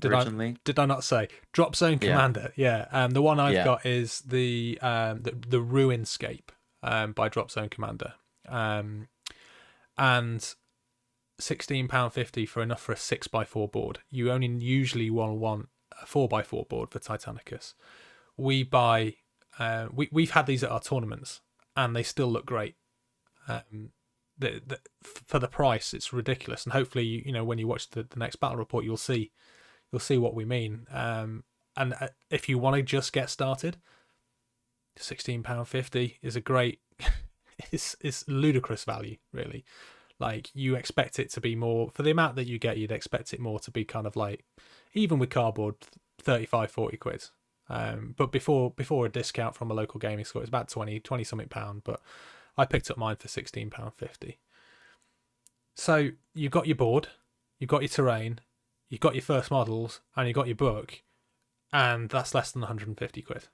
originally. Did I not say Drop Zone Commander? Yeah. The one I've got is the Ruinscape by Drop Zone Commander, and £16.50 for enough for a 6x4 board. You only usually want a 4x4 board for Titanicus. We buy. We've had these at our tournaments, and they still look great. For the price, it's ridiculous. And hopefully, you know, when you watch the next battle report, you'll see what we mean. And if you want to just get started, £16.50 is a great. it's ludicrous value, really. Like, you expect it to be more for the amount that you get. You'd expect it more to be kind of like, even with cardboard, 35-40 quid. But before a discount from a local gaming store, it's about 20 something pound. But I picked up mine for £16.50. So you've got your board, you've got your terrain, you've got your first models, and you've got your book, and that's less than 150 quid.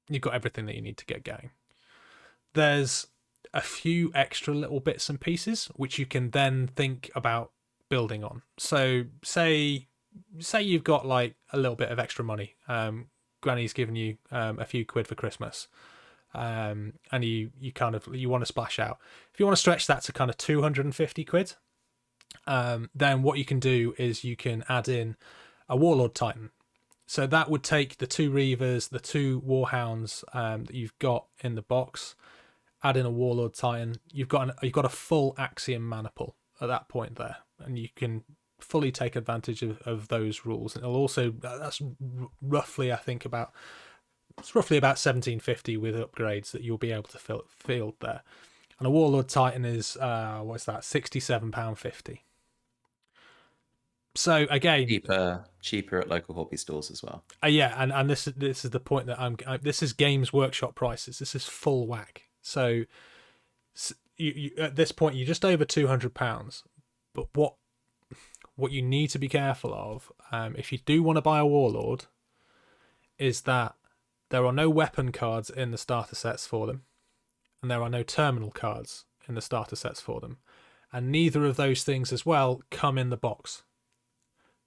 You've got everything that you need to get going. There's a few extra little bits and pieces which you can then think about building on. So say you've got like a little bit of extra money. Granny's given you a few quid for Christmas. And you want to splash out. If you want to stretch that to kind of 250 quid, then what you can do is you can add in a Warlord Titan. So that would take the 2 Reavers, the 2 Warhounds that you've got in the box, add in a Warlord Titan. You've got a full Axiom mana pool at that point there, and you can fully take advantage of those rules. And it'll also, that's roughly, I think it's roughly about 1750 with upgrades that you'll be able to field there. And a Warlord Titan is what's that, £67.50. So again, cheaper at local hobby stores as well. And this is the point that this is Games Workshop prices. This is full whack. So you at this point you're just over £200. But what you need to be careful of, if you do want to buy a Warlord, is that there are no weapon cards in the starter sets for them, and there are no terminal cards in the starter sets for them, and neither of those things as well come in the box.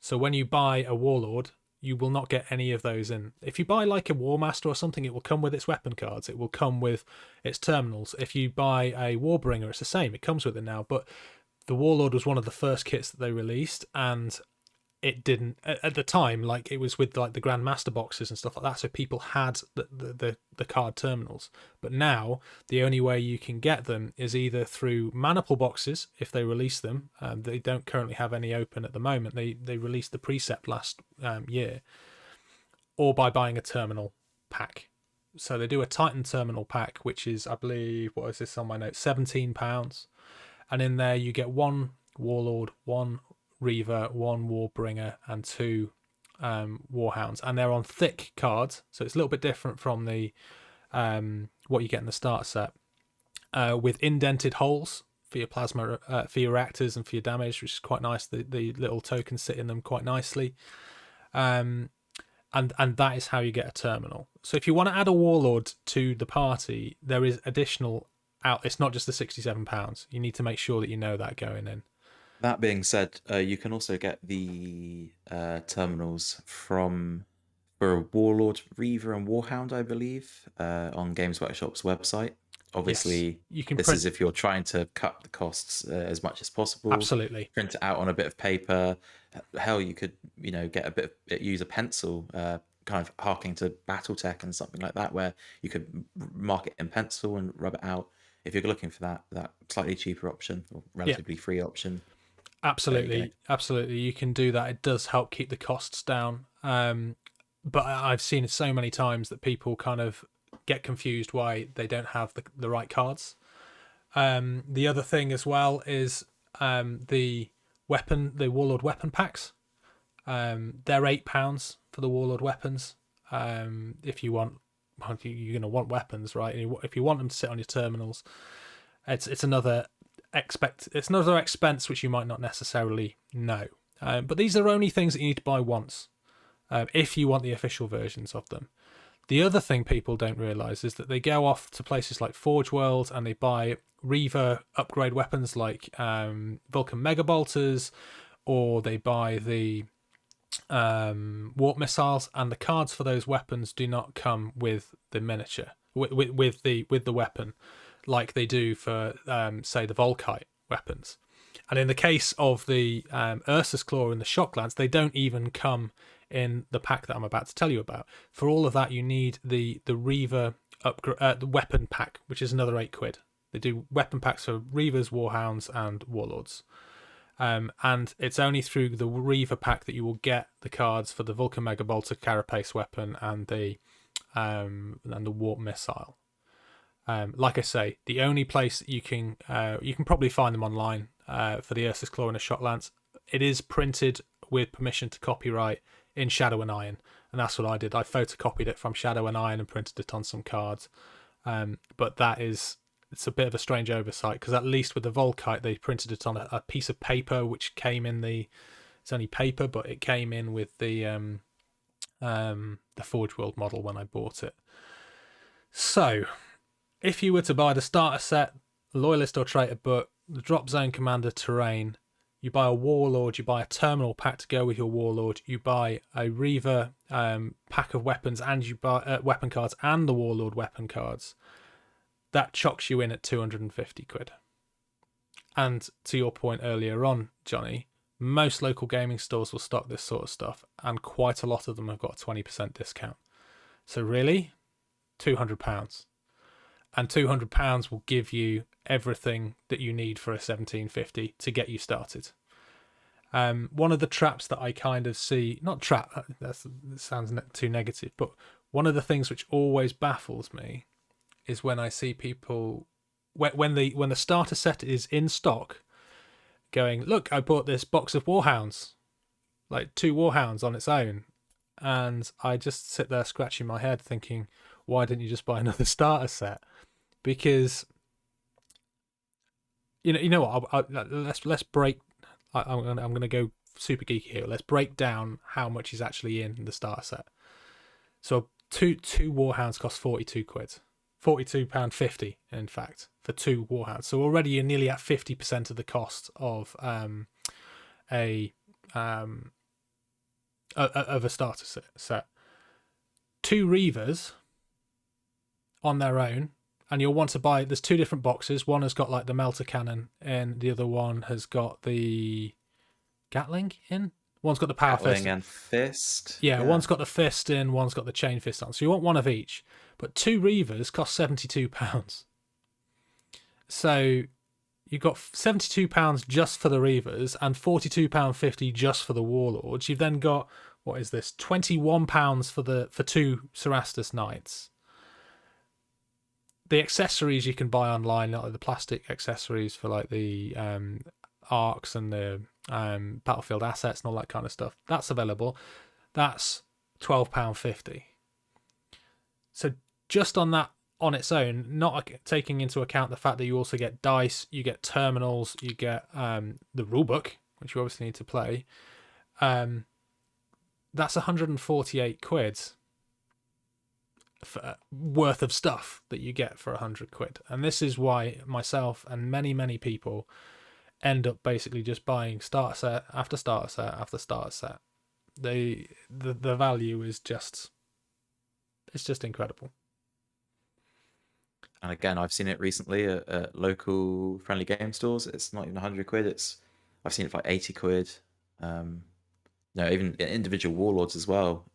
So when you buy a Warlord, you will not get any of those in. If you buy like a War Master or something, it will come with its weapon cards. It will come with its terminals. If you buy a Warbringer, it's the same. It comes with it now. But the Warlord was one of the first kits that they released, and it didn't at the time. Like, it was with like the Grandmaster boxes and stuff like that, so people had the card terminals. But now the only way you can get them is either through Maniple boxes if they release them. They don't currently have any open at the moment. They released the Precept last year, or by buying a terminal pack. So they do a Titan terminal pack, which is, I believe, what is this on my notes, £17, and in there you get 1 Warlord, 1 Reaver, 1 Warbringer, and 2 Warhounds, and they're on thick cards, so it's a little bit different from the what you get in the starter set, with indented holes for your plasma, for your reactors and for your damage, which is quite nice. The little tokens sit in them quite nicely, and that is how you get a terminal. So if you want to add a Warlord to the party, there is additional out. It's not just the £67. You need to make sure that you know that going in. That being said, you can also get the terminals for a Warlord, Reaver, and Warhound, I believe, on Games Workshop's website. Obviously, yes, you can this is if you're trying to cut the costs as much as possible. Absolutely. Print it out on a bit of paper. Hell, you could, use a pencil, kind of harking to BattleTech and something like that, where you could mark it in pencil and rub it out. If you're looking for that slightly cheaper option or relatively free option. Absolutely. You can do that. It does help keep the costs down. But I've seen it so many times that people kind of get confused why they don't have the right cards. The other thing as well is the Warlord weapon packs. They're £8 for the Warlord weapons. If you want, you're going to want weapons, right? If you want them to sit on your terminals, it's another expense which you might not necessarily know. But these are only things that you need to buy once, if you want the official versions of them. The other thing people don't realise is that they go off to places like Forge World and they buy Reaver upgrade weapons like Vulcan Mega Bolters, or they buy the warp missiles, and the cards for those weapons do not come with the miniature with the weapon like they do for say the Volkite weapons. And in the case of the Ursus Claw and the Shock Lance, they don't even come in the pack that I'm about to tell you about. For all of that, you need the Reaver the weapon pack, which is another £8. They do weapon packs for Reavers, Warhounds, and Warlords. And it's only through the Reaver pack that you will get the cards for the Vulcan Mega Bolter Carapace weapon and the Warp Missile. Like I say, the only place that you can probably find them online for the Ursus Claw and the Shock Lance. It is printed with permission to copyright in Shadow and Iron, and that's what I did. I photocopied it from Shadow and Iron and printed it on some cards. But it's a bit of a strange oversight, because at least with the Volkite they printed it on a piece of paper which came in it's only paper, but it came in with the Forge World model when I bought it. So if you were to buy the starter set, Loyalist or Traitor book, the Drop Zone Commander terrain, you buy a Warlord, you buy a Terminal pack to go with your Warlord, you buy a Reaver pack of weapons, and you buy weapon cards and the Warlord weapon cards, that chocks you in at £250. And to your point earlier on, Johnny, most local gaming stores will stock this sort of stuff, and quite a lot of them have got a 20% discount. So really, £200. And £200 will give you everything that you need for a 1750 to get you started. One of the traps that I kind of see, not trap, that sounds too negative, but one of the things which always baffles me is when I see people, when the starter set is in stock, going, look, I bought this box of Warhounds, like 2 Warhounds on its own, and I just sit there scratching my head thinking, why didn't you just buy another starter set? Because you know what? Let's break. I'm going to go super geeky here. Let's break down how much is actually in the starter set. So two Warhounds cost £42, £42.50 in fact for 2 Warhounds. So already you're nearly at 50% of the cost of a starter set. 2 Reavers on their own. And you'll want to buy, there's 2 different boxes. One has got like the melter cannon, and the other one has got the Gatling in. One's got the power Gatling fist. and fist. Yeah, one's got the fist in, one's got the chain fist on. So you want one of each. But 2 Reavers cost £72. So you've got £72 just for the Reavers and £42.50 just for the Warlords. You've then got, what is this, £21 for 2 Cerastus Knights. The accessories you can buy online, like the plastic accessories for like the arcs and the battlefield assets and all that kind of stuff, that's available. That's £12.50. So just on that on its own, not taking into account the fact that you also get dice, you get terminals, you get the rulebook, which you obviously need to play, that's £148 worth of stuff that you get for £100. And this is why myself and many people end up basically just buying starter set after starter set after starter set. The value is just, it's just incredible. And again, I've seen it recently at local friendly game stores. It's not even £100. I've seen it for like £80. No, even individual Warlords as well.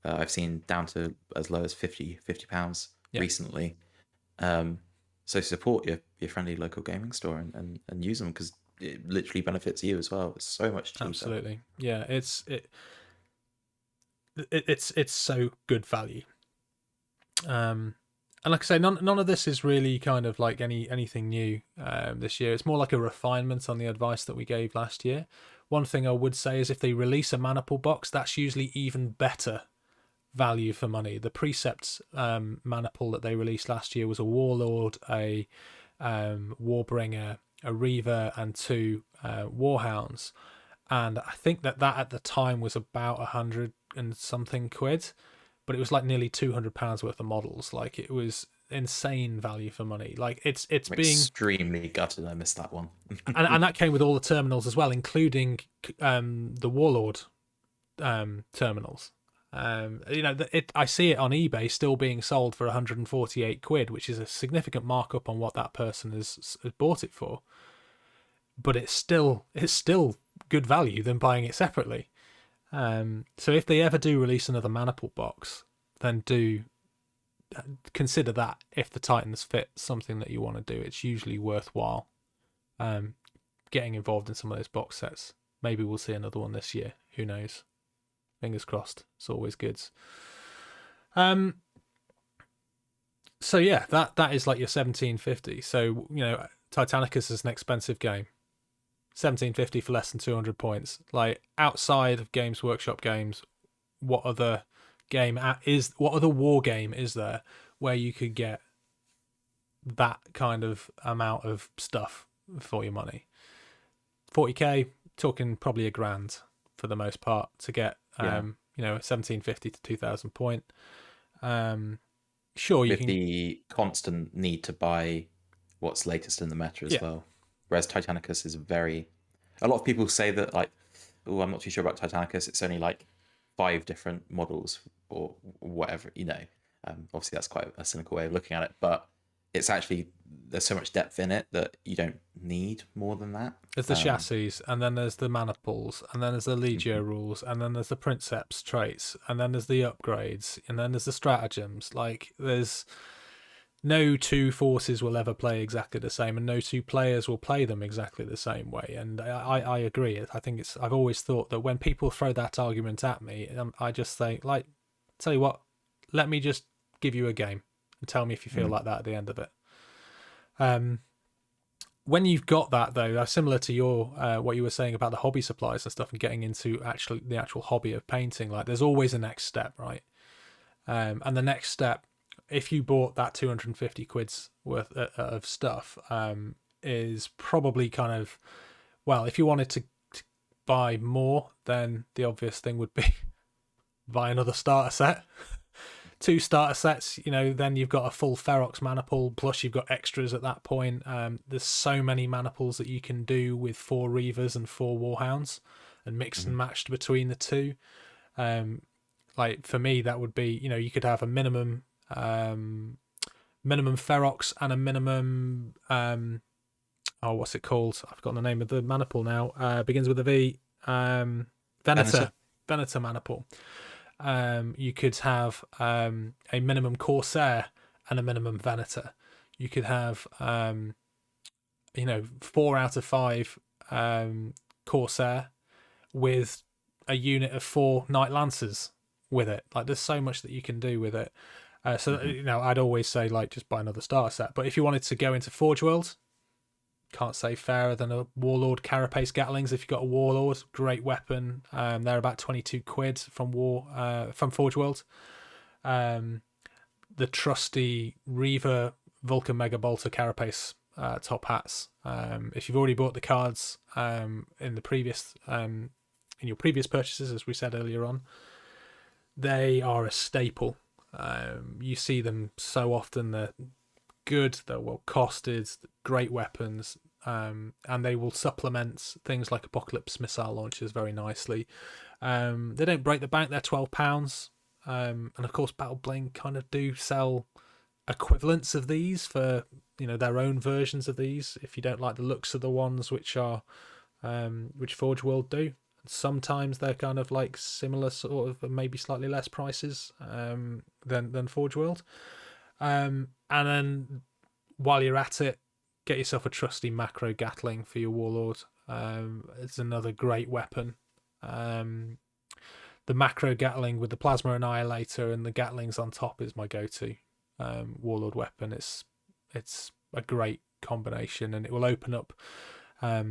I've seen down to as low as £50 recently. So support your friendly local gaming store and use them, because it literally benefits you as well. It's so much cheaper. Absolutely, yeah. It's so good value. And like I say, none of this is really kind of like anything new this year. It's more like a refinement on the advice that we gave last year. One thing I would say is if they release a Maniple box, that's usually even better value for money. The Princeps Maniple that they released last year was a Warlord, a Warbringer, a Reaver, and 2 Warhounds. And I think that at the time was about 100 and something quid, but it was like nearly £200 worth of models. Like, it was insane value for money. Like, it's I'm being extremely gutted I missed that one. and that came with all the terminals as well, including the Warlord terminals. I see it on eBay still being sold for 148 quid, which is a significant markup on what that person has bought it for. But it's still good value than buying it separately. So if they ever do release another Maniple box, then do consider that if the Titans fit something that you want to do. It's usually worthwhile getting involved in some of those box sets. Maybe we'll see another one this year. Who knows? Fingers crossed. It's always good. So yeah, that is like your 1750. So, Titanicus is an expensive game. 1750 for less than 200 points. Like, outside of Games Workshop games, what other war game is there where you could get that kind of amount of stuff for your money? 40k, talking probably $1,000 for the most part to get 1750 to 2000 point. Sure, you with can the constant need to buy what's latest in the meta as well. Whereas Titanicus is a lot of people say that, like, oh, I'm not too sure about Titanicus. It's only like 5 different models or whatever, obviously that's quite a cynical way of looking at it, but it's actually, there's so much depth in it that you don't need more than that. There's the chassis, and then there's the maniples, and then there's the Legio rules, and then there's the Princeps traits, and then there's the upgrades, and then there's the stratagems. Like, there's no two forces will ever play exactly the same, and no two players will play them exactly the same way. And I agree. I think I've always thought that when people throw that argument at me, I just think, like, tell you what, let me just give you a game and tell me if you feel like that at the end of it. When you've got that, though, similar to your what you were saying about the hobby supplies and stuff, and getting into the actual hobby of painting, like, there's always a next step, right? And the next step, if you bought that 250 quid's worth of stuff, is probably kind of, well, if you wanted to buy more, then the obvious thing would be buy another starter set. 2 starter sets, then you've got a full Ferox maniple, plus you've got extras at that point. There's so many maniples that you can do with 4 Reavers and 4 Warhounds, and mix and matched between the two. Like, for me, that would be, you could have a minimum Ferox and a minimum what's it called? I've forgotten the name of the maniple now. Begins with a V. Venator maniple. You could have a minimum Corsair and a minimum Venator. You could have 4 out of 5 Corsair with a unit of 4 Knight Lancers with it. Like, there's so much that you can do with it. I'd always say, like, just buy another starter set. But if you wanted to go into Forge World, can't say fairer than a Warlord Carapace Gatlings. If you've got a Warlord, great weapon. They're about 22 quid from Forge World. The trusty Reaver Vulcan Mega Bolter Carapace top hats. If you've already bought the cards in your previous purchases, as we said earlier on, they are a staple. You see them so often. They're good, they're well costed, great weapons, and they will supplement things like Apocalypse missile launchers very nicely. They don't break the bank, they're £12, and of course Battle Bling kind of do sell equivalents of these for their own versions of these, if you don't like the looks of the ones which Forge World do. Sometimes they're kind of like similar sort of, maybe slightly less prices than Forge World. And then while you're at it, get yourself a trusty macro Gatling for your Warlord. It's another great weapon. The macro Gatling with the Plasma Annihilator and the Gatlings on top is my go-to Warlord weapon. It's a great combination, and it will open up a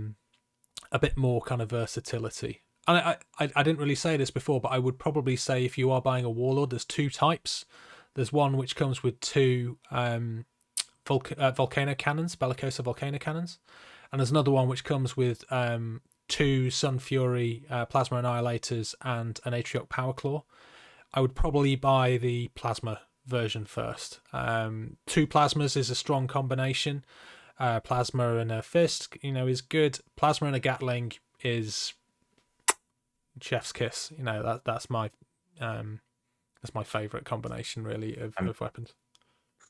bit more kind of versatility. And I didn't really say this before, but I would probably say if you are buying a Warlord, there's 2 types. There's one which comes with 2 volcano cannons, Bellicosa volcano cannons, and there's another one which comes with 2 Sun Fury Plasma Annihilators and an Atrioc Power Claw. I would probably buy the Plasma version first. 2 Plasmas is a strong combination. Plasma and a Fist, is good. Plasma and a Gatling is chef's kiss. That's my favorite combination really I'm of weapons.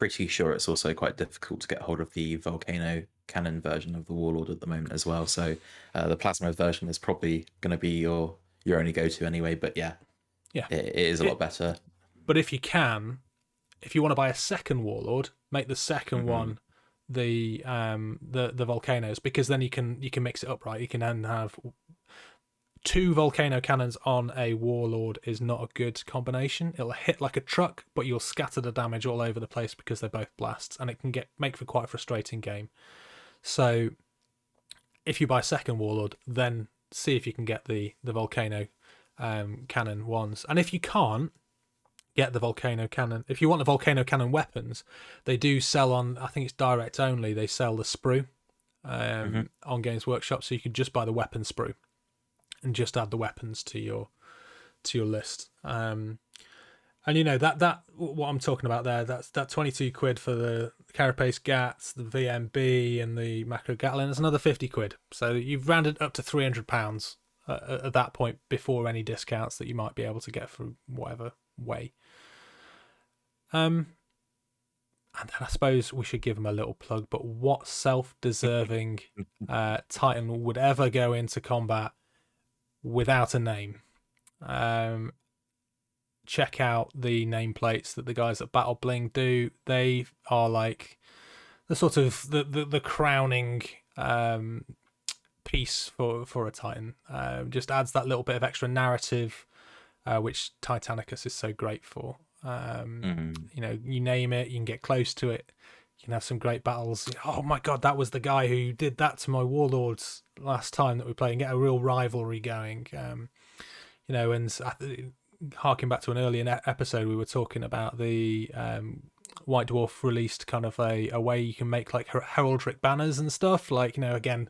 pretty sure it's also quite difficult to get hold of the volcano cannon version of the Warlord at the moment as well. So the plasma version is probably going to be your only go-to anyway. But yeah, Yeah, it is a lot better. but if you want to buy a second Warlord, make the second one the volcanoes, because then you can mix it up, right? You can then have 2 volcano cannons on a Warlord is not a good combination. It'll hit like a truck, but you'll scatter the damage all over the place because they're both blasts, and it can make for quite a frustrating game. So if you buy a second Warlord, then see if you can get the volcano cannon ones. And if you can't get the volcano cannon, if you want the volcano cannon weapons, they do sell on, I think it's direct only, they sell the sprue on Games Workshop, so you can just buy the weapon sprue and just add the weapons to your list. And that what I'm talking about there, that's that 22 quid for the Carapace Gats, the VMB, and the Macro Gatling. It's another 50 quid. So you've rounded up to £300 at that point, before any discounts that you might be able to get through whatever way. And then I suppose we should give them a little plug. But what self-deserving Titan would ever go into combat without a name? Check out the nameplates that the guys at Battle Bling do. They are like the sort of the crowning piece for a Titan. Just adds that little bit of extra narrative, which Titanicus is so great for. You name it, you can get close to it. You can have some great battles. Oh my god, that was the guy who did that to my warlords last time that we played, and get a real rivalry going. And harking back to an earlier episode, we were talking about the White Dwarf released kind of a way you can make like heraldic banners and stuff. Like, again,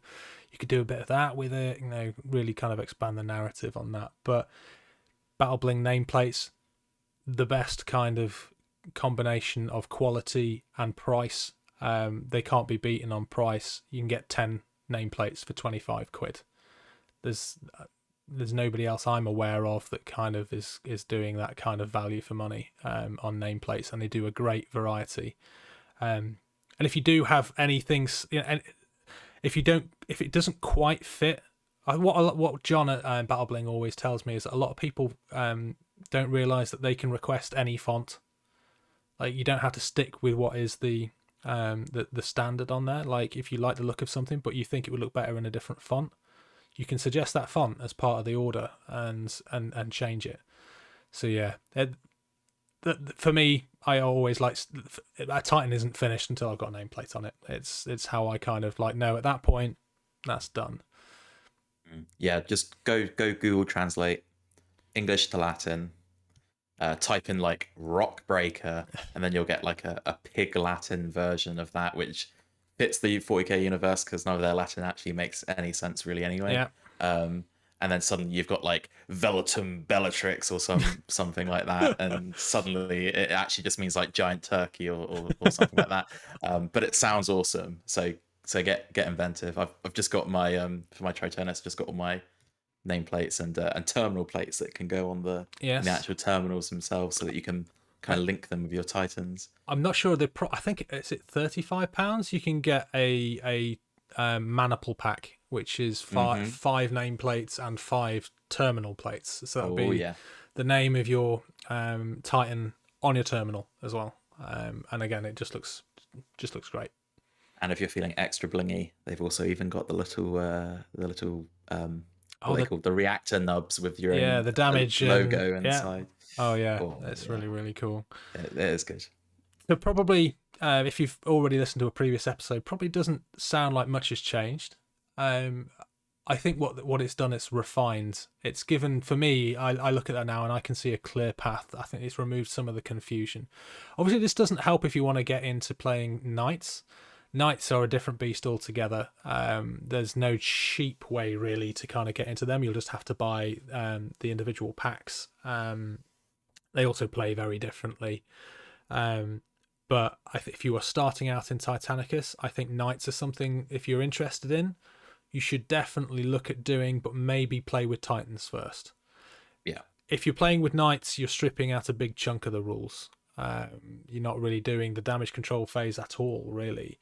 you could do a bit of that with it, really kind of expand the narrative on that. But Battle Bling nameplates, the best kind of combination of quality and price. They can't be beaten on price. You can get 10 nameplates for 25 quid. There's nobody else I'm aware of that kind of is doing that kind of value for money on nameplates, and they do a great variety. And if you do have anything, and if it doesn't quite fit, what John at Battle Bling always tells me is that a lot of people don't realise that they can request any font. Like, you don't have to stick with what is the standard on there. Like, if you like the look of something but you think it would look better in a different font, you can suggest that font as part of the order and change it. So yeah, for me, I always like, a Titan isn't finished until I've got a nameplate on it. It's how I kind of like know at that point that's done. Yeah, just go Google Translate English to Latin, type in like Rock Breaker, and then you'll get like a pig Latin version of that, which fits the 40k universe because none of their Latin actually makes any sense really anyway. Yeah. And then suddenly you've got like Velatum Bellatrix or something like that, and suddenly it actually just means like giant turkey or something like that. But it sounds awesome. So get inventive. I've just got my for my Triturnus, just got all my nameplates and terminal plates that can go on the actual terminals themselves, so that you can kind of link them with your Titans. I'm not sure I think it's at £35. You can get a maniple pack, which is five nameplates and 5 terminal plates. So that'll be the name of your Titan on your terminal as well. And again, it just looks great. And if you're feeling extra blingy, they've also even got the little what are they called? The reactor nubs with your own the damage logo inside. That's really, really cool. It is good. So probably, if you've already listened to a previous episode, probably doesn't sound like much has changed. I think what it's done, it's refined. It's given, for me, I look at that now and I can see a clear path. I think it's removed some of the confusion. Obviously, this doesn't help if you want to get into playing knights. Knights are a different beast altogether. There's no cheap way really to kind of get into them. You'll just have to buy the individual packs. They also play very differently. But if you are starting out in Titanicus, I think Knights are something, if you're interested in, you should definitely look at doing, but maybe play with Titans first. Yeah. If you're playing with knights, you're stripping out a big chunk of the rules. You're not really doing the damage control phase at all, really.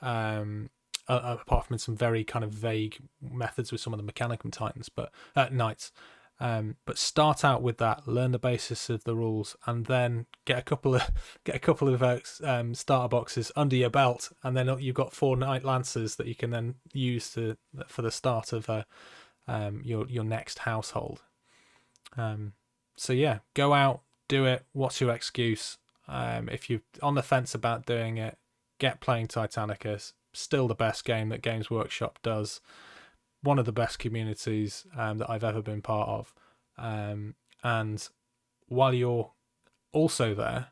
Apart from some very kind of vague methods with some of the Mechanicum Titans, but knights. But start out with that, learn the basis of the rules, and then get a couple of starter boxes under your belt, and then you've got 4 knight lancers that you can then use for the start of your next household. So yeah, go out, do it. What's your excuse? If you're on the fence about doing it, get playing Titanicus. Still the best game that Games Workshop does. One of the best communities that I've ever been part of. And while you're also there,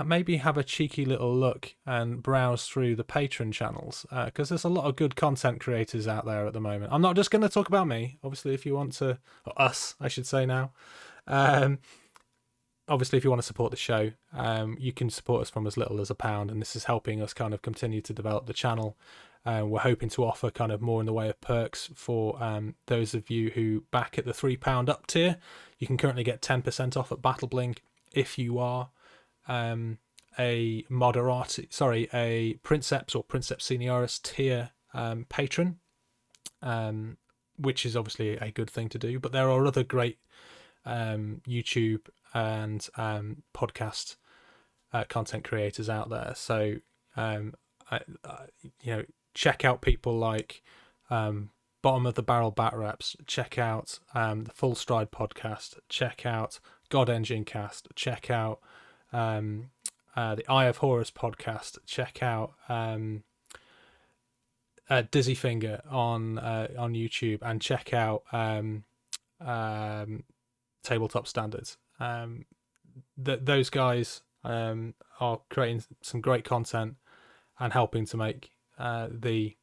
maybe have a cheeky little look and browse through the Patreon channels, because there's a lot of good content creators out there at the moment. I'm not just going to talk about me. Obviously, if you want to, or us, I should say now. Obviously, if you want to support the show, you can support us from as little as £1, and this is helping us kind of continue to develop the channel. We're hoping to offer kind of more in the way of perks for those of you who back at the £3 up tier. You can currently get 10% off at BattleBlink if you are a Princeps or Princeps Senioris tier patron, which is obviously a good thing to do. But there are other great YouTube and podcast content creators out there. So check out people like Bottom of the Barrel Bat Reps. Check out the Full Stride podcast. Check out God Engine Cast. Check out the Eye of Horus podcast. Check out Dizzy Finger on YouTube, and check out Tabletop Standards. Those guys are creating some great content and helping to make the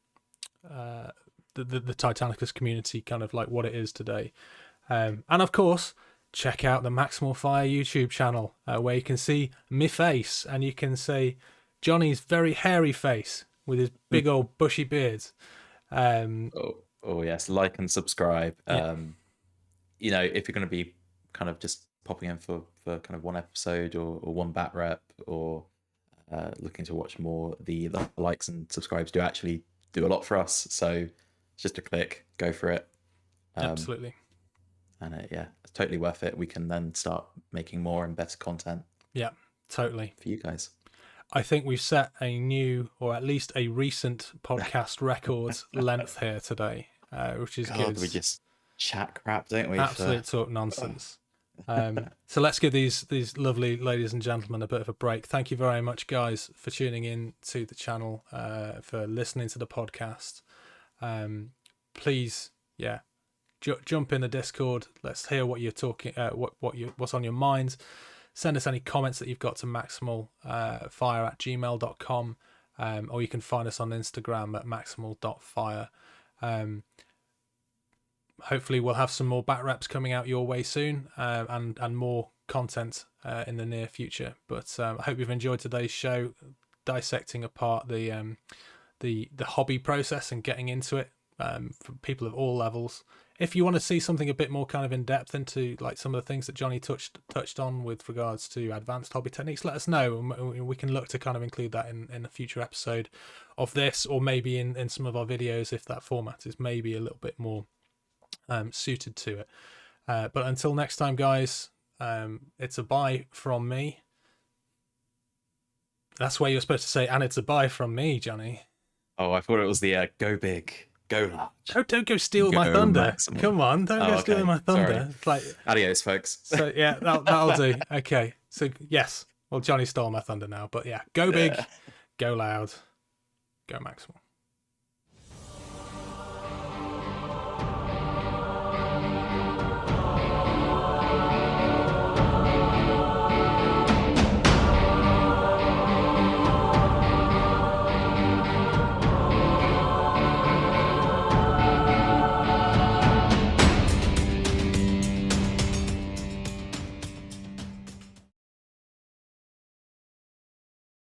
Titanicus community kind of like what it is today. And of course, check out the Maximal Fire YouTube channel, where you can see my face and you can see Johnny's very hairy face with his big old bushy beard. Oh yes, like and subscribe. Yeah. If you're going to be kind of just popping in for kind of one episode or one bat rep, or looking to watch more, the likes and subscribes do actually do a lot for us. So it's just a click, go for it. Absolutely. And it's totally worth it. We can then start making more and better content. Yeah, totally. For you guys. I think we've set a new, or at least a recent podcast record length here today, which is good. We just chat crap, don't we? Absolute talk nonsense. So let's give these lovely ladies and gentlemen a bit of a break. Thank you very much, guys, for tuning in to the channel, for listening to the podcast. Please, jump in the Discord. Let's hear what you're talking, what's on your mind. Send us any comments that you've got to maximalfire@gmail.com, or you can find us on Instagram at maximal.fire. Hopefully we'll have some more bat reps coming out your way soon, and more content in the near future. But I hope you've enjoyed today's show, dissecting apart the hobby process and getting into it for people of all levels. If you want to see something a bit more kind of in depth into like some of the things that Johnny touched on with regards to advanced hobby techniques, let us know, and we can look to kind of include that in a future episode of this, or maybe in some of our videos if that format is maybe a little bit more suited to it. But until next time, guys, it's a bye from me. That's where you're supposed to say, and it's a bye from me, Johnny. Oh, I thought it was the go big, go large. Don't go steal my thunder. Maximal. Come on, don't go stealing my thunder. It's like, adios, folks. So yeah, that'll do. Okay, so yes, well, Johnny stole my thunder now, but yeah, go big, go loud, go Maximal.